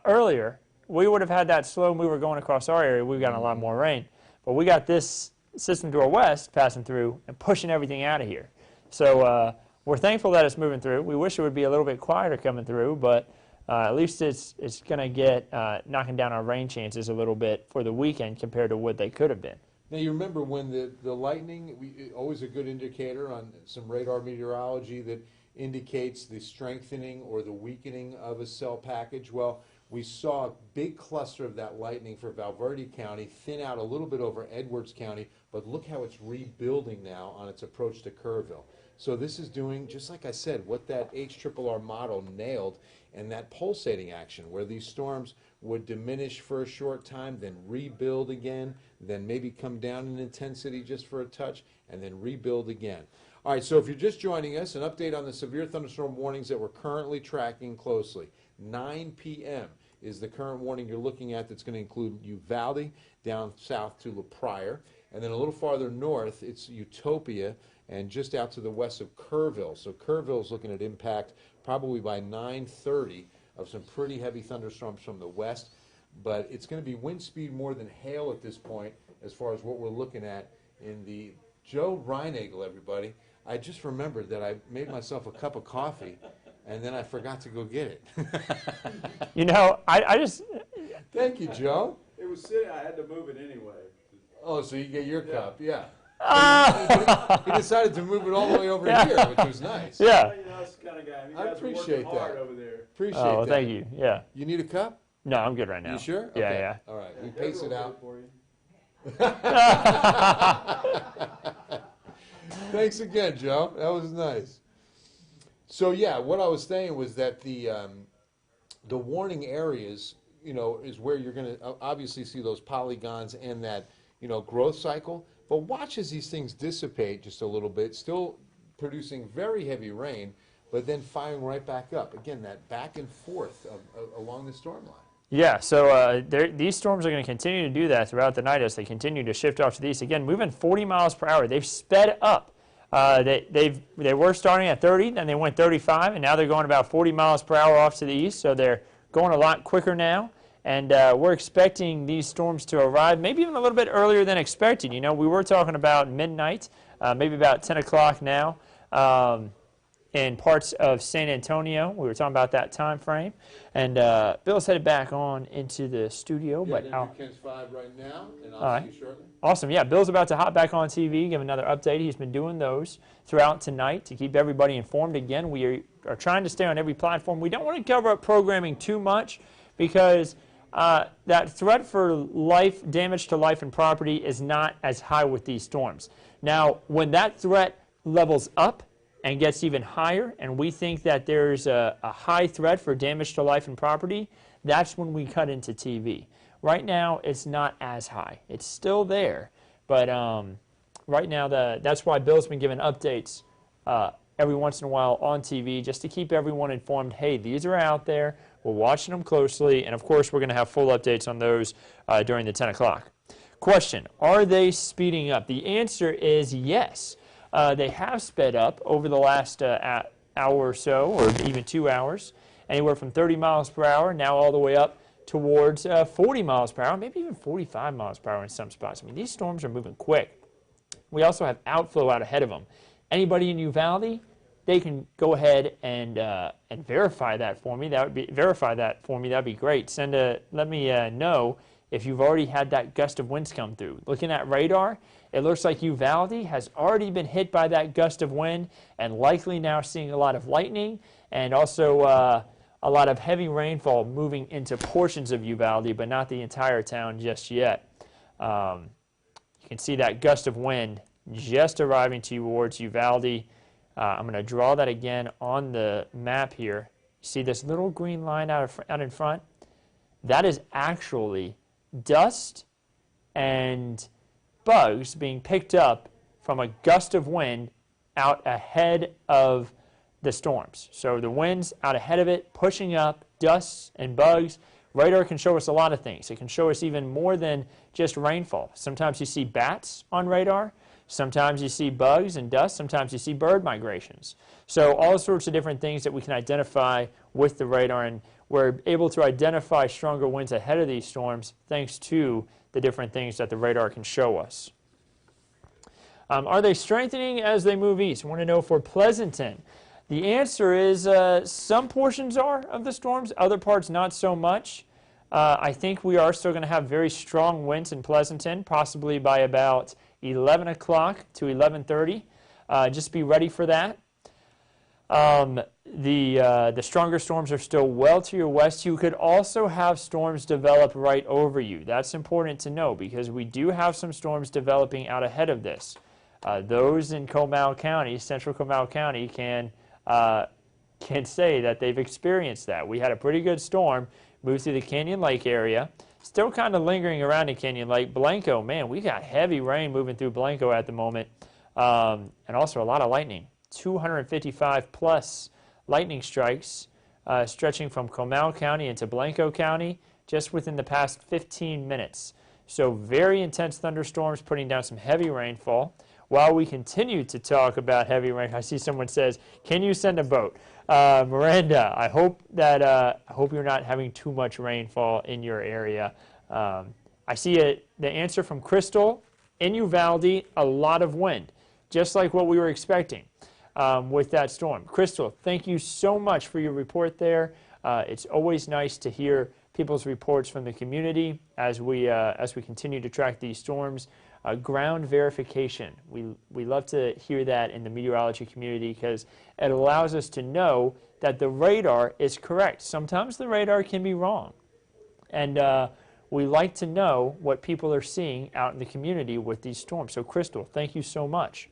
earlier, we would have had that slow mover going across our area. We've gotten a lot more rain. But we got this system to our west passing through and pushing everything out of here. So we're thankful that it's moving through. We wish it would be a little bit quieter coming through, but at least it's going to get knocking down our rain chances a little bit for the weekend compared to what they could have been. Now, you remember when the lightning, always a good indicator on some radar meteorology that indicates the strengthening or the weakening of a cell package. Well, we saw a big cluster of that lightning for Valverde County thin out a little bit over Edwards County, but look how it's rebuilding now on its approach to Kerrville. So this is doing, just like I said, what that HRRR model nailed, and that pulsating action where these storms would diminish for a short time, then rebuild again, then maybe come down in intensity just for a touch, and then rebuild again. All right, so if you're just joining us, an update on the severe thunderstorm warnings that we're currently tracking closely. 9 p.m. is the current warning you're looking at that's going to include Uvalde down south to La Pryor, and then a little farther north, it's Utopia, and just out to the west of Kerrville. So Kerrville is looking at impact probably by 9:30 of some pretty heavy thunderstorms from the west, but it's going to be wind speed more than hail at this point as far as what we're looking at in the Joe Reinagel, everybody. I just remembered that I made myself a cup of coffee, and then I forgot to go get it. You know, I just... Thank you, Joe. It was sitting, I had to move it anyway. Oh, so you get your cup, yeah. He Ah! decided to move it all the way over here, which was nice. Yeah. You know, that's the kind of guy. You I guys are appreciate working hard that. over there. Appreciate Oh, well, that. thank you. Yeah. You need a cup? No, I'm good right now. You sure? Yeah, Okay. yeah. All right, we pace it out. For you. Thanks again, Joe. That was nice. So yeah, what I was saying was that the warning areas, you know, is where you're going to obviously see those polygons and that, you know, growth cycle. But watch as these things dissipate just a little bit, still producing very heavy rain, but then firing right back up. Again, that back and forth along the storm line. Yeah, so these storms are going to continue to do that throughout the night as they continue to shift off to the east. Again, moving 40 miles per hour. They've sped up. They were starting at 30, then they went 35, and now they're going about 40 miles per hour off to the east, so they're going a lot quicker now. And we're expecting these storms to arrive maybe even a little bit earlier than expected. You know, we were talking about midnight, maybe about 10 o'clock now. In parts of San Antonio. We were talking about that time frame. And Bill's headed back on into the studio. Yeah, But Denver Ken's 5 right now, and I'll see you shortly. Awesome. Yeah, Bill's about to hop back on TV, give another update. He's been doing those throughout tonight to keep everybody informed. Again, we are trying to stay on every platform. We don't want to cover up programming too much because that threat for life, damage to life and property is not as high with these storms. Now, when that threat levels up and gets even higher, and we think that there's a high threat for damage to life and property, that's when we cut into TV. Right now, it's not as high. It's still there, but right now, that's why Bill's been giving updates every once in a while on TV just to keep everyone informed, hey, these are out there, we're watching them closely, and of course, we're going to have full updates on those during the 10 o'clock. Question, are they speeding up? The answer is yes. They have sped up over the last hour or so, or even 2 hours, anywhere from 30 miles per hour, now all the way up towards 40 miles per hour, maybe even 45 miles per hour in some spots. I mean, these storms are moving quick. We also have outflow out ahead of them. Anybody in Uvalde, they can go ahead and verify that for me. That'd be great. Let me know if you've already had that gust of winds come through. Looking at radar, it looks like Uvalde has already been hit by that gust of wind and likely now seeing a lot of lightning and also a lot of heavy rainfall moving into portions of Uvalde, but not the entire town just yet. You can see that gust of wind just arriving towards Uvalde. I'm going to draw that again on the map here. See this little green line out in front? That is actually dust and bugs being picked up from a gust of wind out ahead of the storms. So the wind's out ahead of it, pushing up dust and bugs. Radar can show us a lot of things. It can show us even more than just rainfall. Sometimes you see bats on radar. Sometimes you see bugs and dust. Sometimes you see bird migrations. So all sorts of different things that we can identify with the radar, and we're able to identify stronger winds ahead of these storms thanks to the different things that the radar can show us. Are they strengthening as they move east? I want to know for Pleasanton. The answer is some portions are of the storms, other parts not so much. I think we are still going to have very strong winds in Pleasanton, possibly by about 11 o'clock to 11:30. Just be ready for that. The stronger storms are still well to your west. You could also have storms develop right over you. That's important to know because we do have some storms developing out ahead of this. Those in Comal County, central Comal County, can say that they've experienced that. We had a pretty good storm move through the Canyon Lake area. Still kind of lingering around in Canyon Lake. Blanco, man, we got heavy rain moving through Blanco at the moment. And also a lot of lightning. 255 plus lightning strikes stretching from Comal County into Blanco County just within the past 15 minutes. So very intense thunderstorms putting down some heavy rainfall. While we continue to talk about heavy rain, I see someone says, can you send a boat? Miranda, I hope you're not having too much rainfall in your area. I see the answer from Crystal. In Uvalde, a lot of wind, just like what we were expecting with that storm. Crystal, thank you so much for your report there. It's always nice to hear people's reports from the community as we continue to track these storms. Ground verification. We love to hear that in the meteorology community because it allows us to know that the radar is correct. Sometimes the radar can be wrong. And we like to know what people are seeing out in the community with these storms. So Crystal, thank you so much.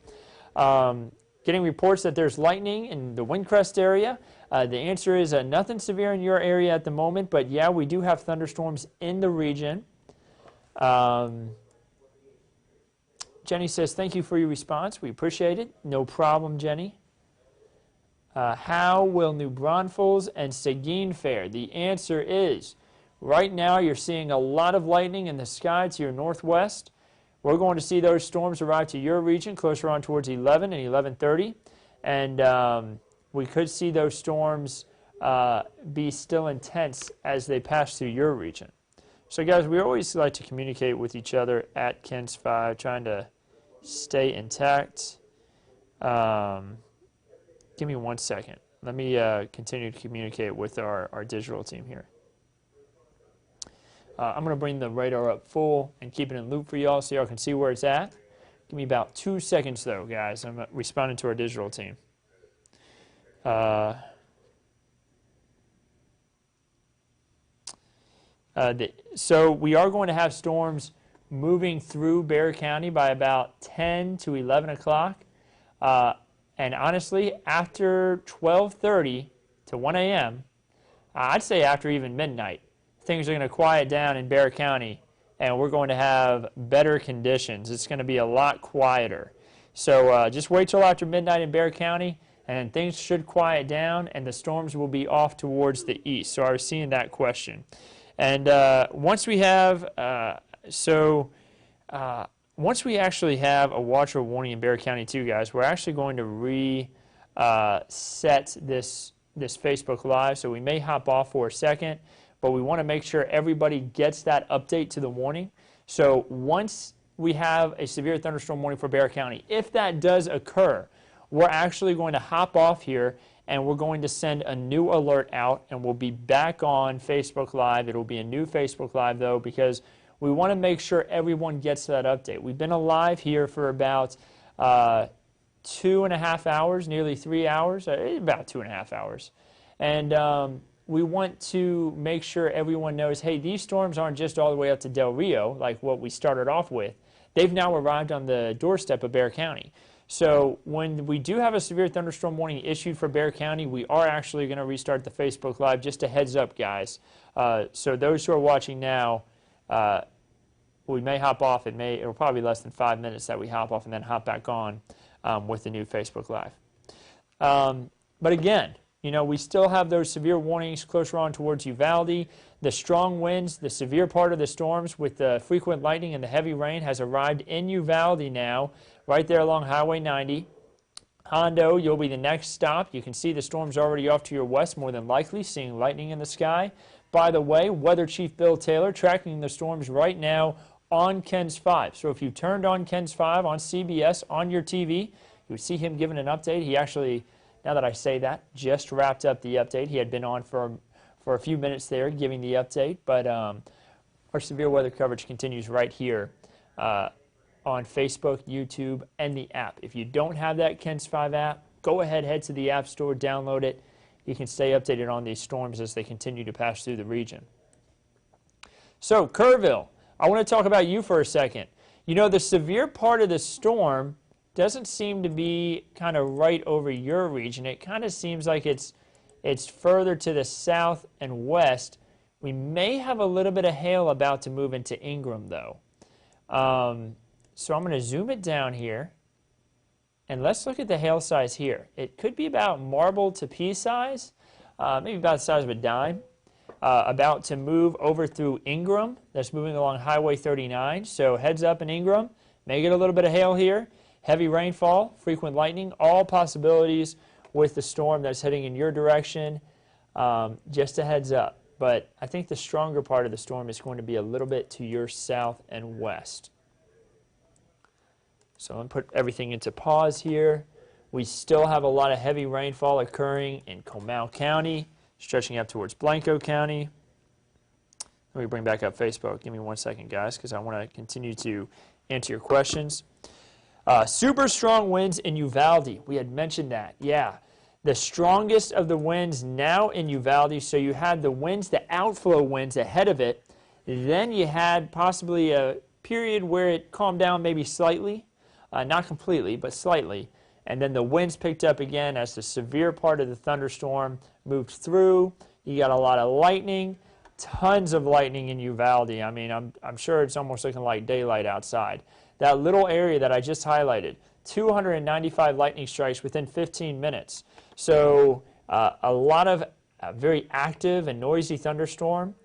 Getting reports that there's lightning in the Windcrest area. The answer is nothing severe in your area at the moment, but yeah, we do have thunderstorms in the region. Jenny says, thank you for your response. We appreciate it. No problem, Jenny. How will New Braunfels and Seguin fare? The answer is, right now you're seeing a lot of lightning in the sky to your northwest. We're going to see those storms arrive to your region closer on towards 11 and 11:30. And we could see those storms be still intense as they pass through your region. So guys, we always like to communicate with each other at Ken's 5, trying to stay intact. Give me 1 second. Let me continue to communicate with our digital team here. I'm going to bring the radar up full and keep it in loop for y'all so y'all can see where it's at. Give me about 2 seconds though, guys. I'm responding to our digital team. So we are going to have storms moving through Bexar County by about 10 to 11 o'clock. And honestly, after 12:30 to 1 a.m., I'd say after even midnight, things are going to quiet down in Bexar County, and we're going to have better conditions. It's going to be a lot quieter. So just wait till after midnight in Bexar County, and things should quiet down, and the storms will be off towards the east. So I was seeing that question. And once we have, once we actually have a watch or warning in Bexar County too, guys, we're actually going to reset this Facebook Live. So we may hop off for a second, but we want to make sure everybody gets that update to the warning. So once we have a severe thunderstorm warning for Bexar County, if that does occur, we're actually going to hop off here and we're going to send a new alert out, and we'll be back on Facebook Live. It'll be a new Facebook Live though, because we want to make sure everyone gets that update. We've been alive here for about 2.5 hours, nearly 3 hours, about 2.5 hours. And we want to make sure everyone knows, hey, these storms aren't just all the way up to Del Rio, like what we started off with. They've now arrived on the doorstep of Bexar County. So when we do have a severe thunderstorm warning issued for Bexar County, we are actually going to restart the Facebook Live. Just a heads up, guys. So those who are watching now, we may hop off. It'll probably be less than 5 minutes that we hop off and then hop back on with the new Facebook Live. But again, you know, we still have those severe warnings closer on towards Uvalde. The strong winds, the severe part of the storms with the frequent lightning and the heavy rain has arrived in Uvalde now, right there along Highway 90. Hondo, you'll be the next stop. You can see the storms already off to your west, more than likely, seeing lightning in the sky. By the way, Weather Chief Bill Taylor tracking the storms right now on KENS 5. So if you turned on KENS 5 on CBS on your TV, you would see him giving an update. He actually, now that I say that, just wrapped up the update. He had been on for a few minutes there giving the update, but our severe weather coverage continues right here on Facebook, YouTube, and the app. If you don't have that KENS 5 app, go ahead, head to the App Store, download it. You can stay updated on these storms as they continue to pass through the region. So, Kerrville, I want to talk about you for a second. You know, the severe part of the storm doesn't seem to be kind of right over your region. It kind of seems like it's further to the south and west. We may have a little bit of hail about to move into Ingram, though. So I'm going to zoom it down here. And let's look at the hail size here. It could be about marble to pea size, maybe about the size of a dime. About to move over through Ingram. That's moving along Highway 39. So heads up in Ingram. May get a little bit of hail here. Heavy rainfall, frequent lightning, all possibilities with the storm that's heading in your direction. Just a heads up. But I think the stronger part of the storm is going to be a little bit to your south and west. So I'm going to put everything into pause here. We still have a lot of heavy rainfall occurring in Comal County, stretching up towards Blanco County. Let me bring back up Facebook. Give me 1 second, guys, because I want to continue to answer your questions. Super strong winds in Uvalde. We had mentioned that. Yeah. The strongest of the winds now in Uvalde. So you had the winds, the outflow winds ahead of it. Then you had possibly a period where it calmed down maybe slightly. Not completely, but slightly. And then the winds picked up again as the severe part of the thunderstorm moved through. You got a lot of lightning, tons of lightning in Uvalde. I mean, I'm sure it's almost looking like daylight outside. That little area that I just highlighted, 295 lightning strikes within 15 minutes. So a lot of very active and noisy thunderstorm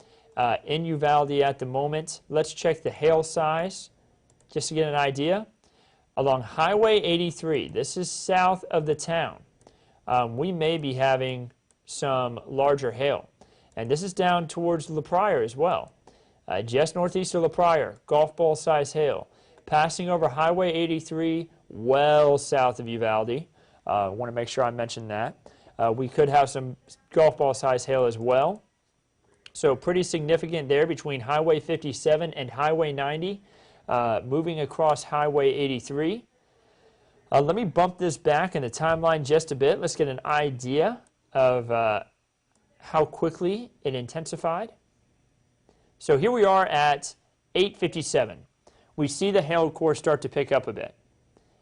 in Uvalde at the moment. Let's check the hail size just to get an idea. Along Highway 83, this is south of the town, we may be having some larger hail. And this is down towards La Pryor as well. Just northeast of La Pryor, golf ball size hail. Passing over Highway 83, well south of Uvalde. I want to make sure I mention that. We could have some golf ball size hail as well. So pretty significant there between Highway 57 and Highway 90. Moving across Highway 83. Let me bump this back in the timeline just a bit. Let's get an idea of how quickly it intensified. So here we are at 8:57. We see the hail core start to pick up a bit.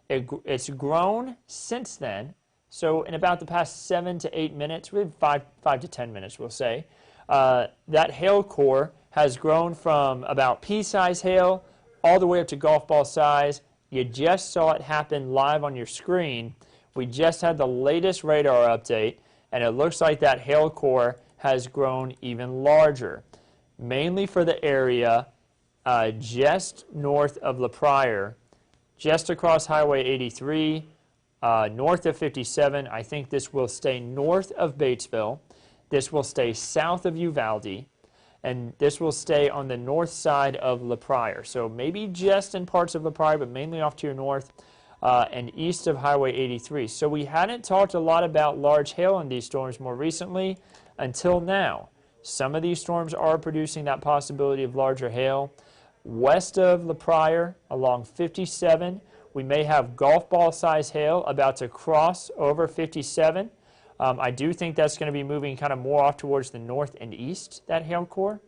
It's grown since then. So in about the past 7 to 8 minutes, really 5 to 10 minutes, we'll say, that hail core has grown from about pea-size hail all the way up to golf ball size. You just saw it happen live on your screen. We just had the latest radar update, and it looks like that hail core has grown even larger, mainly for the area just north of La Pryor, just across Highway 83, north of 57. I think this will stay north of Batesville. This will stay south of Uvalde. And this will stay on the north side of La Pryor. So maybe just in parts of La Pryor, but mainly off to your north and east of Highway 83. So we hadn't talked a lot about large hail in these storms more recently until now. Some of these storms are producing that possibility of larger hail. West of La Pryor, along 57, we may have golf ball size hail about to cross over 57. I do think that's going to be moving kind of more off towards the north and east, that hail core.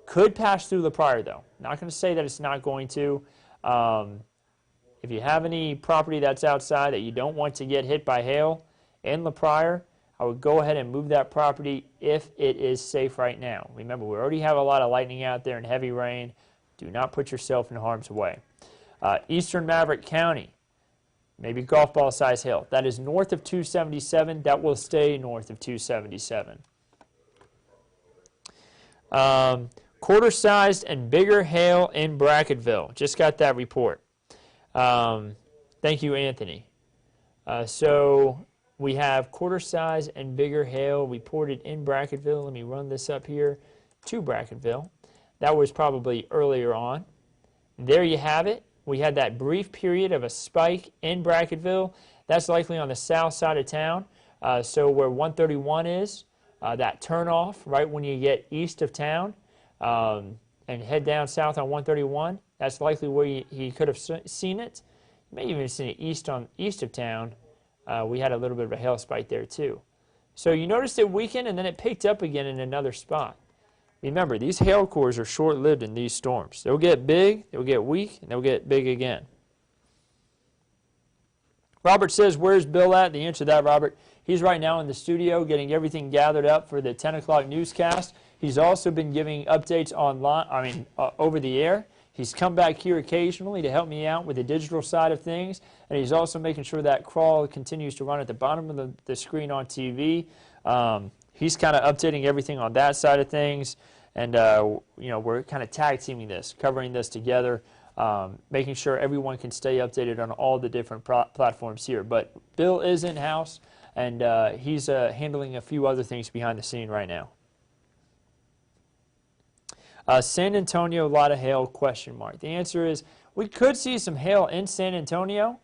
Could pass through La Pryor, though. Not going to say that it's not going to. If you have any property that's outside that you don't want to get hit by hail in La Pryor, I would go ahead and move that property if it is safe right now. Remember, we already have a lot of lightning out there and heavy rain. Do not put yourself in harm's way. Eastern Maverick County. Maybe golf ball size hail. That is north of 277. That will stay north of 277. Quarter-sized and bigger hail in Brackettville. Just got that report. Thank you, Anthony. So we have quarter-size and bigger hail reported in Brackettville. Let me run this up here to Brackettville. That was probably earlier on. There you have it. We had that brief period of a spike in Brackettville. That's likely on the south side of town. So where 131 is, that turnoff right when you get east of town and head down south on 131, that's likely where he could have seen it. You may even seen it east of town. We had a little bit of a hail spike there too. So you noticed it weakened and then it picked up again in another spot. Remember, these hail cores are short-lived in these storms. They'll get big, they'll get weak, and they'll get big again. Robert says, where's Bill at? The answer to that, Robert, he's right now in the studio getting everything gathered up for the 10 o'clock newscast. He's also been giving updates online, over the air. He's come back here occasionally to help me out with the digital side of things, and he's also making sure that crawl continues to run at the bottom of the screen on TV. He's kind of updating everything on that side of things, and we're kind of tag teaming this, covering this together, making sure everyone can stay updated on all the different platforms here. But Bill is in-house, and he's handling a few other things behind the scene right now. San Antonio, a lot of hail, question mark. The answer is we could see some hail in San Antonio.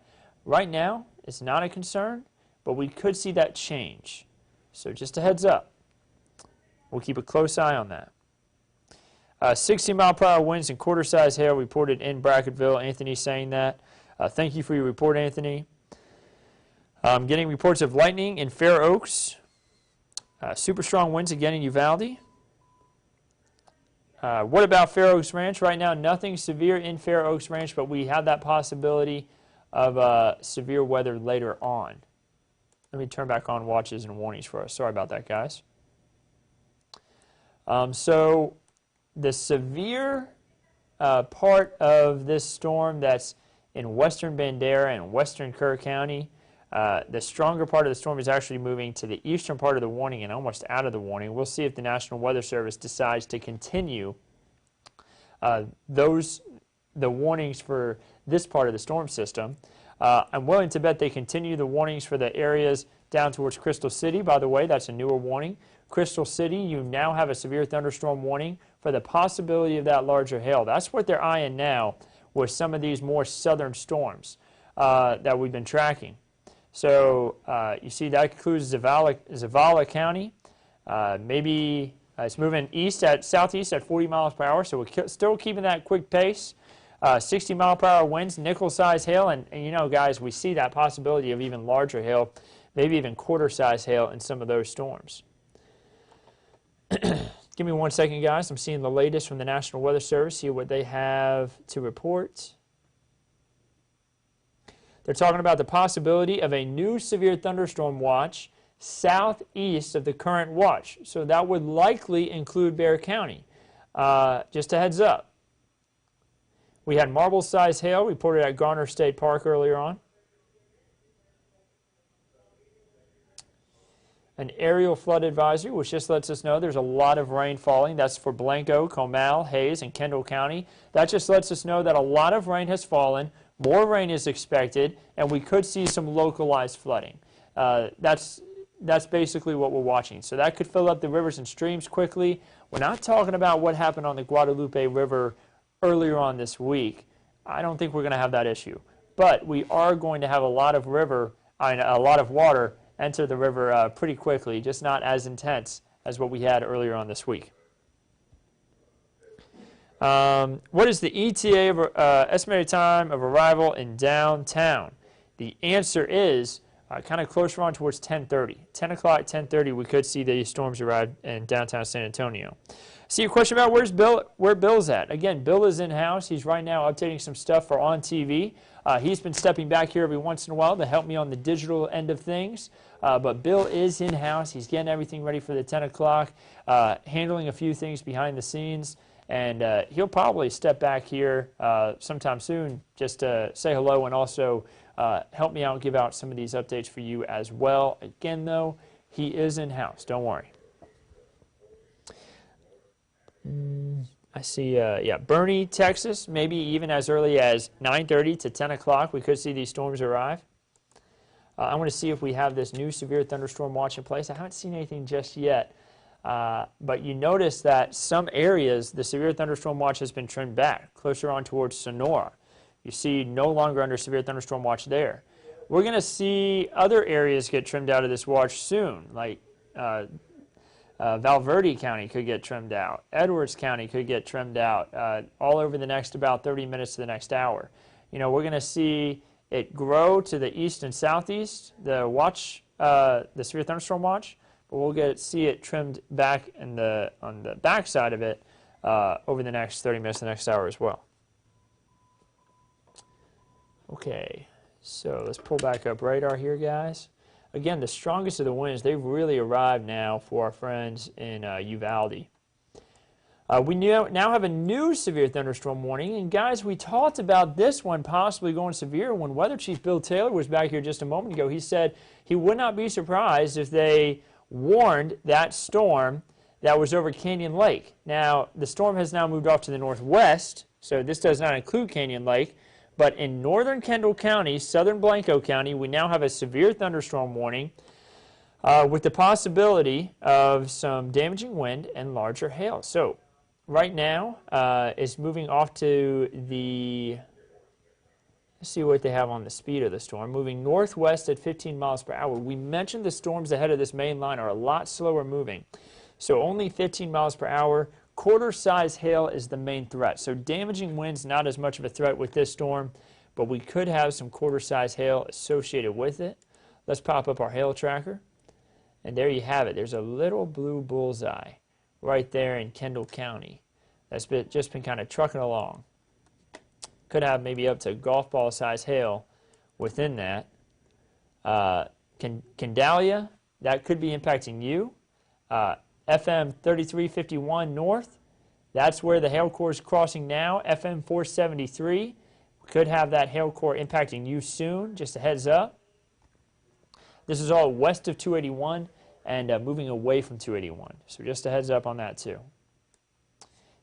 Right now, it's not a concern, but we could see that change. So just a heads up. We'll keep a close eye on that. 60-mile-per-hour winds and quarter-size hail reported in Brackettville. Anthony saying that. Thank you for your report, Anthony. Getting reports of lightning in Fair Oaks. Super strong winds again in Uvalde. What about Fair Oaks Ranch? Right now, nothing severe in Fair Oaks Ranch, but we have that possibility of severe weather later on. Let me turn back on watches and warnings for us. Sorry about that, guys. So the severe part of this storm that's in western Bandera and western Kerr County, the stronger part of the storm is actually moving to the eastern part of the warning and almost out of the warning. We'll see if the National Weather Service decides to continue the warnings for this part of the storm system. I'm willing to bet they continue the warnings for the areas down towards Crystal City. By the way, that's a newer warning. Crystal City, you now have a severe thunderstorm warning for the possibility of that larger hail. That's what they're eyeing now with some of these more southern storms that we've been tracking. So you see that includes Zavala County. Maybe it's moving southeast at 40 miles per hour, so we're still keeping that quick pace. 60-mile-per-hour winds, nickel-size hail, and guys, we see that possibility of even larger hail, maybe even quarter-size hail in some of those storms. Give me 1 second, guys. I'm seeing the latest from the National Weather Service, see what they have to report. They're talking about the possibility of a new severe thunderstorm watch southeast of the current watch. So that would likely include Bexar County. Just a heads up. We had marble-sized hail reported at Garner State Park earlier on. An aerial flood advisory, which just lets us know there's a lot of rain falling. That's for Blanco, Comal, Hayes, and Kendall County. That just lets us know that a lot of rain has fallen, more rain is expected, and we could see some localized flooding. That's basically what we're watching. So that could fill up the rivers and streams quickly. We're not talking about what happened on the Guadalupe River earlier on this week. I don't think we're going to have that issue. But we are going to have a lot of water enter the river pretty quickly, just not as intense as what we had earlier on this week. What is the ETA, estimated time of arrival in downtown? The answer is kind of closer on towards 10:30. 10 o'clock, 10:30, we could see the storms arrive in downtown San Antonio. See a question about where Bill's at. Again, Bill is in-house. He's right now updating some stuff for on TV. He's been stepping back here every once in a while to help me on the digital end of things. But Bill is in-house. He's getting everything ready for the 10 o'clock, handling a few things behind the scenes. And he'll probably step back here sometime soon just to say hello and also help me out, give out some of these updates for you as well. Again, though, he is in-house. Don't worry. I see, Bernie, Texas, maybe even as early as 9:30 to 10 o'clock, we could see these storms arrive. I want to see if we have this new severe thunderstorm watch in place. I haven't seen anything just yet. But you notice that some areas, the severe thunderstorm watch has been trimmed back, closer on towards Sonora. You see no longer under severe thunderstorm watch there. We're going to see other areas get trimmed out of this watch soon, like Valverde County could get trimmed out. Edwards County could get trimmed out all over the next about 30 minutes to the next hour. You know, we're going to see it grow to the east and southeast, the watch, the severe thunderstorm watch, but we'll see it trimmed back on the back side of it over the next 30 minutes to the next hour as well. Okay, so let's pull back up radar here, guys. Again, the strongest of the winds, they've really arrived now for our friends in Uvalde. We now have a new severe thunderstorm warning, and guys, we talked about this one possibly going severe when Weather Chief Bill Taylor was back here just a moment ago. He said he would not be surprised if they warned that storm that was over Canyon Lake. Now, the storm has now moved off to the northwest, so this does not include Canyon Lake. But in northern Kendall County, southern Blanco County, we now have a severe thunderstorm warning with the possibility of some damaging wind and larger hail. So right now, it's moving off to the, let's see what they have on the speed of the storm, moving northwest at 15 miles per hour. We mentioned the storms ahead of this main line are a lot slower moving. So only 15 miles per hour. Quarter-size hail is the main threat. So damaging winds, not as much of a threat with this storm, but we could have some quarter-size hail associated with it. Let's pop up our hail tracker. And there you have it. There's a little blue bullseye right there in Kendall County. That's just been kind of trucking along. Could have maybe up to golf ball-size hail within that. Candalia, that could be impacting you. FM 3351 north, that's where the hail core is crossing now. FM 473, could have that hail core impacting you soon, just a heads up. This is all west of 281 and moving away from 281, so just a heads up on that too.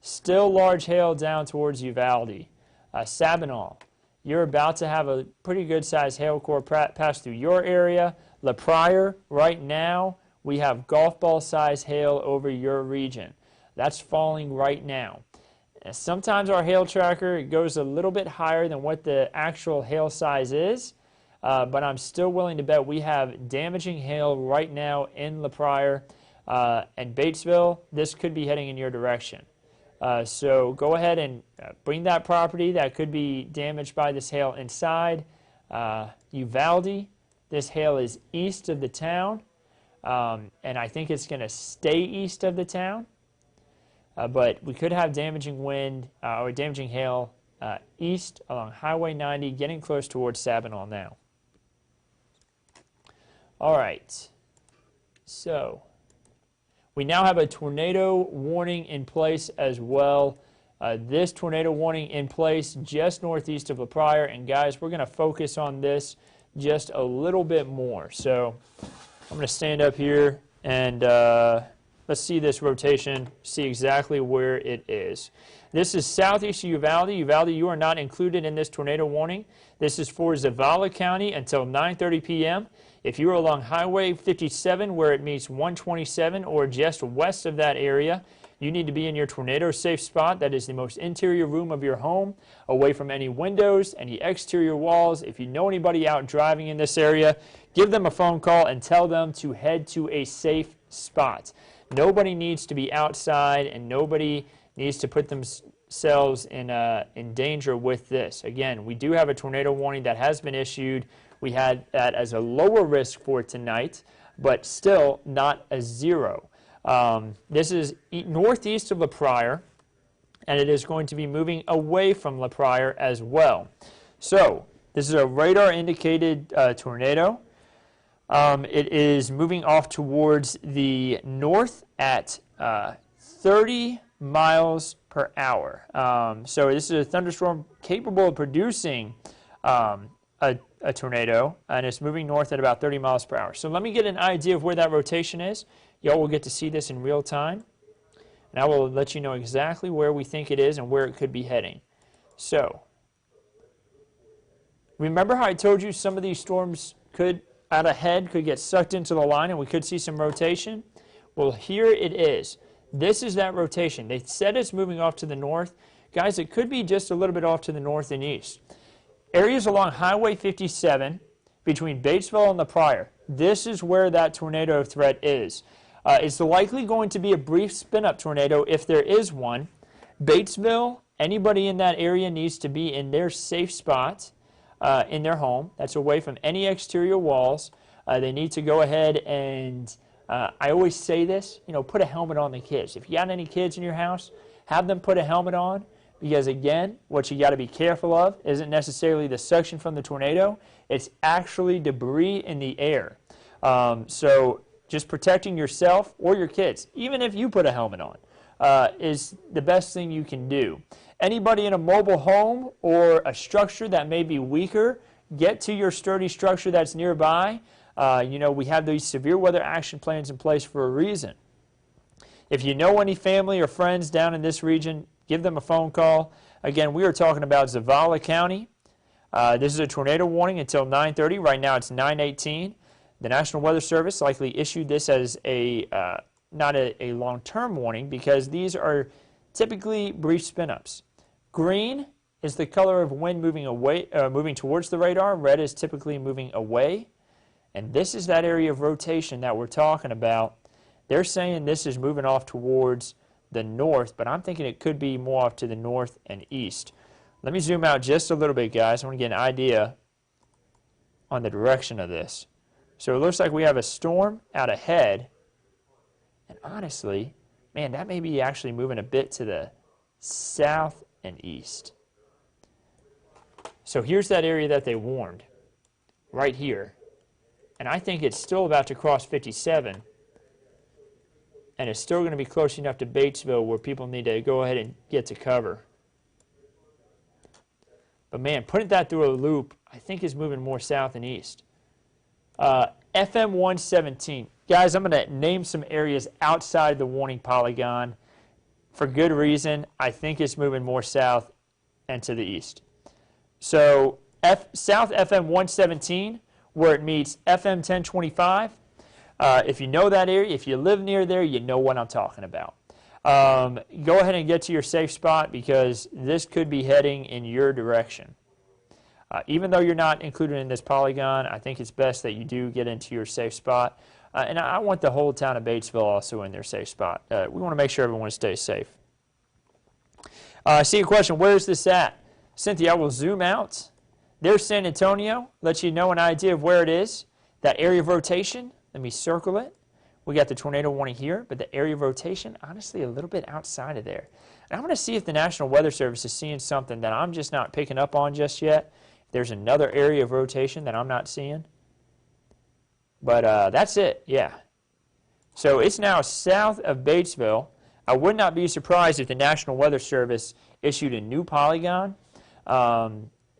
Still large hail down towards Uvalde. Sabinal, you're about to have a pretty good sized hail core pass through your area. La Pryor, right now, we have golf ball size hail over your region. That's falling right now. Sometimes our hail tracker goes a little bit higher than what the actual hail size is, but I'm still willing to bet we have damaging hail right now in La Pryor and Batesville. This could be heading in your direction. So go ahead and bring that property that could be damaged by this hail inside. Uvalde, this hail is east of the town. And I think it's going to stay east of the town. But we could have damaging wind or damaging hail east along Highway 90, getting close towards Sabinal now. All right. So we now have a tornado warning in place as well. This tornado warning in place just northeast of La Pryor. And guys, we're going to focus on this just a little bit more. So I'm going to stand up here and let's see this rotation, see exactly where it is. This is southeast of Uvalde. Uvalde, you are not included in this tornado warning. This is for Zavala County until 9:30 p.m. If you are along Highway 57 where it meets 127 or just west of that area, you need to be in your tornado safe spot. That is the most interior room of your home, away from any windows, any exterior walls. If you know anybody out driving in this area, give them a phone call and tell them to head to a safe spot. Nobody needs to be outside and nobody needs to put themselves in danger with this. Again, we do have a tornado warning that has been issued. We had that as a lower risk for tonight, but still not a zero. This is northeast of La Pryor, and it is going to be moving away from La Pryor as well. So this is a radar-indicated tornado. It is moving off towards the north at 30 miles per hour. So this is a thunderstorm capable of producing a tornado, and it's moving north at about 30 miles per hour. So let me get an idea of where that rotation is. Y'all will get to see this in real time, and I will let you know exactly where we think it is and where it could be heading. So, remember how I told you some of these storms could, out ahead, could get sucked into the line and we could see some rotation? Well, here it is. This is that rotation. They said it's moving off to the north. Guys, it could be just a little bit off to the north and east. Areas along Highway 57 between Batesville and La Pryor. This is where that tornado threat is. It's likely going to be a brief spin-up tornado if there is one. Batesville, anybody in that area needs to be in their safe spot in their home. That's away from any exterior walls. They need to go ahead and, I always say this, put a helmet on the kids. If you got any kids in your house, have them put a helmet on. Because again, what you got to be careful of isn't necessarily the suction from the tornado. It's actually debris in the air. So just protecting yourself or your kids, even if you put a helmet on, is the best thing you can do. Anybody in a mobile home or a structure that may be weaker, get to your sturdy structure that's nearby. We have these severe weather action plans in place for a reason. If you know any family or friends down in this region, give them a phone call. Again, we are talking about Zavala County. This is a tornado warning until 9:30. Right now it's 9:18. The National Weather Service likely issued this as not a long-term warning because these are typically brief spin-ups. Green is the color of wind moving towards the radar. Red is typically moving away. And this is that area of rotation that we're talking about. They're saying this is moving off towards the north, but I'm thinking it could be more off to the north and east. Let me zoom out just a little bit, guys. I want to get an idea on the direction of this. So it looks like we have a storm out ahead. And honestly, man, that may be actually moving a bit to the south and east. So here's that area that they warned, right here. And I think it's still about to cross 57. And it's still going to be close enough to Batesville where people need to go ahead and get to cover. But man, putting that through a loop, I think is moving more south and east. FM 117. Guys, I'm going to name some areas outside the warning polygon. For good reason, I think it's moving more south and to the east. So South FM 117, where it meets FM 1025. If you know that area, if you live near there, you know what I'm talking about. Go ahead and get to your safe spot because this could be heading in your direction. Even though you're not included in this polygon, I think it's best that you do get into your safe spot. And I want the whole town of Batesville also in their safe spot. We want to make sure everyone stays safe. I see a question, where is this at? Cynthia, I will zoom out. There's San Antonio, let you know an idea of where it is. That area of rotation, let me circle it. We got the tornado warning here, but the area of rotation, honestly, a little bit outside of there. And I'm going to see if the National Weather Service is seeing something that I'm just not picking up on just yet. If there's another area of rotation that I'm not seeing. But that's it, yeah. So it's now south of Batesville. I would not be surprised if the National Weather Service issued a new polygon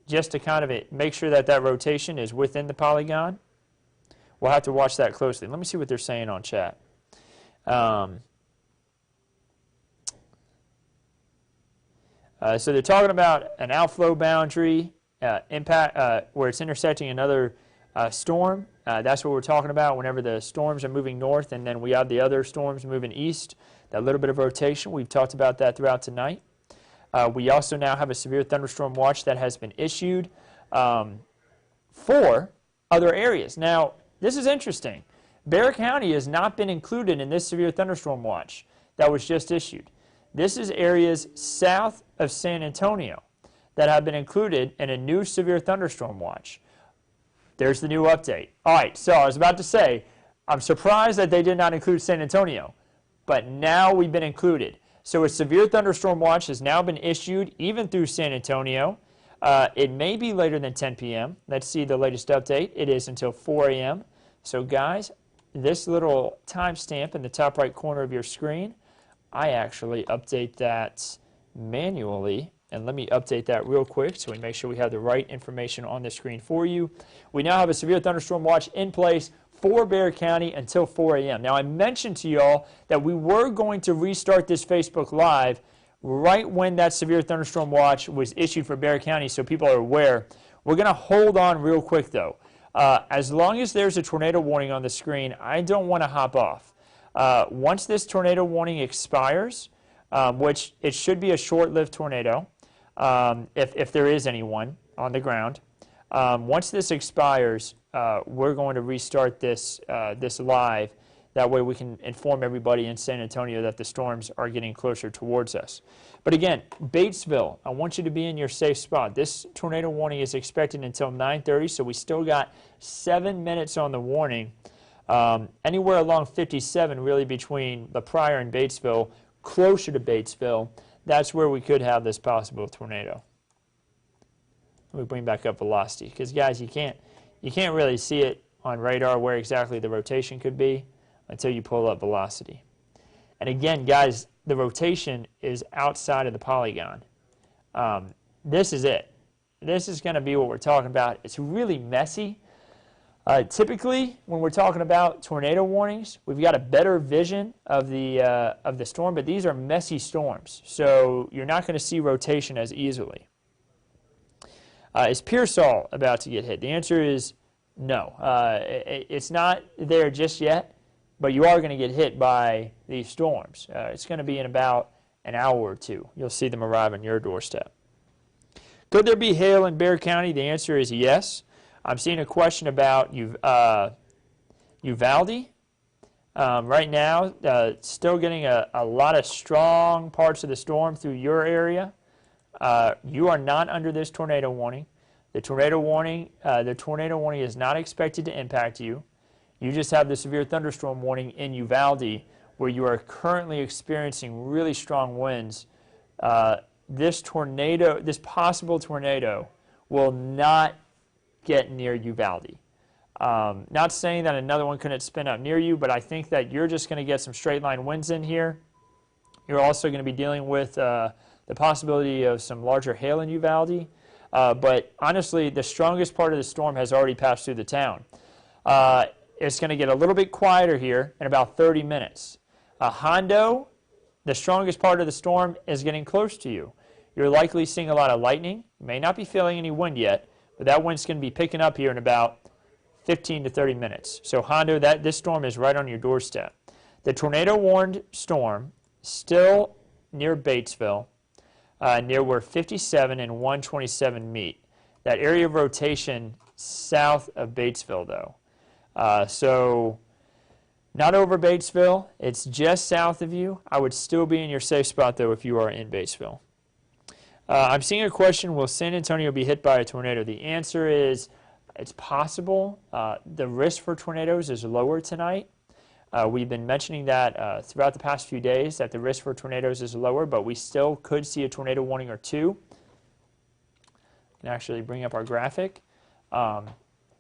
just to kind of make sure that that rotation is within the polygon. We'll have to watch that closely. Let me see what they're saying on chat. So they're talking about an outflow boundary impact where it's intersecting another storm. That's what we're talking about whenever the storms are moving north and then we have the other storms moving east. That little bit of rotation, we've talked about that throughout tonight. We also now have a severe thunderstorm watch that has been issued for other areas. Now, this is interesting. Bexar County has not been included in this severe thunderstorm watch that was just issued. This is areas south of San Antonio that have been included in a new severe thunderstorm watch. There's the new update. All right, so I was about to say, I'm surprised that they did not include San Antonio, but now we've been included. So a severe thunderstorm watch has now been issued even through San Antonio. It may be later than 10 p.m. Let's see the latest update. It is until 4 a.m. So guys, this little timestamp in the top right corner of your screen, I actually update that manually. And let me update that real quick so we make sure we have the right information on the screen for you. We now have a severe thunderstorm watch in place for Bexar County until 4 a.m. Now, I mentioned to y'all that we were going to restart this Facebook Live right when that severe thunderstorm watch was issued for Bexar County so people are aware. We're going to hold on real quick, though. As long as there's a tornado warning on the screen, I don't want to hop off. Once this tornado warning expires, which it should be a short-lived tornado, if there is anyone on the ground, once this expires, we're going to restart this live. That way we can inform everybody in San Antonio that the storms are getting closer towards us. But again, Batesville, I want you to be in your safe spot. This tornado warning is expected until 9:30, so we still got 7 minutes on the warning. Anywhere along 57, really between La Pryor and Batesville, closer to Batesville, that's where we could have this possible tornado. Let me bring back up velocity, because guys, you can't really see it on radar where exactly the rotation could be until you pull up velocity. And again, guys, the rotation is outside of the polygon. This is it. This is going to be what we're talking about. It's really messy. Typically, when we're talking about tornado warnings, we've got a better vision of the storm, but these are messy storms, so you're not going to see rotation as easily. Is Pearsall about to get hit? The answer is no. It's not there just yet, but you are going to get hit by these storms. It's going to be in about an hour or two. You'll see them arrive on your doorstep. Could there be hail in Bexar County? The answer is yes. I'm seeing a question about Uvalde. Right now, still getting a lot of strong parts of the storm through your area. You are not under this tornado warning. The tornado warning is not expected to impact you. You just have the severe thunderstorm warning in Uvalde, where you are currently experiencing really strong winds. This possible tornado, will not get near Uvalde. Not saying that another one couldn't spin up near you, but I think that you're just going to get some straight line winds in here. You're also going to be dealing with the possibility of some larger hail in Uvalde. But honestly, the strongest part of the storm has already passed through the town. It's going to get a little bit quieter here in about 30 minutes. Hondo, the strongest part of the storm, is getting close to you. You're likely seeing a lot of lightning. You may not be feeling any wind yet, but that wind's going to be picking up here in about 15 to 30 minutes. So Hondo, this storm is right on your doorstep. The tornado-warned storm, still near Batesville, near where 57 and 127 meet. That area of rotation south of Batesville, though. So not over Batesville. It's just south of you. I would still be in your safe spot, though, if you are in Batesville. I'm seeing a question, will San Antonio be hit by a tornado? The answer is it's possible. The risk for tornadoes is lower tonight. We've been mentioning that throughout the past few days, that the risk for tornadoes is lower, but we still could see a tornado warning or two. I can actually bring up our graphic.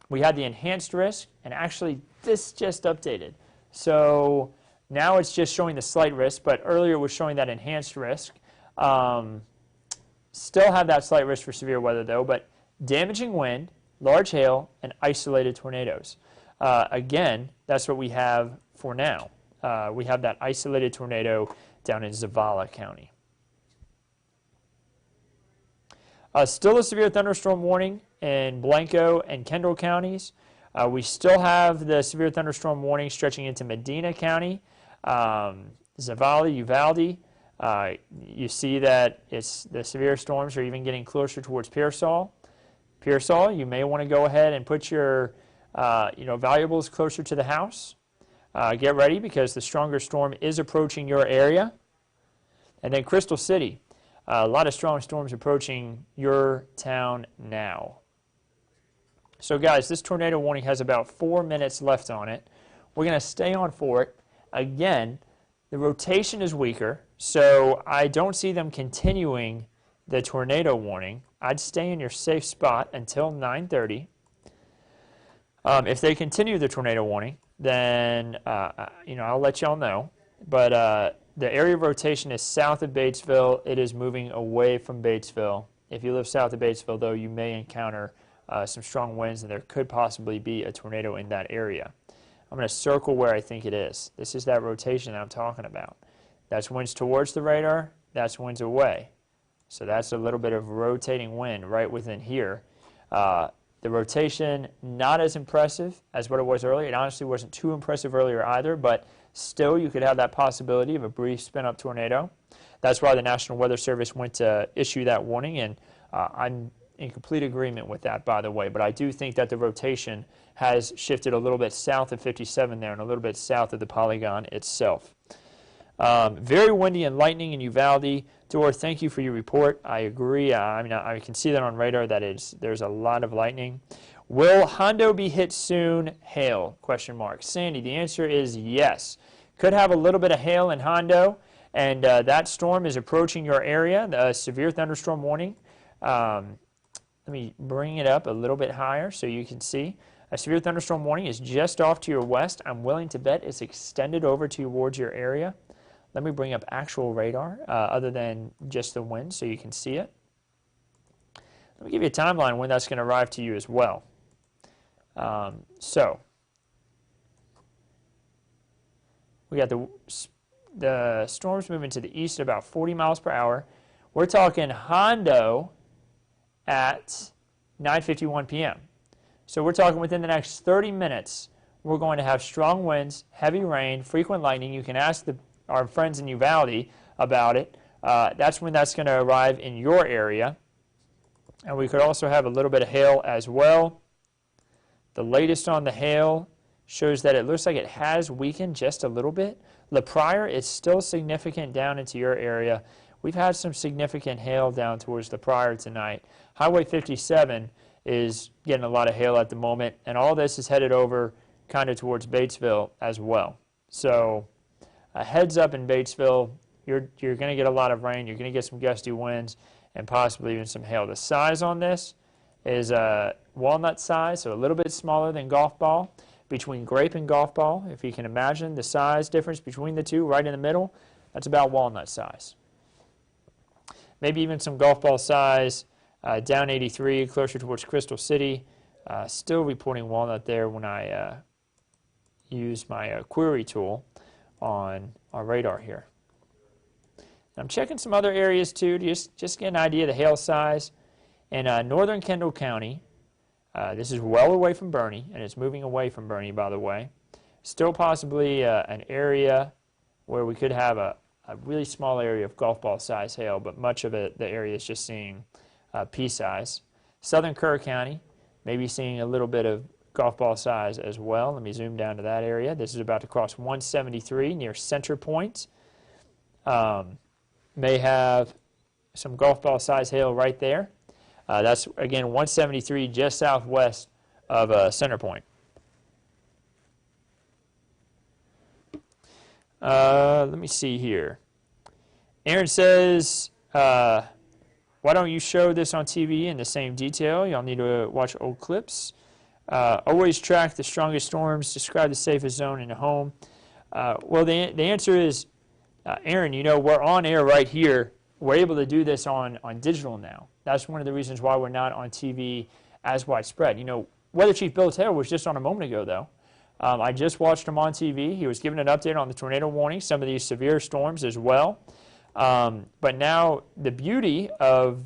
We had the enhanced risk, and actually this just updated. So now it's just showing the slight risk, but earlier it was showing that enhanced risk. Still have that slight risk for severe weather, though, but damaging wind, large hail, and isolated tornadoes. Again, that's what we have for now. We have that isolated tornado down in Zavala County. Still a severe thunderstorm warning in Blanco and Kendall counties. We still have the severe thunderstorm warning stretching into Medina County, Zavala, Uvalde. You see that the severe storms are even getting closer towards Pearsall. Pearsall, you may want to go ahead and put your valuables closer to the house. Get ready, because the stronger storm is approaching your area. And then Crystal City, a lot of strong storms approaching your town now. So guys, this tornado warning has about 4 minutes left on it. We're going to stay on for it. Again, the rotation is weaker, so I don't see them continuing the tornado warning. I'd stay in your safe spot until 9:30. If they continue the tornado warning, then I'll let y'all know. But the area of rotation is south of Batesville. It is moving away from Batesville. If you live south of Batesville, though, you may encounter some strong winds, and there could possibly be a tornado in that area. I'm going to circle where I think it is. This is that rotation that I'm talking about. That's winds towards the radar. That's winds away. So that's a little bit of rotating wind right within here. The rotation, not as impressive as what it was earlier. It honestly wasn't too impressive earlier either, but still you could have that possibility of a brief spin-up tornado. That's why the National Weather Service went to issue that warning, and I'm in complete agreement with that, by the way. But I do think that the rotation has shifted a little bit south of 57 there and a little bit south of the polygon itself. Very windy and lightning in Uvalde. Dor, thank you for your report. I agree. I can see that on radar that there's a lot of lightning. Will Hondo be hit soon? Hail? Question mark. Sandy, the answer is yes. Could have a little bit of hail in Hondo, and that storm is approaching your area. A severe thunderstorm warning. Let me bring it up a little bit higher so you can see. A severe thunderstorm warning is just off to your west. I'm willing to bet it's extended over towards your area. Let me bring up actual radar other than just the wind so you can see it. Let me give you a timeline when that's going to arrive to you as well. So we got the storms moving to the east at about 40 miles per hour. We're talking Hondo at 9:51 p.m. So we're talking within the next 30 minutes, we're going to have strong winds, heavy rain, frequent lightning. You can ask our friends in Uvalde about it. That's when that's going to arrive in your area. And we could also have a little bit of hail as well. The latest on the hail shows that it looks like it has weakened just a little bit. La Pryor is still significant down into your area. We've had some significant hail down towards La Pryor tonight. Highway 57 is getting a lot of hail at the moment, and all this is headed over kind of towards Batesville as well. So a heads up in Batesville, you're going to get a lot of rain, you're going to get some gusty winds, and possibly even some hail. The size on this is walnut size, so a little bit smaller than golf ball. Between grape and golf ball, if you can imagine the size difference between the two, right in the middle, that's about walnut size. Maybe even some golf ball size down 83, closer towards Crystal City. Still reporting walnut there when I use my query tool on our radar here. I'm checking some other areas too, to just get an idea of the hail size. In northern Kendall County, this is well away from Bernie, and it's moving away from Bernie, by the way. Still possibly an area where we could have a really small area of golf ball size hail, but much of the area is just seeing pea size. Southern Kerr County, maybe seeing a little bit of golf ball size as well. Let me zoom down to that area. This is about to cross 173 near Center Point. May have some golf ball size hail right there. That's, again, 173 just southwest of Center Point. Let me see here. Aaron says, why don't you show this on TV in the same detail? Y'all need to watch old clips. Always track the strongest storms. Describe the safest zone in the home. Well, the answer is, Aaron, you know, we're on air right here. We're able to do this on digital now. That's one of the reasons why we're not on TV as widespread. You know, Weather Chief Bill Taylor was just on a moment ago, though. I just watched him on TV. He was giving an update on the tornado warning, some of these severe storms as well. But now the beauty of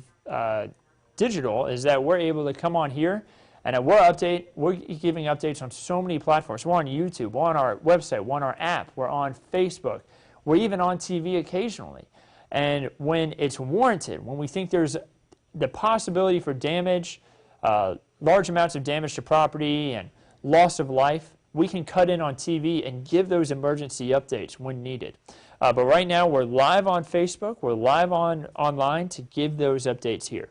digital is that we're able to come on here, and we're giving updates on so many platforms. We're on YouTube, we're on our website, we're on our app, we're on Facebook. We're even on TV occasionally. And when it's warranted, when we think there's the possibility for damage, large amounts of damage to property and loss of life, we can cut in on TV and give those emergency updates when needed. But right now, we're live on Facebook. We're live online to give those updates here.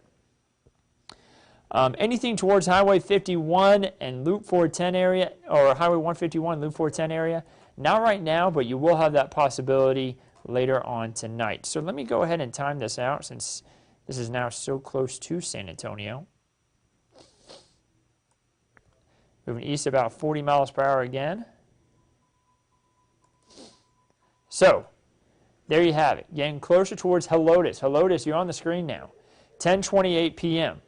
Anything towards Highway 51 and Loop 410 area, or Highway 151, Loop 410 area, not right now, but you will have that possibility later on tonight. So let me go ahead and time this out since this is now so close to San Antonio. Moving east about 40 miles per hour again. So there you have it. Getting closer towards Helotes. Helotes, you're on the screen now. 10:28 p.m.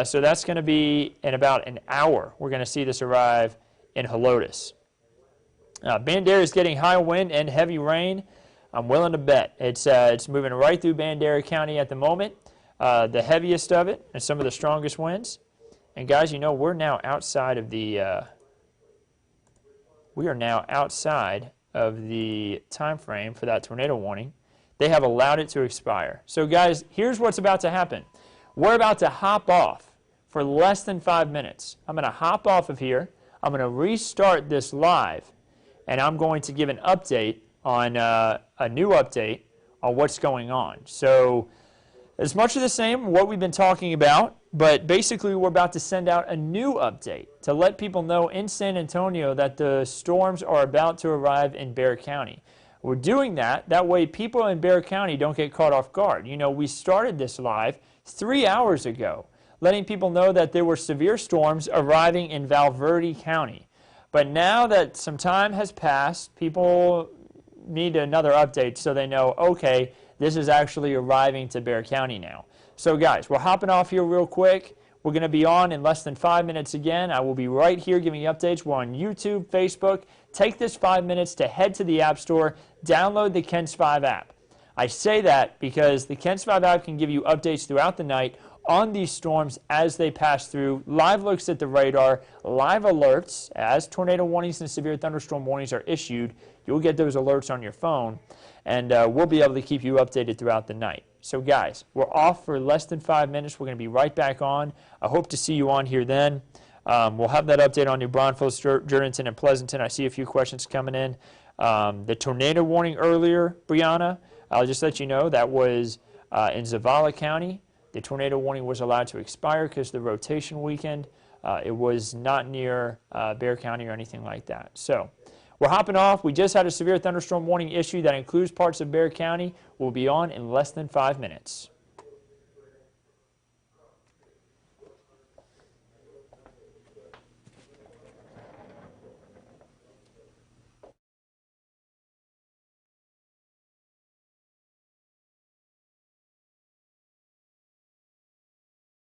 So that's going to be in about an hour. We're going to see this arrive in Helotes. Bandera is getting high wind and heavy rain. I'm willing to bet it's moving right through Bandera County at the moment. The heaviest of it and some of the strongest winds. And guys, you know, we're now outside of the we are now outside of the time frame for that tornado warning, they have allowed it to expire. So guys, here's what's about to happen. We're about to hop off for less than 5 minutes. I'm going to hop off of here. I'm going to restart this live, and I'm going to give an update on a new update on what's going on. So it's much of the same, what we've been talking about, but basically we're about to send out a new update to let people know in San Antonio that the storms are about to arrive in Bexar County. We're doing that way people in Bexar County don't get caught off guard. You know, we started this live 3 hours ago, letting people know that there were severe storms arriving in Valverde County. But now that some time has passed, people need another update so they know, okay, this is actually arriving to Bexar County now. So guys, we're hopping off here real quick. We're going to be on in less than 5 minutes again. I will be right here giving you updates. We're on YouTube, Facebook. Take this 5 minutes to head to the App Store, download the KENS 5 app. I say that because the KENS 5 app can give you updates throughout the night on these storms as they pass through, live looks at the radar, live alerts as tornado warnings and severe thunderstorm warnings are issued. You'll get those alerts on your phone, and we'll be able to keep you updated throughout the night. So guys, we're off for less than 5 minutes. We're going to be right back on. I hope to see you on here then. We'll have that update on New Braunfels, Jerdenton, and Pleasanton. I see a few questions coming in. The tornado warning earlier, Brianna, I'll just let you know that was in Zavala County. The tornado warning was allowed to expire because of the rotation weekend. It was not near Bexar County or anything like that. So we're hopping off. We just had a severe thunderstorm warning issue that includes parts of Bexar County. We'll be on in less than 5 minutes.